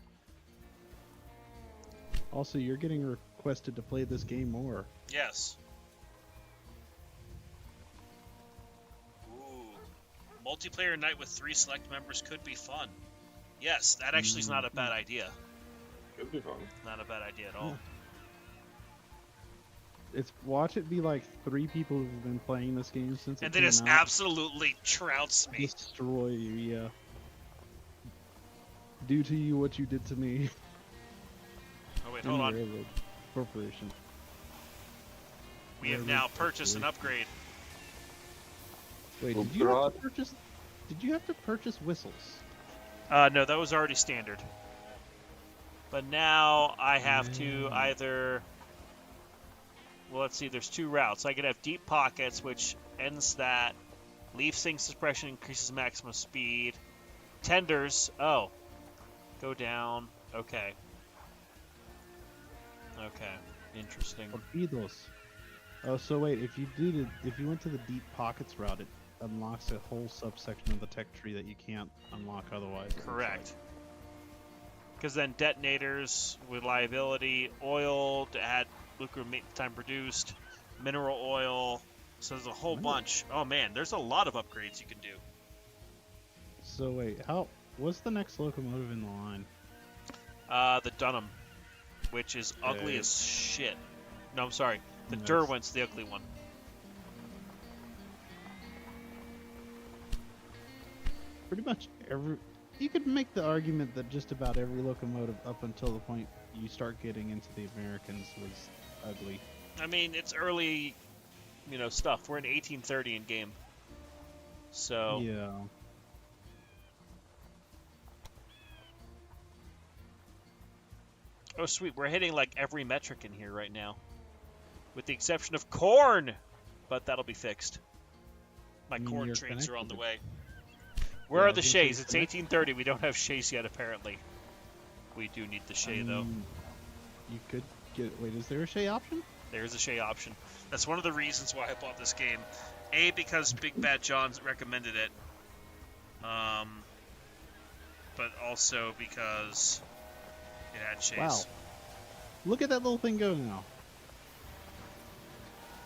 Also, you're getting requested to play this game more. Yes. Ooh. Multiplayer night with 3 select members could be fun. Yes, that actually is not a bad idea. Could be fun. Not a bad idea at all. Watch it be like 3 people who've been playing this game since And it they came just out. absolutely trounce me. Destroy you, yeah. Do to you what you did to me. Oh wait, hold on. Railroad Corporation. We have now purchased an upgrade. Wait, Oh, did you have God. to purchase? Did you have to purchase whistles? No, that was already standard. But now I have to either... Well, let's see, there's 2 routes. I could have deep pockets, which ends that. Leaf sync suppression increases maximum speed. Tenders, oh. Go down, okay. Okay, interesting. Torpedoes. Oh, so wait, if you went to the deep pockets route, it unlocks a whole subsection of the tech tree that you can't unlock otherwise. Correct. Because then detonators, reliability, oil to add liquid time produced, mineral oil. So there's a whole bunch. Oh man, there's a lot of upgrades you can do. So wait, what's the next locomotive in the line? The Dunham, which is ugly as shit. No, I'm sorry. The Nice. Derwent's the ugly one. Pretty much you could make the argument that just about every locomotive up until the point you start getting into the Americans was ugly. I mean, it's early, stuff. We're in 1830 in game. So, Yeah. oh sweet, we're hitting like every metric in here right now. With the exception of corn! But that'll be fixed. My corn you're trains are on the connected. way. Where Yeah, are the I was gonna say shays? It's connect- 1830. We don't have shays yet, apparently. We do need the shay, though. You could get. Wait, is there a Shay option? There's a shay option. That's one of the reasons why I bought this game. A, because Big Bad John's recommended it. But also because it had shays. Wow. Look at that little thing go now.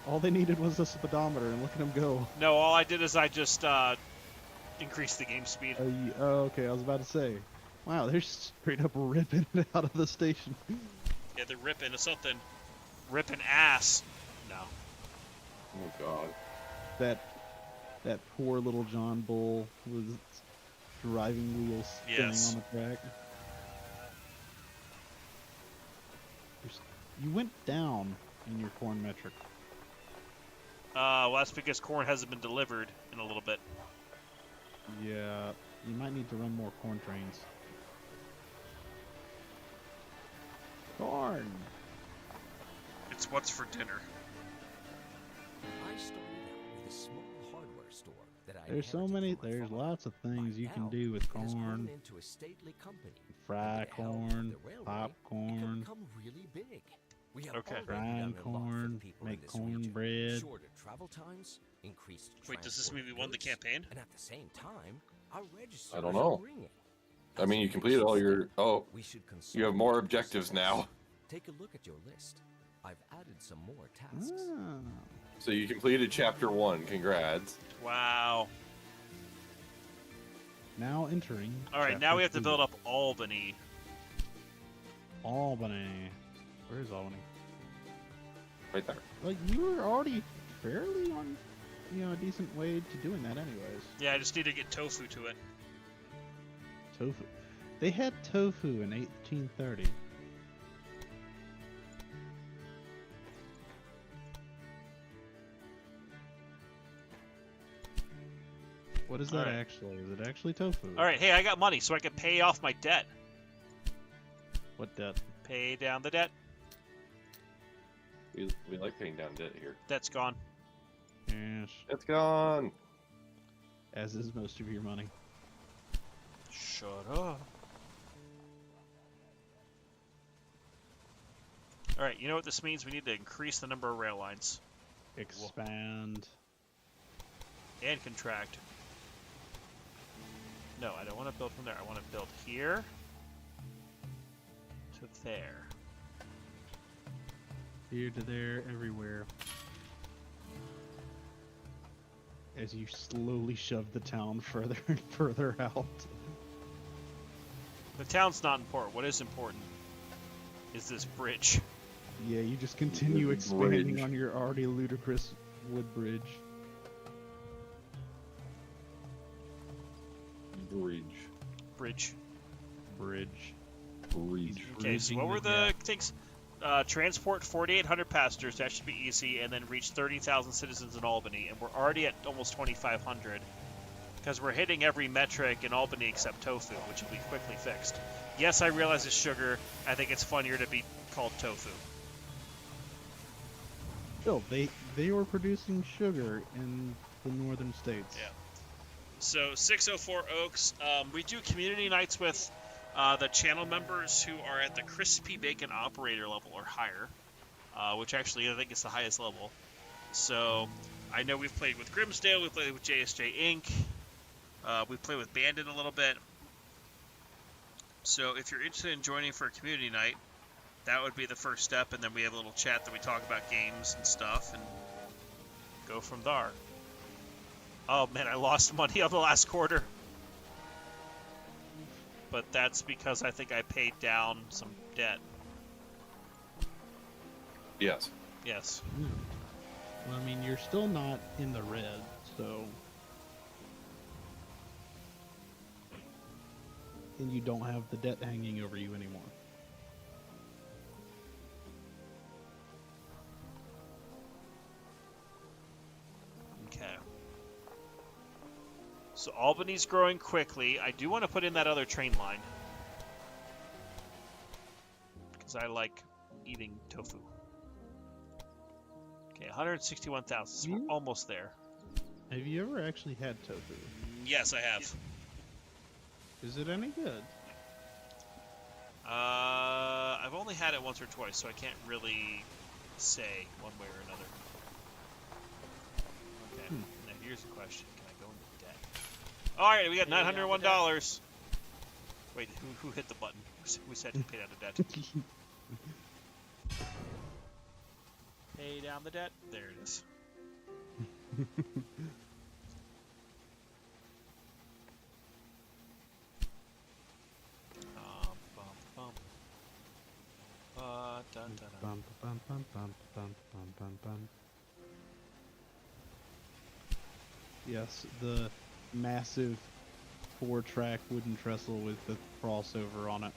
All they needed was a speedometer, and look at them go. No, all I did is I just increased the game speed. Okay, I was about to say. Wow, they're straight up ripping it out of the station. Yeah, they're ripping something. Ripping ass. No. Oh god. That poor little John Bull with driving wheels spinning Yes. on the track. You went down in your corn metric. Well, that's because corn hasn't been delivered in a little bit. Yeah, you might need to run more corn trains. Corn! It's what's for dinner. I started out with a small hardware store that I There's so inherited many, from my there's father. lots of things By you can now, do with it has grown corn. into a stately company. Fry With the help of corn, the railway, pop It corn. could become really big. We We have Okay. already Grind done a lot for the corn, people in make this region. cornbread. Shorter travel times, increased Wait, does this transport mean we of won the goods, campaign? And at the same time, our register I don't is know. ringing. I mean, you As a completed all next your. step, Oh, we should you have consult more with objectives customers. now. Take a look at your list. I've added some more tasks. Ah. So you completed chapter 1. Congrats. Wow. Now entering. All right, now chapter we have to 2. build up Albany. Albany. Where is Albany? Right there. Like, you were already fairly on, a decent way to doing that anyways. Yeah, I just need to get tofu to it. Tofu. They had tofu in 1830. What is that Alright. actually? Is it actually tofu? All right, hey, I got money, so I can pay off my debt. What debt? Pay down the debt. We like paying down debt here. Debt's gone. Yes. It's gone. As is most of your money. Shut up. All right, you know what this means? We need to increase the number of rail lines Expand. and contract. No, I don't want to build from there. I want to build here to there. Here to there, everywhere. As you slowly shove the town further and further out. The town's not important. What is important is this bridge. Yeah, you just continue The expanding bridge. on your already ludicrous wood bridge. Bridge. Bridge. Bridge. Bridge. Okay, so Bridging what were the the gap. things? Transport 4,800 passengers. That should be easy, and then reach 30,000 citizens in Albany, and we're already at almost 2,500 because we're hitting every metric in Albany except tofu, which will be quickly fixed. Yes, I realize it's sugar. I think it's funnier to be called tofu. Still, they were producing sugar in the northern states. Yeah. So 604 Oaks, we do community nights with the channel members who are at the Crispy Bacon operator level or higher, which actually I think is the highest level. So I know we've played with Grimsdale, we've played with JSJ Inc., we've played with Bandit a little bit. So if you're interested in joining for a community night, that would be the first step, and then we have a little chat that we talk about games and stuff, and go from there. Oh man, I lost money on the last quarter. But that's because I think I paid down some debt. Yes. Yes. Well, I mean, you're still not in the red, so. And you don't have the debt hanging over you anymore. Okay. So Albany's growing quickly. I do want to put in that other train line. Because I like eating tofu. Okay, 161,000. So we're almost there. Have you ever actually had tofu? Yes, I have. Is it any good? I've only had it once or twice, so I can't really say one way or another. Okay, now here's the question. Can I go into debt? Alright, we got $901. Wait, who hit the button? Who said to pay down the debt? Pay down the debt. There it is. Dun, dun, dun. Bum, bum, bum, bum, bum, bum, bum, bum. Yes, the massive 4-track wooden trestle with the crossover on it.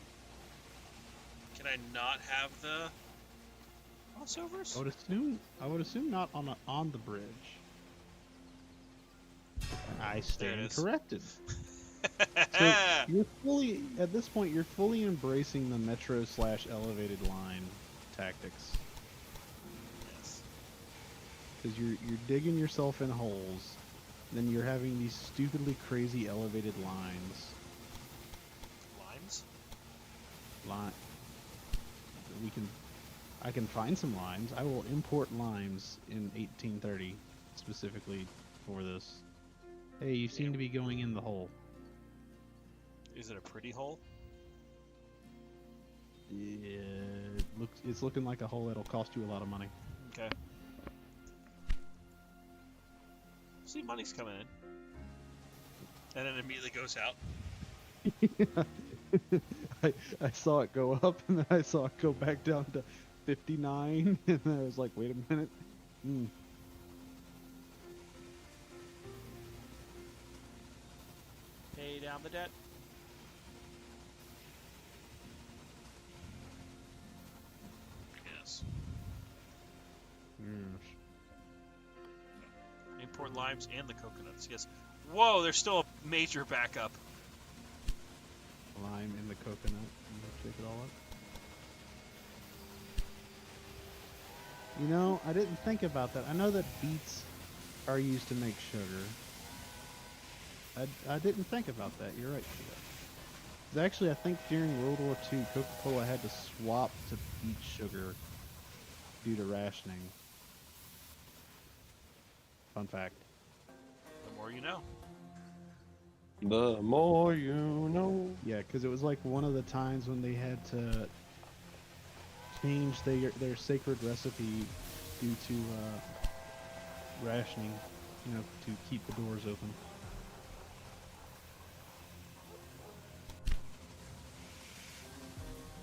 Can I not have the crossovers? I would assume not on the bridge. I stand is. corrected. So you're fully at this point. You're fully embracing the metro/elevated line tactics Yes. because you're digging yourself in holes. Then you're having these stupidly crazy elevated lines. Lines? Line. We can. I can find some limes. I will import limes in 1830 specifically for this. Hey, you seem to be going in the hole. Is it a pretty hole? Yeah, it's looking like a hole that'll cost you a lot of money. Okay. See, money's coming in. And then immediately goes out. I saw it go up, and then I saw it go back down to 59, and then I was like, wait a minute. Pay down the debt. Yes. Import limes and the coconuts. Yes. Whoa, there's still a major backup. Lime in the coconut. Check it all up. You know, I didn't think about that. I know that beets are used to make sugar. I didn't think about that. You're right, Sheila. 'Cause actually, I think during World War II, Coca-Cola had to swap to beet sugar due to rationing. Fun fact. The more you know. The more you know. Yeah, because it was like one of the times when they had to change their sacred recipe due to rationing, you know, to keep the doors open.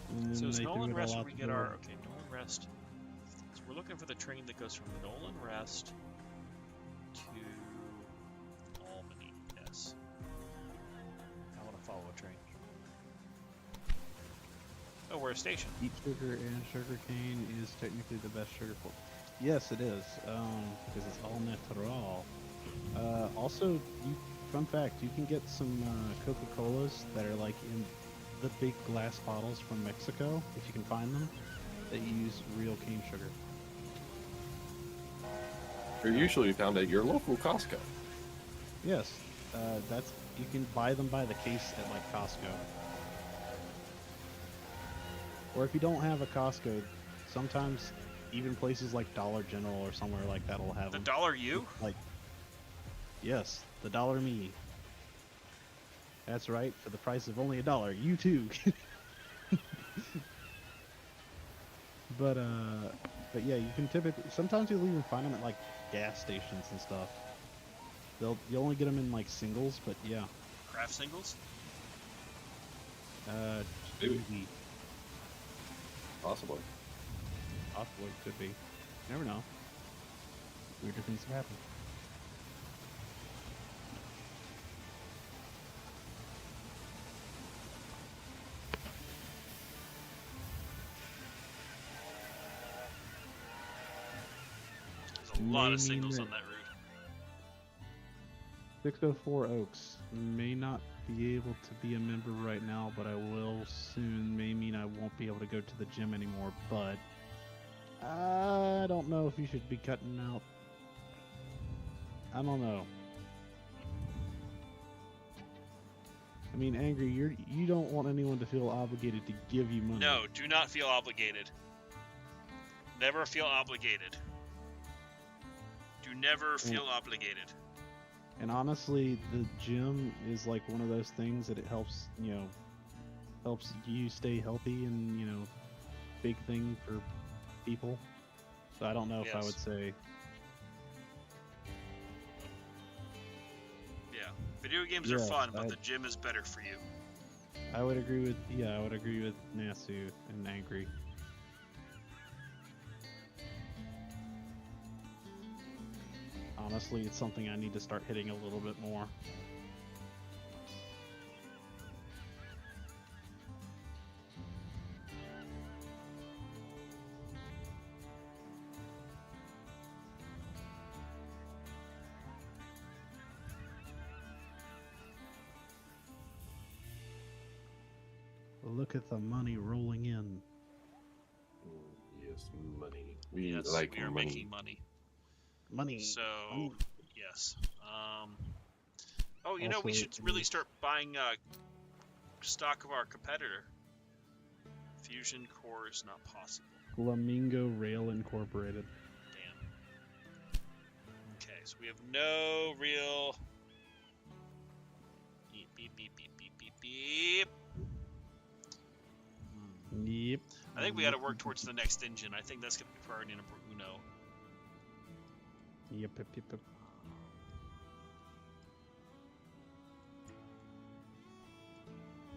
And So then is they threw Nolan it all Rest where out we the get door. our... Okay, Nolan Rest. So we're looking for the train that goes from Nolan Rest to Albany. Yes. I want to follow a train. Oh, we're a station. Beet sugar and sugar cane is technically the best sugar for. Yes, it is, because it's all natural. Also, fun fact, you can get some Coca-Colas that are like in the big glass bottles from Mexico, if you can find them, that use real cane sugar. They're usually found at your local Costco. Yes, you can buy them by the case at like Costco. Or if you don't have a Costco, sometimes even places like Dollar General or somewhere like that will have The them. Dollar U? Like, yes, the Dollar Me. That's right, for the price of only $1, you too. But yeah, you can typically, sometimes you'll even find them at like gas stations and stuff. You only get them in like singles, but yeah. Craft singles? Maybe. Maybe. Possibly. Possibly, could be. You never know. Weirder things have happened. There's a lot of singles on that route. 604 Oaks. May not be able to be a member right now, but I will soon. May mean I won't be able to go to the gym anymore, but I don't know if you should be cutting out. I don't know. I mean, Angry, you don't want anyone to feel obligated to give you money. No, do not feel obligated. Never feel obligated. Do never feel obligated. And honestly, the gym is like one of those things that it helps, helps you stay healthy and, big thing for people. So I don't know if I Yes. would say, Yeah. Video games are Yeah, fun, but I- the gym is better for you. I would agree with Nasu and Angry. Honestly, it's something I need to start hitting a little bit more. Look at the money rolling in. Yes, money. We Yes, like we are money. making money. Money. So, money. yes. Oh, we Also, should really start buying stock of our competitor. Fusion core is not possible. Flamingo Rail Incorporated. Damn. Okay, so we have no real. Beep beep beep beep beep beep beep. Yep. I think we got to work towards the next engine. I think that's going to be priority number uno. Yep.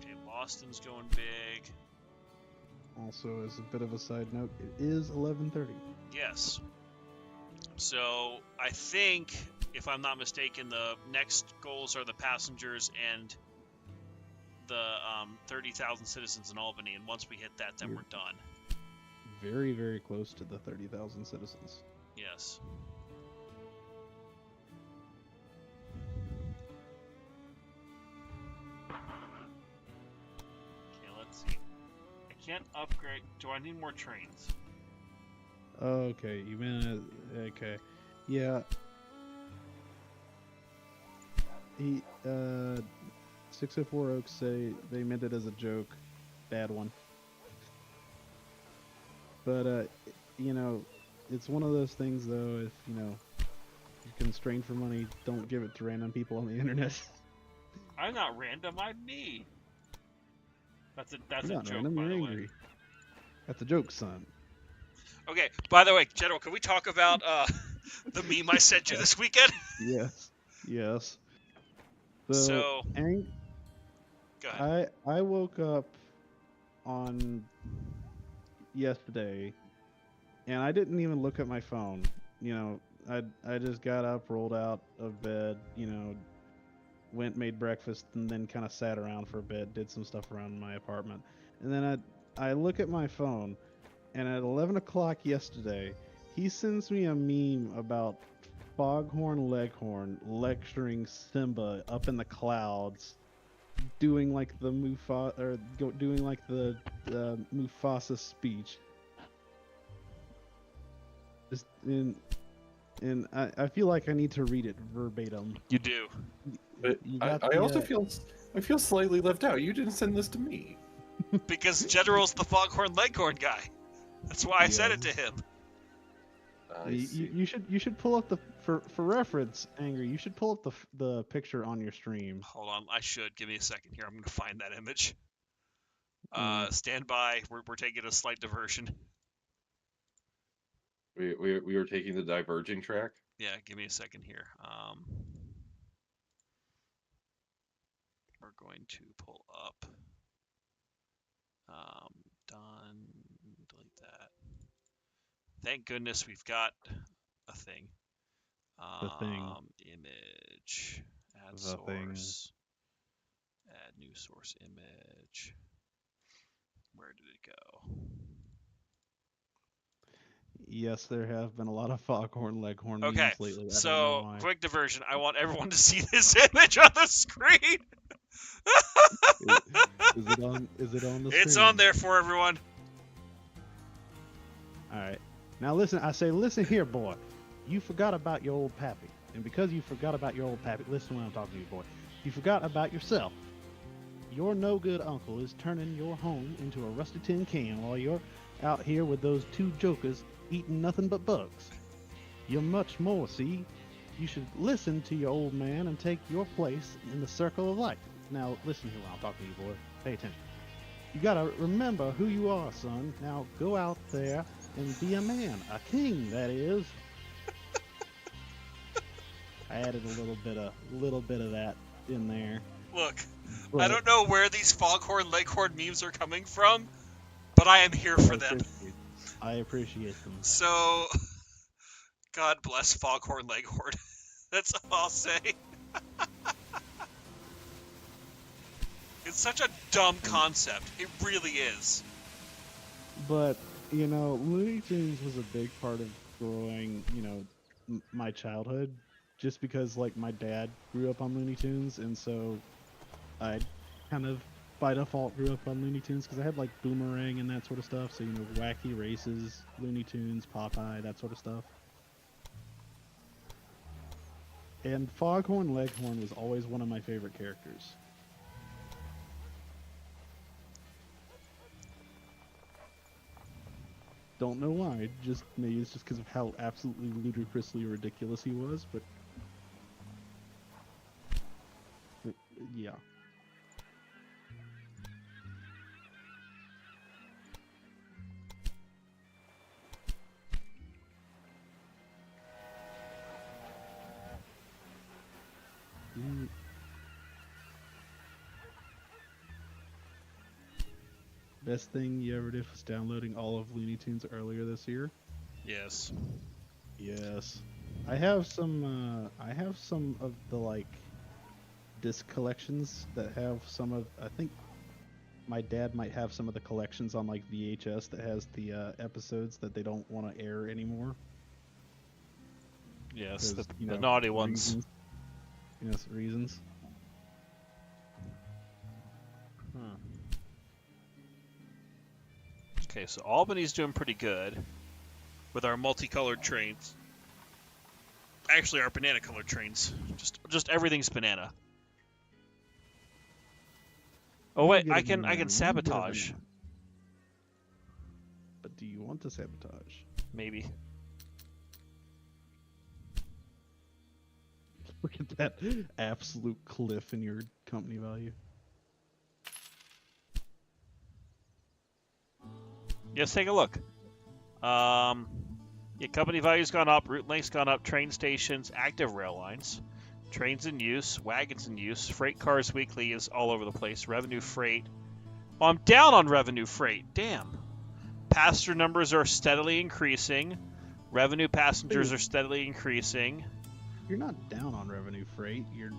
Okay, Boston's going big. Also, as a bit of a side note, it is 11:30. Yes. So I think, if I'm not mistaken, the next goals are the passengers and the 30,000 citizens in Albany. And once we hit that, then we're done. Very, very close to the 30,000 citizens. Yes. Okay, let's see. I can't upgrade. Do I need more trains? Okay, you mean okay, yeah. He 604 Oaks say they meant it as a joke, bad one. But you know, it's one of those things though. If you know you're constrained for money, don't give it to random people on the internet. I'm not random. I'm me. That's a You're not joke, random, by you're the way. angry. That's a joke, son. Okay. By the way, General, can we talk about the meme I sent you this weekend? Yes. So, go ahead. I woke up on yesterday, and I didn't even look at my phone. You know, I just got up, rolled out of bed, you know, went, made breakfast, and then kind of sat around for a bit, did some stuff around my apartment, and then I look at my phone, and at 11 o'clock yesterday, he sends me a meme about Foghorn Leghorn lecturing Simba up in the clouds, doing like the Mufasa speech. Just and I feel like I need to read it verbatim. You do. But You I got the, also feel slightly left out. You didn't send this to me. Because General's the Foghorn Leghorn guy. That's why I sent it to him. You should pull up the for reference, Angry. You should pull up the picture on your stream. Hold on, I should. Give me a second here. I'm going to find that image. Stand by. We're taking a slight diversion. We were taking the diverging track. Yeah, give me a second here. We're going to pull up. Done. Delete that. Thank goodness we've got a thing. The thing. Image. Add The source. thing. Add new source image. Where did it go? Yes, there have been a lot of Foghorn Leghorn Okay, memes lately. I don't know so why. quick diversion. I want everyone to see this image on the screen. Is it on the screen? It's on there for everyone. All right. Now listen, I say, listen here, boy. You forgot about your old pappy. And because you forgot about your old pappy, listen when I'm talking to you, boy. You forgot about yourself. Your no-good uncle is turning your home into a rusty tin can while you're out here with those two jokers eating nothing but bugs. You're much more, see? You should listen to your old man and take your place in the circle of life. Now, listen here when I'm talking to you, boy. Pay attention. You gotta remember who you are, son. Now go out there and be a man. A king, that is. I added a little bit of that in there. Look, But I don't know where these Foghorn Leghorn memes are coming from, but I am here for them. I appreciate them. So, God bless Foghorn Leghorn. That's all I'll say. It's such a dumb concept. It really is. But, you know, Looney Tunes was a big part of growing, you know, my childhood. Just because, like, my dad grew up on Looney Tunes, and so I kind of, by default, grew up on Looney Tunes because I had, like, Boomerang and that sort of stuff. So, you know, Wacky Races, Looney Tunes, Popeye, that sort of stuff. And Foghorn Leghorn was always one of my favorite characters. Don't know why. Just maybe it's just because of how absolutely ludicrously ridiculous he was, but yeah. Best thing you ever did was downloading all of Looney Tunes earlier this year. Yes. Yes, I have some. I have some of the like disc collections that have some of. I think my dad might have some of the collections on like VHS that has the episodes that they don't want to air anymore. Yes, 'Cause, the naughty ones. reasons. Yes, reasons. Okay, so Albany's doing pretty good with our multicolored trains. Actually, our banana-colored trains. Just everything's banana. Oh You wait, get a I can banana, you sabotage. get a banana. But do you want to sabotage? Maybe. Look at that absolute cliff in your company value. Let's take a look. Yeah, company value's gone up, route length's gone up, train stations, active rail lines, trains in use, wagons in use, freight cars weekly is all over the place, revenue freight. Oh, I'm down on revenue freight. Damn. Passenger numbers are steadily increasing. Revenue passengers are steadily increasing. You're not down on revenue freight. Your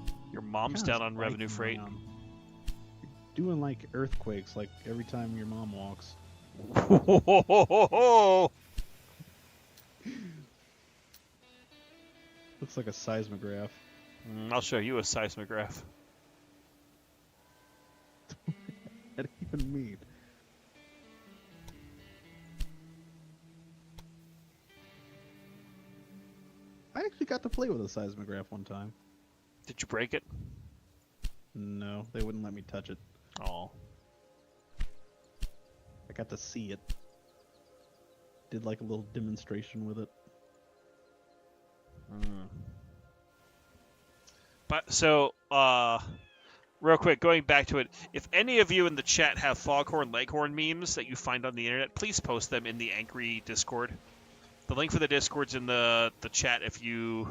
mom's kinda down on revenue freight. around. You're doing like earthquakes, like every time your mom walks. Looks like a seismograph. I'll show you a seismograph. What does that even mean? I actually got to play with a seismograph one time. Did you break it? No, they wouldn't let me touch it. Oh. I got to see it. Did like a little demonstration with it. But so, real quick, going back to it, if any of you in the chat have Foghorn Leghorn memes that you find on the internet, please post them in the Angry Discord. The link for the Discord's in the chat if you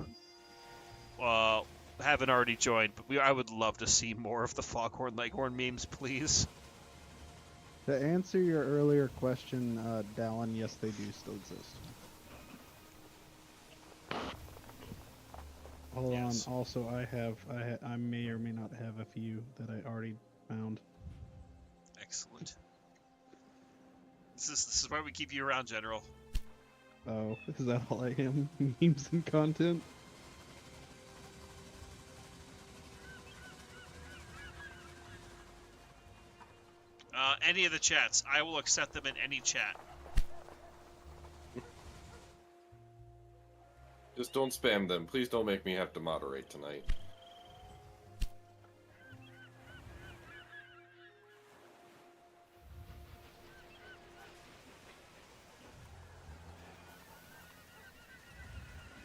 haven't already joined. But I would love to see more of the Foghorn Leghorn memes, please. To answer your earlier question, Dallin, yes, they do still exist. Hold Yes. on. Also, I may or may not have a few that I already found. Excellent. This is why we keep you around, General. Oh, is that all I am? Memes and content? Any of the chats, I will accept them in any chat. Just don't spam them. Please don't make me have to moderate tonight.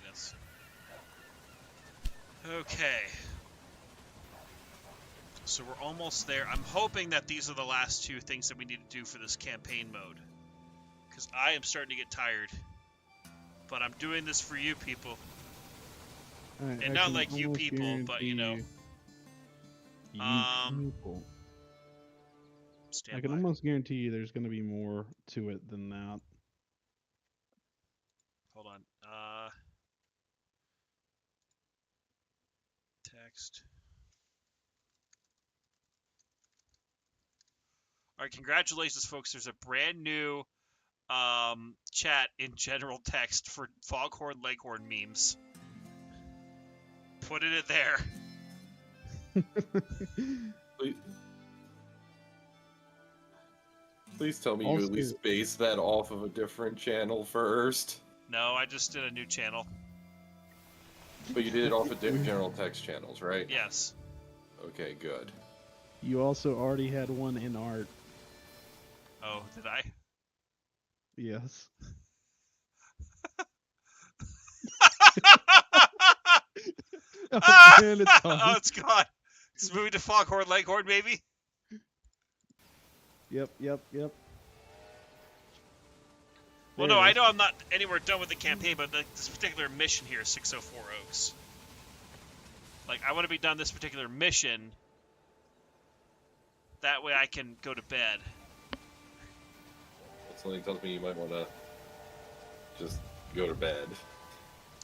Yes. Okay. So we're almost there. I'm hoping that these are the last two things that we need to do for this campaign mode. Because I am starting to get tired. But I'm doing this for you people. And not like you people, but you know. People. Stand I can by. almost guarantee you there's going to be more to it than that. Hold on. Text. All right, congratulations, folks. There's a brand new chat in general text for Foghorn Leghorn memes. Put it in there. Please tell me you at least base that off of a different channel first. No, I just did a new channel. But you did it off of general text channels, right? Yes. Okay, good. You also already had one in art. Oh, did I? Yes. Ah! And it's on. Oh, it's gone. It's moving to Foghorn Leghorn, maybe? Yep. Well, There no, it I is. know I'm not anywhere done with the campaign, but this particular mission here is 604 Oaks. Like, I want to be done this particular mission. That way I can go to bed. Something tells me you might want to just go to bed.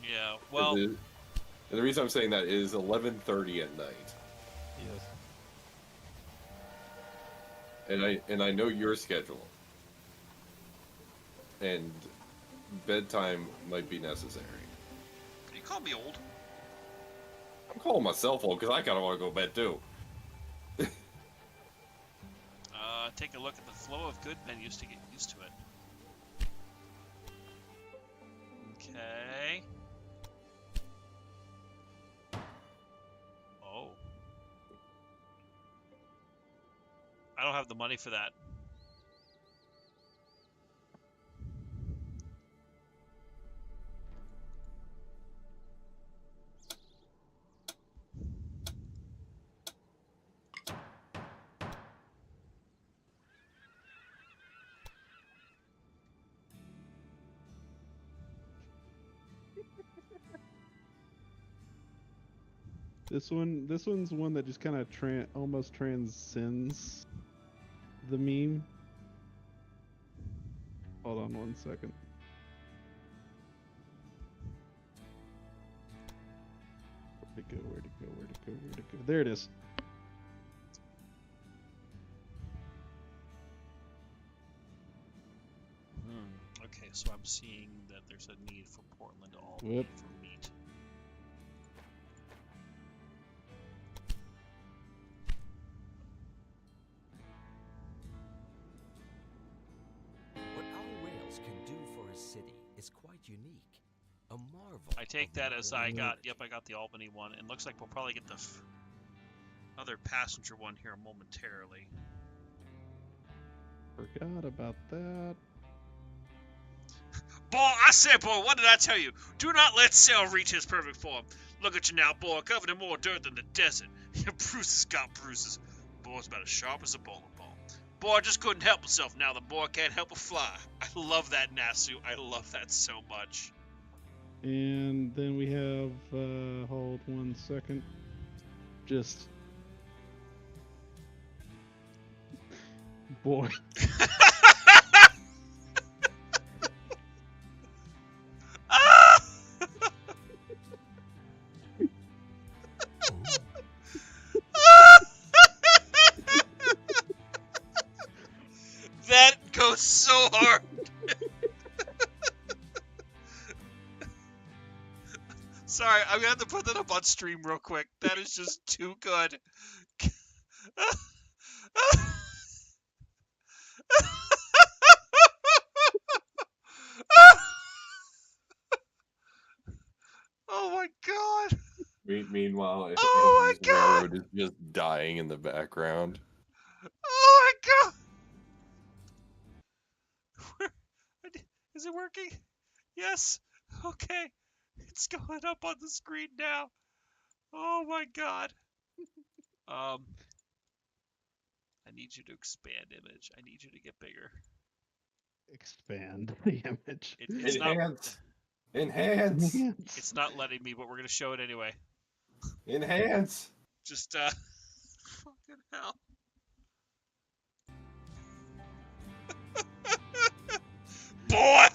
Yeah, well... And the reason I'm saying that is 11:30 at night. Yes. And I know your schedule. And bedtime might be necessary. You call me old? I'm calling myself old because I kind of want to go to bed too. Take a look at the flow of good menus to get used to it. Okay. Oh. I don't have the money for that. This one's one that just kind of almost transcends the meme. Hold on 1 second. Where'd it go? There it is. Okay, so I'm seeing that there's a need for Portland to all Whoop. for meat. What our rails can do for a city is quite unique. A marvel. I take of that as I modern got, knowledge. yep, I got the Albany one. It looks like we'll probably get the other passenger one here momentarily. Forgot about that. Boy, I said, boy, what did I tell you? Do not let Cell reach his perfect form. Look at you now, boy, covered in more dirt than the desert. Your bruises got bruises. Boy's about as sharp as a bowling ball. Boy just couldn't help himself. Now the boy can't help but fly. I love that, Nasu. I love that so much. And then we have, hold 1 second. Just. Boy. Ah! That goes so hard. Sorry, I'm gonna have to put that up on stream real quick. That is just too good. Oh my god. Meanwhile, Oh Angry's my god. railroad is just dying in the background. Oh my god. Is it working? Yes. Okay. It's going up on the screen now. Oh my god. I need you to expand image. I need you to get bigger. Expand the image. It's not. Enhance! It's not letting me, but we're gonna show it anyway. Enhance! Just fucking hell. Boy.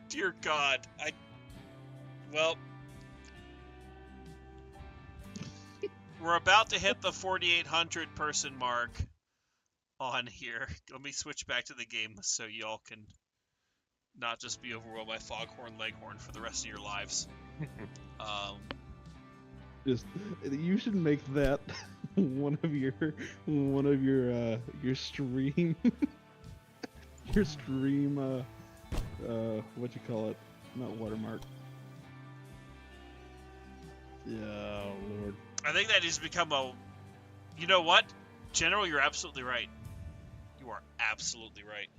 Dear God, well, we're about to hit the 4,800 person mark on here. Let me switch back to the game so y'all can not just be overwhelmed by Foghorn Leghorn for the rest of your lives. Just you should make that one of your stream your stream what you call it, not watermark. Yeah, oh Lord. I think that needs to become a You know what? General, you're absolutely right. You are absolutely right.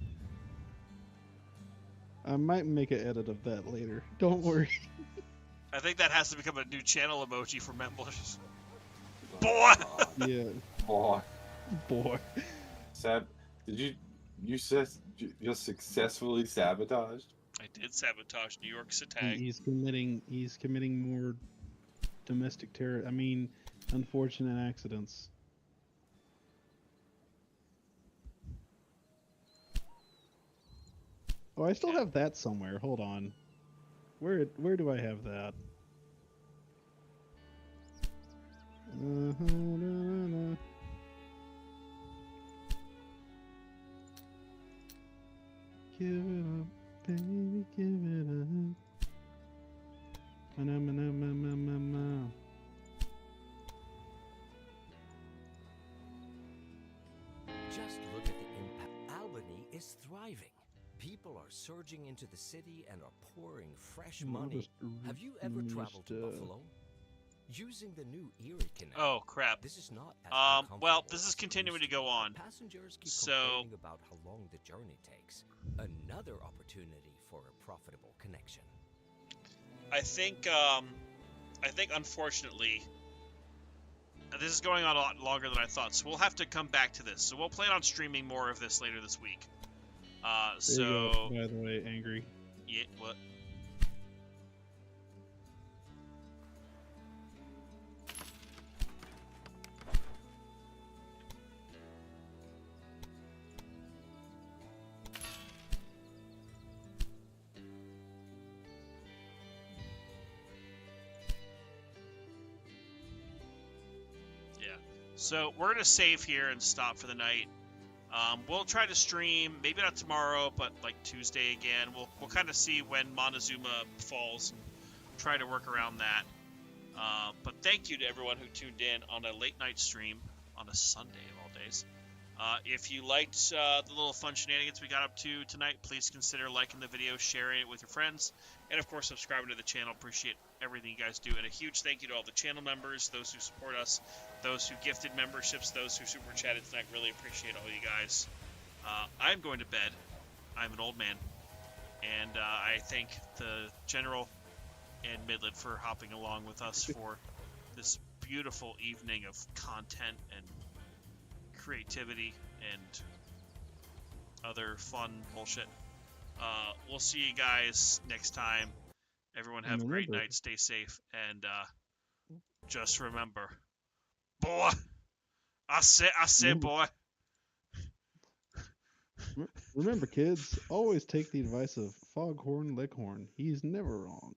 I might make an edit of that later. Don't worry. I think that has to become a new channel emoji for members. Boy! Yeah, Boy. boy. Did you just successfully sabotaged? I did sabotage New York City. He's committing more domestic terror. I mean, unfortunate accidents. Oh, I still have that somewhere. Hold on. Where do I have that? Give it up, baby, give it up. Ma-na-ma-na-ma-ma-ma-ma. Just look at the impact. Albany is thriving. People are surging into the city and are pouring fresh money. Have you ever traveled to Buffalo? Using the new Erie Canal. Oh crap. This is not as Well, uncomfortable this is as it continuing to used go on. Passengers keep So- complaining about how long the journey takes. Another opportunity for a profitable connection. I think unfortunately, this is going on a lot longer than I thought, so we'll have to come back to this. So we'll plan on streaming more of this later this week. There you go, by the way, Angry. Yeah, what? So we're gonna save here and stop for the night. We'll try to stream, maybe not tomorrow, but like Tuesday again. We'll kind of see when Montezuma falls and try to work around that. But thank you to everyone who tuned in on a late night stream on a Sunday of all days. If you liked the little fun shenanigans we got up to tonight, please consider liking the video, sharing it with your friends, and of course subscribing to the channel. Appreciate everything you guys do, and a huge thank you to all the channel members, those who support us, those who gifted memberships, those who super chatted tonight. Really appreciate all you guys. I'm going to bed. I'm an old man, and I thank the General and Midland for hopping along with us for this beautiful evening of content and creativity and other fun bullshit. We'll see you guys next time. Everyone have a great night, stay safe, and just remember, boy, I said boy. Remember, kids, always take the advice of Foghorn Leghorn. He's never wrong.